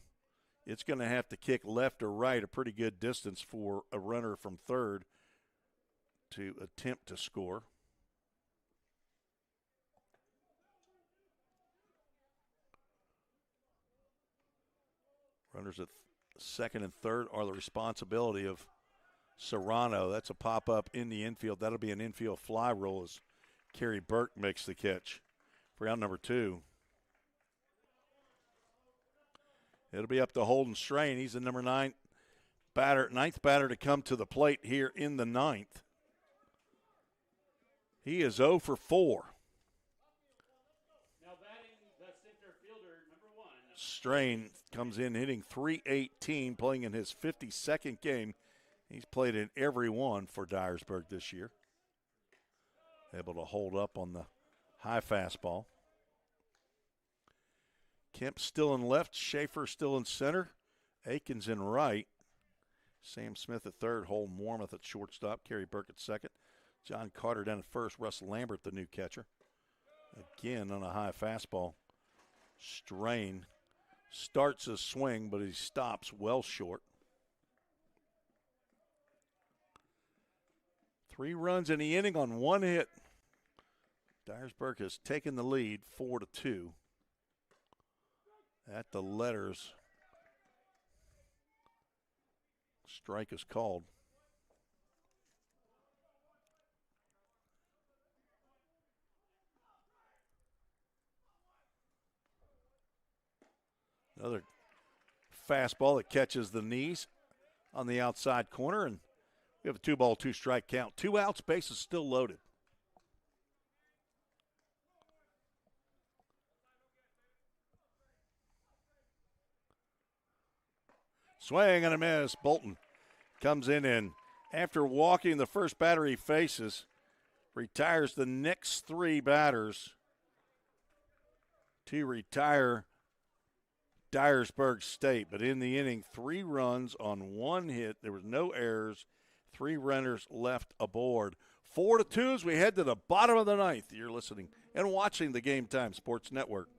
it's going to have to kick left or right a pretty good distance for a runner from third to attempt to score. Runners at second and third are the responsibility of Serrano. That's a pop-up in the infield. That'll be an infield fly roll as Kerry Burke makes the catch for out number 2. It'll be up to Holden Strain. He's the number 9 batter, 9th batter to come to the plate here in the 9th. He is 0 for 4. Now batting the center fielder, number 1. Strain comes in hitting .318, playing in his 52nd game. He's played in every one for Dyersburg this year. Able to hold up on the high fastball. Kemp still in left, Schaefer still in center, Aikens in right. Sam Smith at third, Holden Warmoth at shortstop, Kerry Burke at second. John Carter down at first, Russ Lambert the new catcher. Again on a high fastball. Strain starts his swing, but he stops well short. 3 runs in the inning on 1 hit. Dyersburg has taken the lead 4-2. At the letters, strike is called. Another fastball that catches the knees on the outside corner, and we have a 2-ball, 2-strike count. 2 outs, bases still loaded. Swing and a miss. Bolton comes in and after walking the first batter he faces, retires the next 3 batters to retire Dyersburg State. But in the inning, 3 runs on 1 hit. There was no errors. 3 runners left aboard. 4-2 as we head to the bottom of the 9th. You're listening and watching the Game Time Sports Network.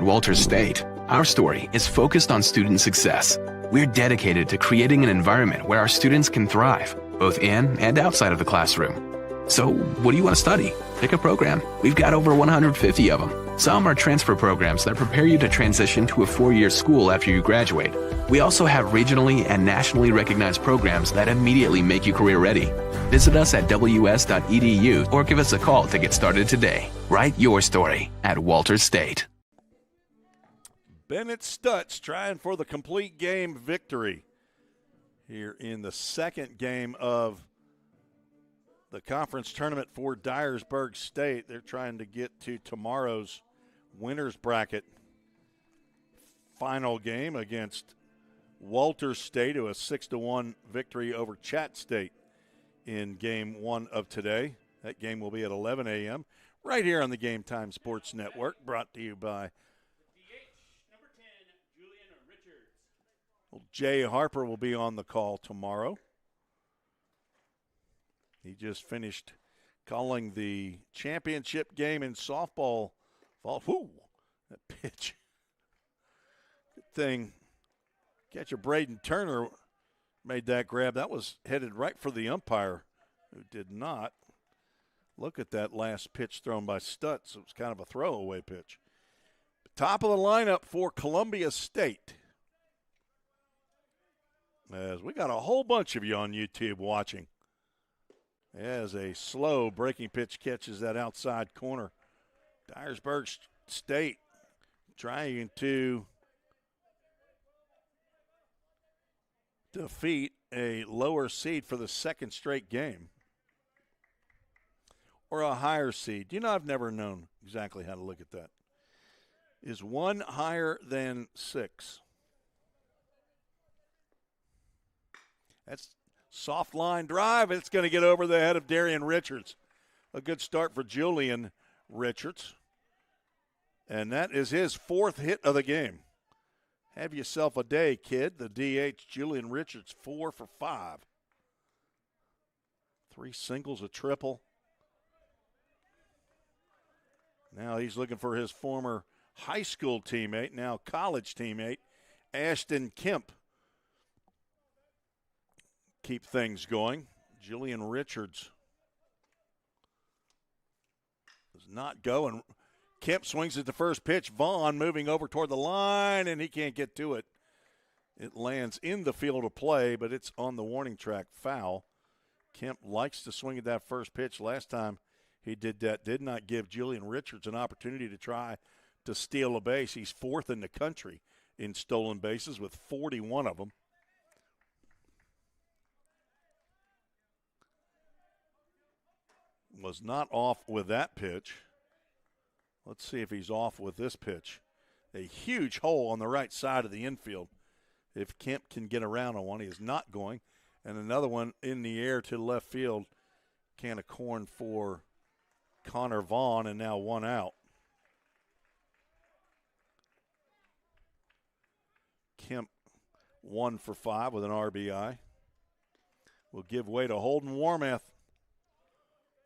At Walters State, our story is focused on student success. We're dedicated to creating an environment where our students can thrive, both in and outside of the classroom. So, what do you want to study? Pick a program. We've got over 150 of them. Some are transfer programs that prepare you to transition to a 4-year school after you graduate. We also have regionally and nationally recognized programs that immediately make you career ready. Visit us at ws.edu or give us a call to get started today. Write your story at Walters State. Bennett Stutz trying for the complete game victory here in the second game of the conference tournament for Dyersburg State. They're trying to get to tomorrow's winner's bracket final game against Walters State, who a 6-1 victory over Chat State in game one of today. That game will be at 11 a.m. right here on the Game Time Sports Network, brought to you by Jay Harper will be on the call tomorrow. He just finished calling the championship game in softball. Whoo, that pitch. Good thing catcher Braden Turner made that grab. That was headed right for the umpire, who did not. Look at that last pitch thrown by Stutz. It was kind of a throwaway pitch. Top of the lineup for Columbia State. As we got a whole bunch of you on YouTube watching. As a slow breaking pitch catches that outside corner. Dyersburg State trying to defeat a lower seed for the second straight game. Or a higher seed. You know, I've never known exactly how to look at that. Is one higher than 6? That's soft line drive. It's going to get over the head of Darian Richards. A good start for Julian Richards. And that is his 4th hit of the game. Have yourself a day, kid. The DH, Julian Richards, 4 for 5. 3 singles, a triple. Now he's looking for his former high school teammate, now college teammate, Ashton Kemp. Keep things going. Julian Richards does not go, and Kemp swings at the first pitch. Vaughn moving over toward the line, and he can't get to it. It lands in the field of play, but it's on the warning track, foul. Kemp likes to swing at that first pitch. Last time he did that, did not give Julian Richards an opportunity to try to steal a base. He's 4th in the country in stolen bases with 41 of them. Was not off with that pitch. Let's see if he's off with this pitch. A huge hole on the right side of the infield. If Kemp can get around on one, he is not going. And another one in the air to left field. Can of corn for Connor Vaughn, and now 1 out. Kemp 1 for 5 with an RBI. Will give way to Holden Warmath.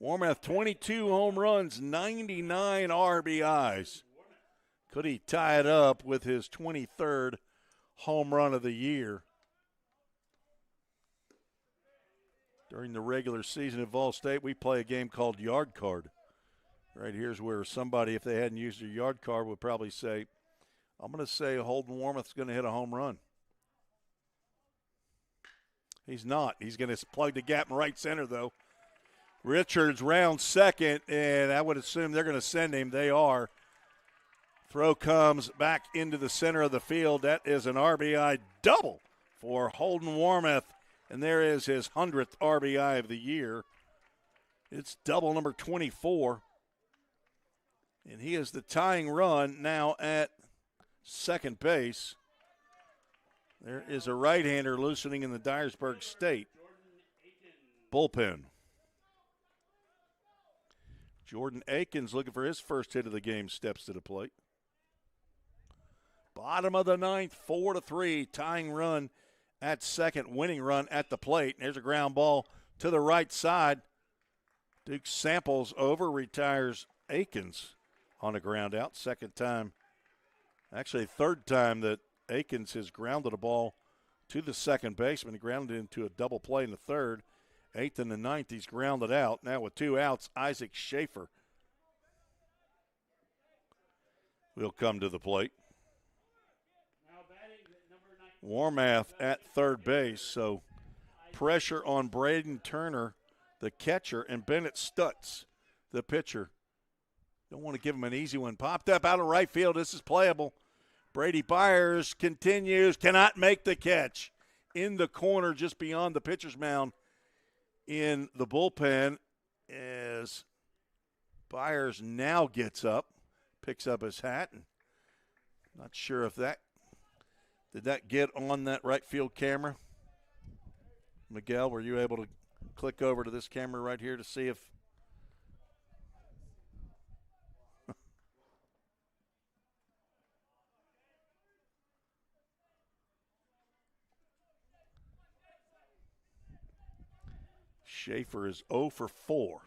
Warmath, 22 home runs, 99 RBIs. Could he tie it up with his 23rd home run of the year? During the regular season at Vol State, we play a game called Yard Card. Right here's where somebody, if they hadn't used their yard card, would probably say, I'm going to say Holden Warmath's going to hit a home run. He's not. He's going to plug the gap in right center, though. Richards round second, and I would assume they're going to send him. They are. Throw comes back into the center of the field. That is an RBI double for Holden Warmath, and there is his 100th RBI of the year. It's double number 24, and he is the tying run now at second base. There is a right-hander loosening in the Dyersburg State bullpen. Jordan Akins looking for his first hit of the game, steps to the plate. Bottom of the ninth, 4-3, tying run at second, winning run at the plate. There's a ground ball to the right side. Duke samples over, retires Akins on a ground out. Second time Actually, third time that Akins has grounded a ball to the second baseman. He grounded into a double play in the third. 8th and the 9th, he's grounded out. Now with 2 outs, Isaac Schaefer will come to the plate. Warmath at third base, so pressure on Braden Turner, the catcher, and Bennett Stutz, the pitcher. Don't want to give him an easy one. Popped up out of right field. This is playable. Brady Byers continues, cannot make the catch. In the corner just beyond the pitcher's mound in the bullpen as Byers now gets up, picks up his hat. And not sure if did that get on that right field camera? Miguel, were you able to click over to this camera right here to see if Schaefer is 0 for 4.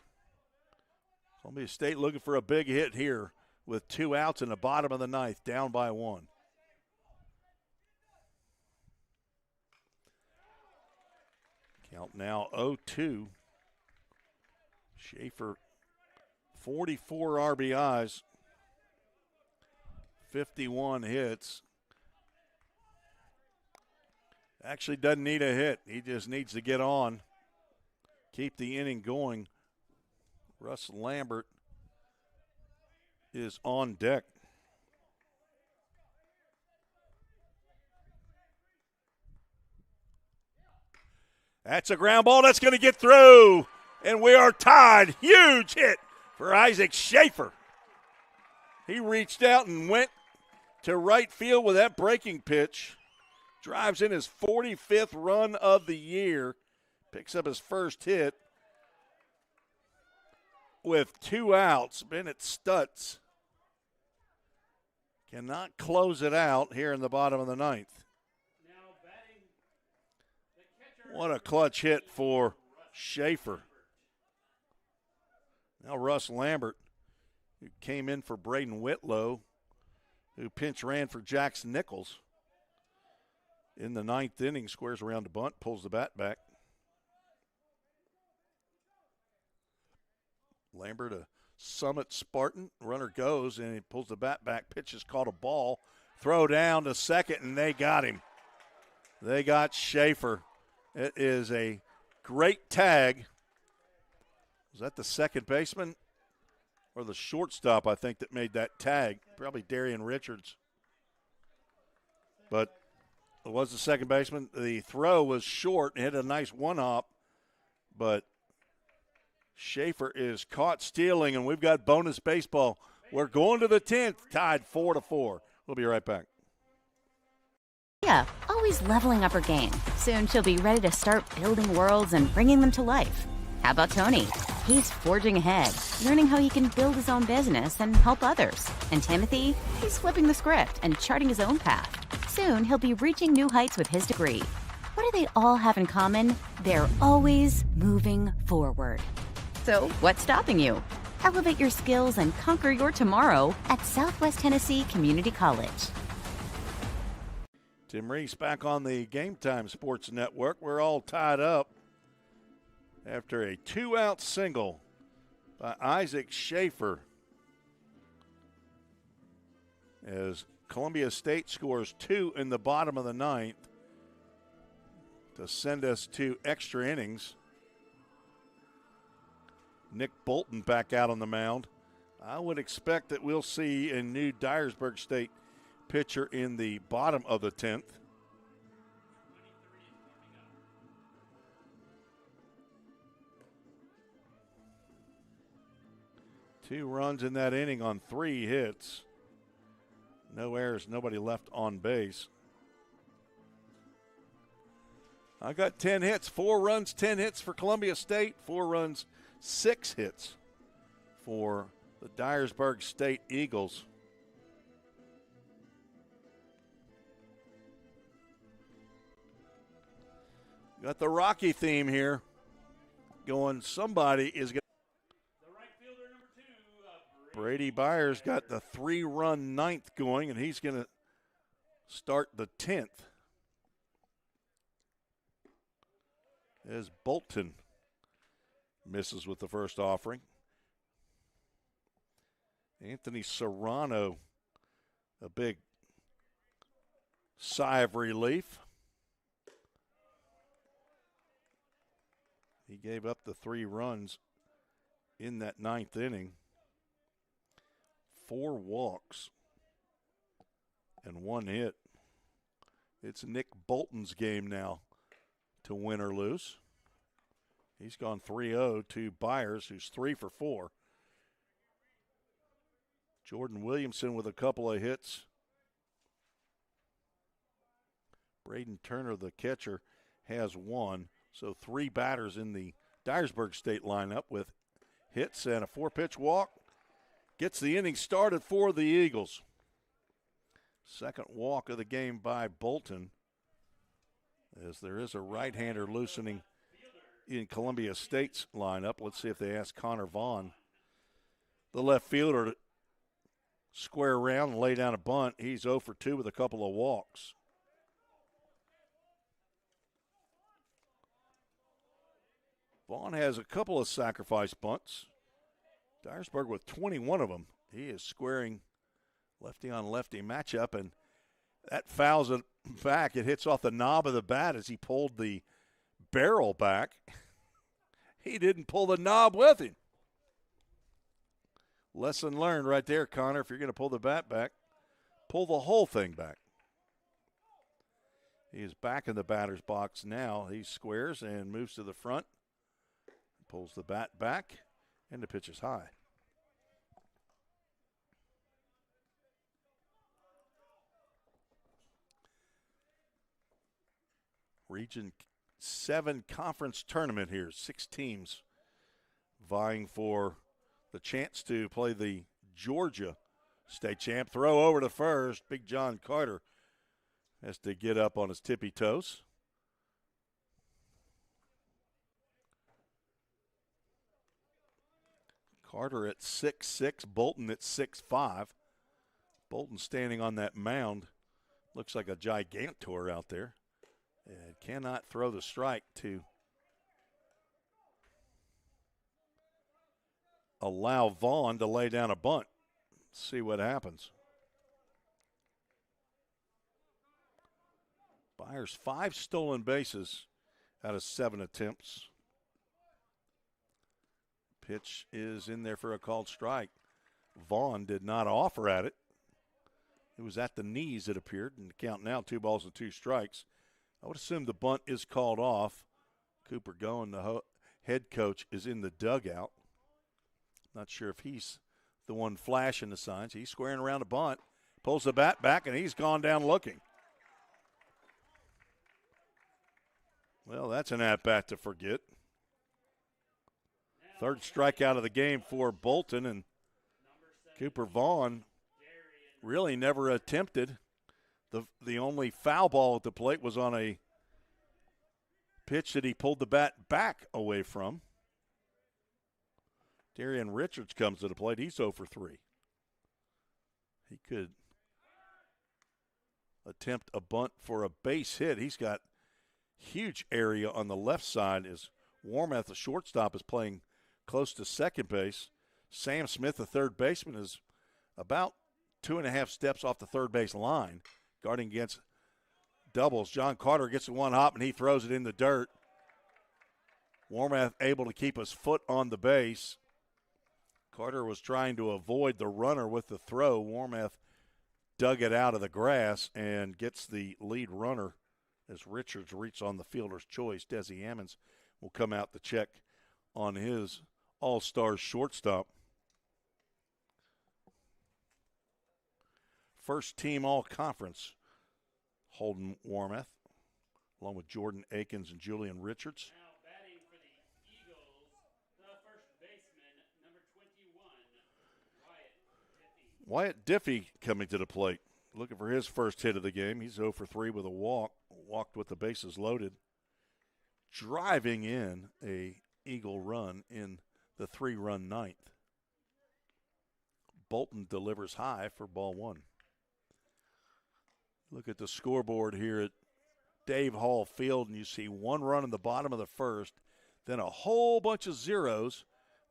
Columbia State looking for a big hit here with 2 outs in the bottom of the 9th, down by 1. Count now 0-2. Schaefer, 44 RBIs, 51 hits. Actually doesn't need a hit. He just needs to get on. Keep the inning going. Russ Lambert is on deck. That's a ground ball that's going to get through, and we are tied. Huge hit for Isaac Schaefer. He reached out and went to right field with that breaking pitch. Drives in his 45th run of the year. Picks up his first hit with 2 outs. Bennett Stutz cannot close it out here in the bottom of the 9th. What a clutch hit for Schaefer. Now Russ Lambert, who came in for Braden Whitlow, who pinch ran for Jackson Nichols. In the 9th inning, squares around the bunt, pulls the bat back. Lambert, a Summit Spartan. Runner goes, and he pulls the bat back. Pitch is caught a ball. Throw down to second, and they got him. They got Schaefer. It is a great tag. Was that the second baseman or the shortstop, I think, that made that tag? Probably Darian Richards. But it was the second baseman. The throw was short and hit a nice one-hop, but Schaefer is caught stealing, and we've got bonus baseball. We're going to the 10th, tied 4-4. We'll be right back. Yeah, always leveling up her game. Soon she'll be ready to start building worlds and bringing them to life. How about Tony? He's forging ahead, learning how he can build his own business and help others. And Timothy? He's flipping the script and charting his own path. Soon he'll be reaching new heights with his degree. What do they all have in common? They're always moving forward. So, what's stopping you? Elevate your skills and conquer your tomorrow at Southwest Tennessee Community College. Tim Reese back on the Game Time Sports Network. We're all tied up after a 2-out single by Isaac Schaefer as Columbia State scores 2 in the bottom of the 9th to send us to extra innings. Nick Bolton back out on the mound. I would expect that we'll see a new Dyersburg State pitcher in the bottom of the 10th. Two runs in that inning on 3 hits. No errors, nobody left on base. I got 10 hits, 4 runs, 10 hits for Columbia State, 4 runs, 6 hits for the Dyersburg State Eagles. Got the Rocky theme here going. Somebody is going. Brady Byers got the 3-run 9th going, and he's going to start the 10th as Bolton misses with the first offering. Anthony Serrano, a big sigh of relief. He gave up the 3 runs in that 9th inning. 4 walks and 1 hit. It's Nick Bolton's game now to win or lose. He's gone 3-0 to Byers, who's 3 for 4. Jordan Williamson with a couple of hits. Braden Turner, the catcher, has 1. So 3 batters in the Dyersburg State lineup with hits and a 4-pitch walk. Gets the inning started for the Eagles. Second walk of the game by Bolton, as there is a right-hander loosening in Columbia State's lineup. Let's see if they ask Connor Vaughn, the left fielder, to square around and lay down a bunt. He's 0 for 2 with a couple of walks. Vaughn has a couple of sacrifice bunts. Dyersburg with 21 of them. He is squaring lefty on lefty matchup, and that fouls it back. It hits off the knob of the bat as he pulled the barrel back. He didn't pull the knob with him. Lesson learned right there, Connor. If you're going to pull the bat back, pull the whole thing back. He is back in the batter's box now. He squares and moves to the front, pulls the bat back, and the pitch is high. Region 7 conference tournament here. 6 teams vying for the chance to play the Georgia state champ. Throw over to first. Big John Carter has to get up on his tippy toes. Carter at 6'6", Bolton at 6'5". Bolton standing on that mound. Looks like a gigantor out there. And cannot throw the strike to allow Vaughn to lay down a bunt. See what happens. Byers 5 stolen bases out of 7 attempts. Pitch is in there for a called strike. Vaughn did not offer at it. It was at the knees, it appeared, and the count now 2 balls and 2 strikes. I would assume the bunt is called off. Cooper Goen, the head coach, is in the dugout. Not sure if he's the one flashing the signs. He's squaring around the bunt, pulls the bat back, and he's gone down looking. Well, that's an at-bat to forget. Third strikeout of the game for Bolton, and Cooper Vaughn really never attempted. The only foul ball at the plate was on a pitch that he pulled the bat back away from. Darian Richards comes to the plate. He's 0 for 3. He could attempt a bunt for a base hit. He's got huge area on the left side as Warmath, the shortstop, is playing close to second base. Sam Smith, the third baseman, is about 2.5 steps off the third base line, guarding against doubles. John Carter gets one hop, and he throws it in the dirt. Warmath able to keep his foot on the base. Carter was trying to avoid the runner with the throw. Warmath dug it out of the grass and gets the lead runner as Richards reaches on the fielder's choice. Desi Ammons will come out to check on his all-star shortstop. First team all-conference, Holden Warmath, along with Jordan Akins and Julian Richards. Now batting for the Eagles, the first baseman, number 21, Wyatt Diffie. Wyatt Diffie coming to the plate, looking for his first hit of the game. He's 0 for 3 with a walk, walked with the bases loaded, driving in a Eagle run in the 3-run ninth. Bolton delivers high for ball 1. Look at the scoreboard here at Dave Hall Field, and you see one run in the bottom of the first, then a whole bunch of zeros.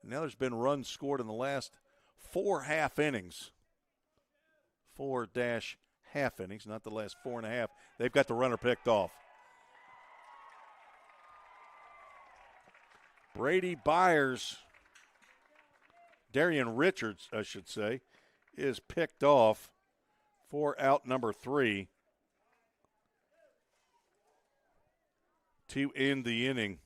Now there's been runs scored in the last 4 half innings. 4-half innings, not the last 4.5. They've got the runner picked off. Brady Byers, Darian Richards, I should say, is picked off for out number 3 to end the inning.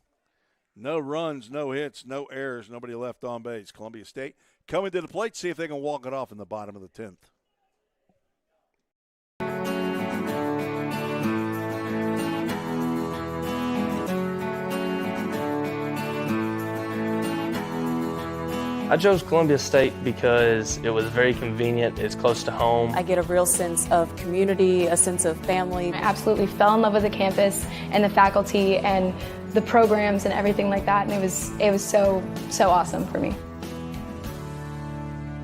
No runs, no hits, no errors, nobody left on base. Columbia State coming to the plate, see if they can walk it off in the bottom of the 10th. I chose Columbia State because it was very convenient. It's close to home. I get a real sense of community, a sense of family. I absolutely fell in love with the campus and the faculty and the programs and everything like that, and it was so awesome for me.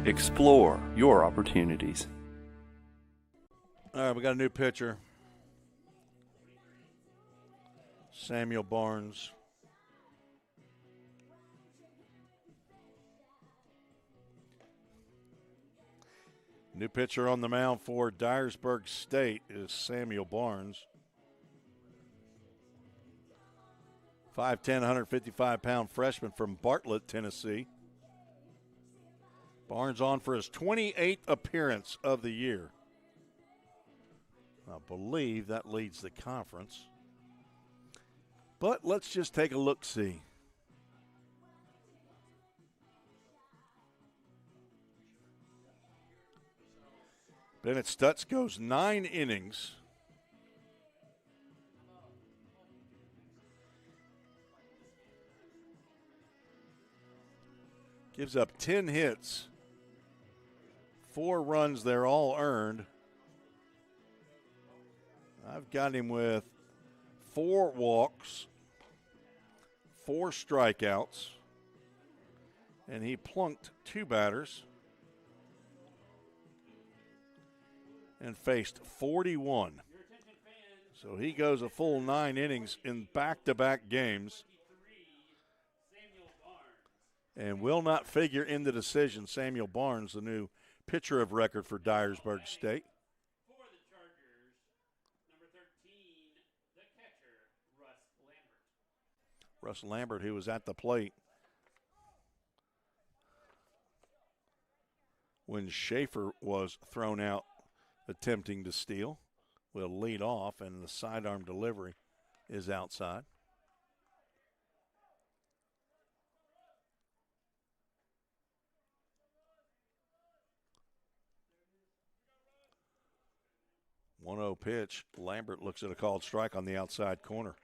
Explore your opportunities. All right, we got a new pitcher. Samuel Barnes. New pitcher on the mound for Dyersburg State is Samuel Barnes. 5'10", 155-pound freshman from Bartlett, Tennessee. Barnes on for his 28th appearance of the year. I believe that leads the conference. But let's just take a look-see. Bennett Stutz goes 9 innings. Gives up 10 hits. 4 runs, they're all earned. I've got him with 4 walks, 4 strikeouts, and he plunked 2 batters and faced 41. So he goes a full 9 innings in back-to-back games and will not figure in the decision. Samuel Barnes, the new pitcher of record for Dyersburg State. For the Chargers, number 13, the catcher, Russ Lambert, who was at the plate when Schaefer was thrown out attempting to steal, will lead off, and the sidearm delivery is outside. One-zero pitch. Lambert looks at a called strike on the outside corner.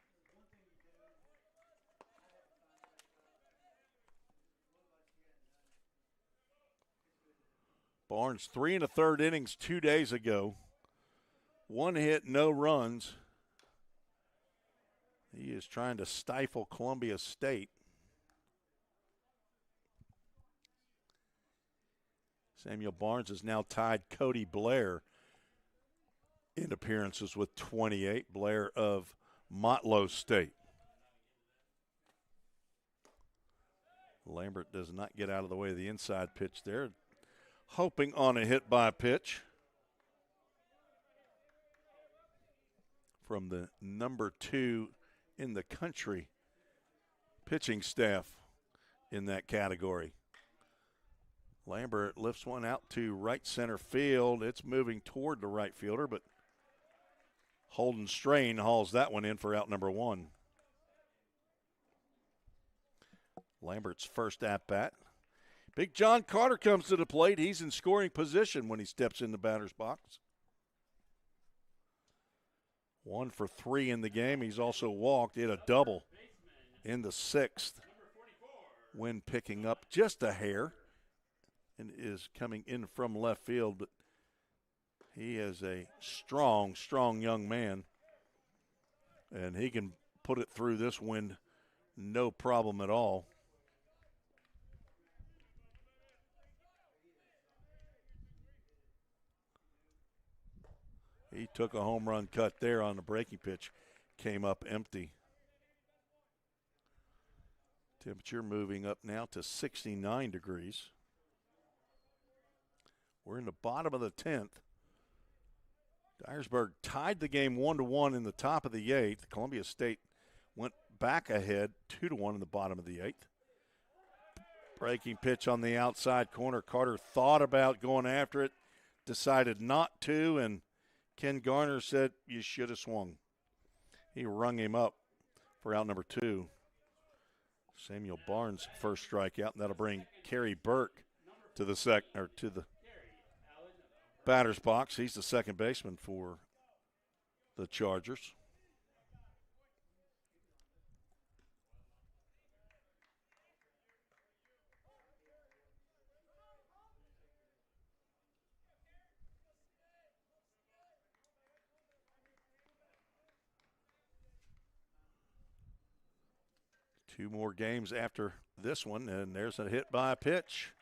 Barnes, 3 1/3 innings 2 days ago. 1 hit, no runs. He is trying to stifle Columbia State. Samuel Barnes has now tied Cody Blair in appearances with 28. Blair of Motlow State. Lambert does not get out of the way of the inside pitch there. Hoping on a hit by pitch from the number 2 in the country pitching staff in that category. Lambert lifts one out to right center field. It's moving toward the right fielder, but Holden Strain hauls that one in for out number 1. Lambert's first at-bat. Big John Carter comes to the plate. He's in scoring position when he steps in the batter's box. 1 for 3 in the game. He's also walked. He had a double in the 6th when picking up just a hair and is coming in from left field. But he is a strong, strong young man, and he can put it through this wind no problem at all. He took a home run cut there on the breaking pitch. Came up empty. Temperature moving up now to 69 degrees. We're in the bottom of the 10th. Dyersburg tied the game 1-1 in the top of the 8th. Columbia State went back ahead 2-1 in the bottom of the 8th. Breaking pitch on the outside corner. Carter thought about going after it, decided not to, and Ken Garner said, "You should have swung." He rung him up for out number 2. Samuel Barnes' first strikeout, and that'll bring Kerry Burke to the batter's box. He's the second baseman for the Chargers. Two more games after this one, and there's a hit by a pitch.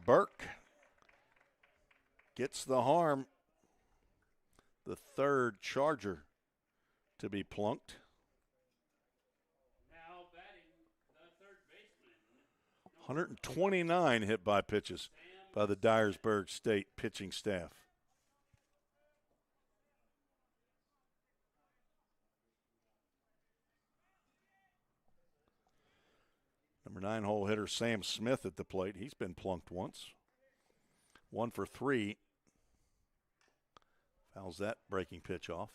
Burke gets the harm, the third Charger to be plunked. Now batting the third baseman. 129 hit by pitches by the Dyersburg State pitching staff. Number 9 hole hitter Sam Smith at the plate. He's been plunked once. 1 for 3. Fouls that breaking pitch off.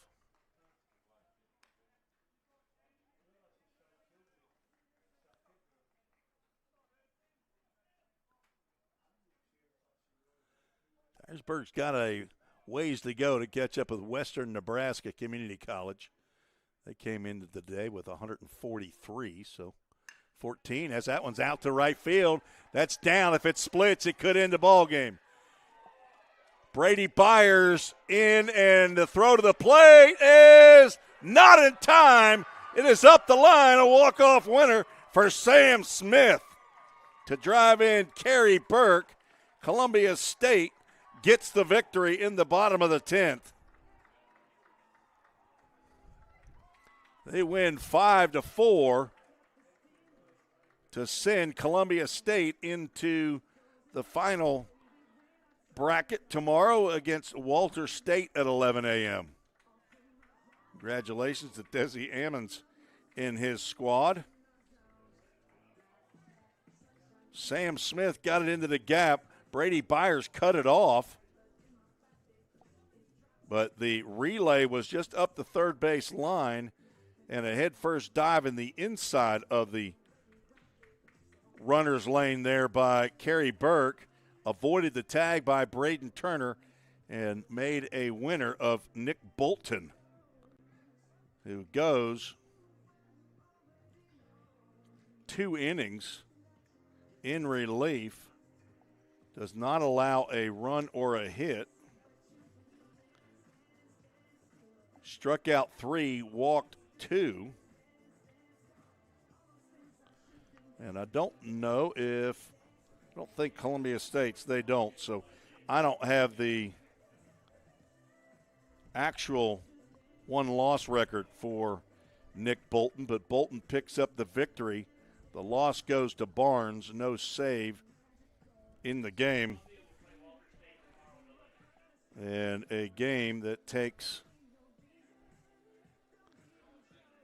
Dyersburg's got a ways to go to catch up with Western Nebraska Community College. They came into the day with 143, so 14 as that one's out to right field. That's down. If it splits, it could end the ball game. Brady Byers in, and the throw to the plate is not in time. It is up the line, a walk-off winner for Sam Smith to drive in Kerry Burke. Columbia State gets the victory in the bottom of the 10th. They win 5-4 to send Columbia State into the final bracket tomorrow against Walter State at 11 a.m. Congratulations to Desi Ammons in his squad. Sam Smith got it into the gap. Brady Byers cut it off. But the relay was just up the third base line, and a head-first dive in the inside of the runner's lane there by Kerry Burke. Avoided the tag by Braden Turner and made a winner of Nick Bolton, who goes 2 innings in relief, does not allow a run or a hit. Struck out 3, walked 2. And I don't know if – I don't think Columbia State's, they don't. So I don't have the actual one-loss record for Nick Bolton, but Bolton picks up the victory. The loss goes to Barnes, no save in the game. And a game that takes,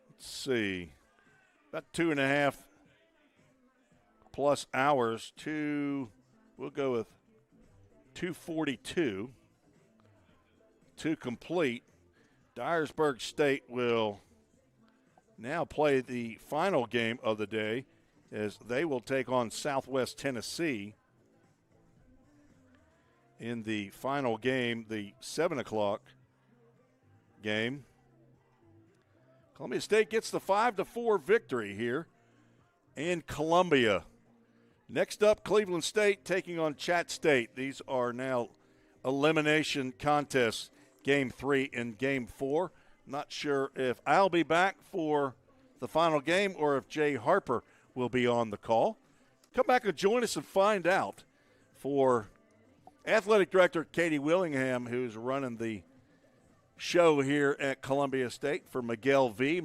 let's see, about 2.5 plus hours we'll go with 2:42 to complete. Dyersburg State will now play the final game of the day as they will take on Southwest Tennessee in the final game, the 7 o'clock game. Columbia State gets the 5-4 victory here in Columbia. Next up, Cleveland State taking on Chat State. These are now elimination contests, Game 3 and Game 4. Not sure if I'll be back for the final game or if Jay Harper will be on the call. Come back and join us and find out. For Athletic Director Katie Willingham, who's running the show here at Columbia State. For Miguel V.,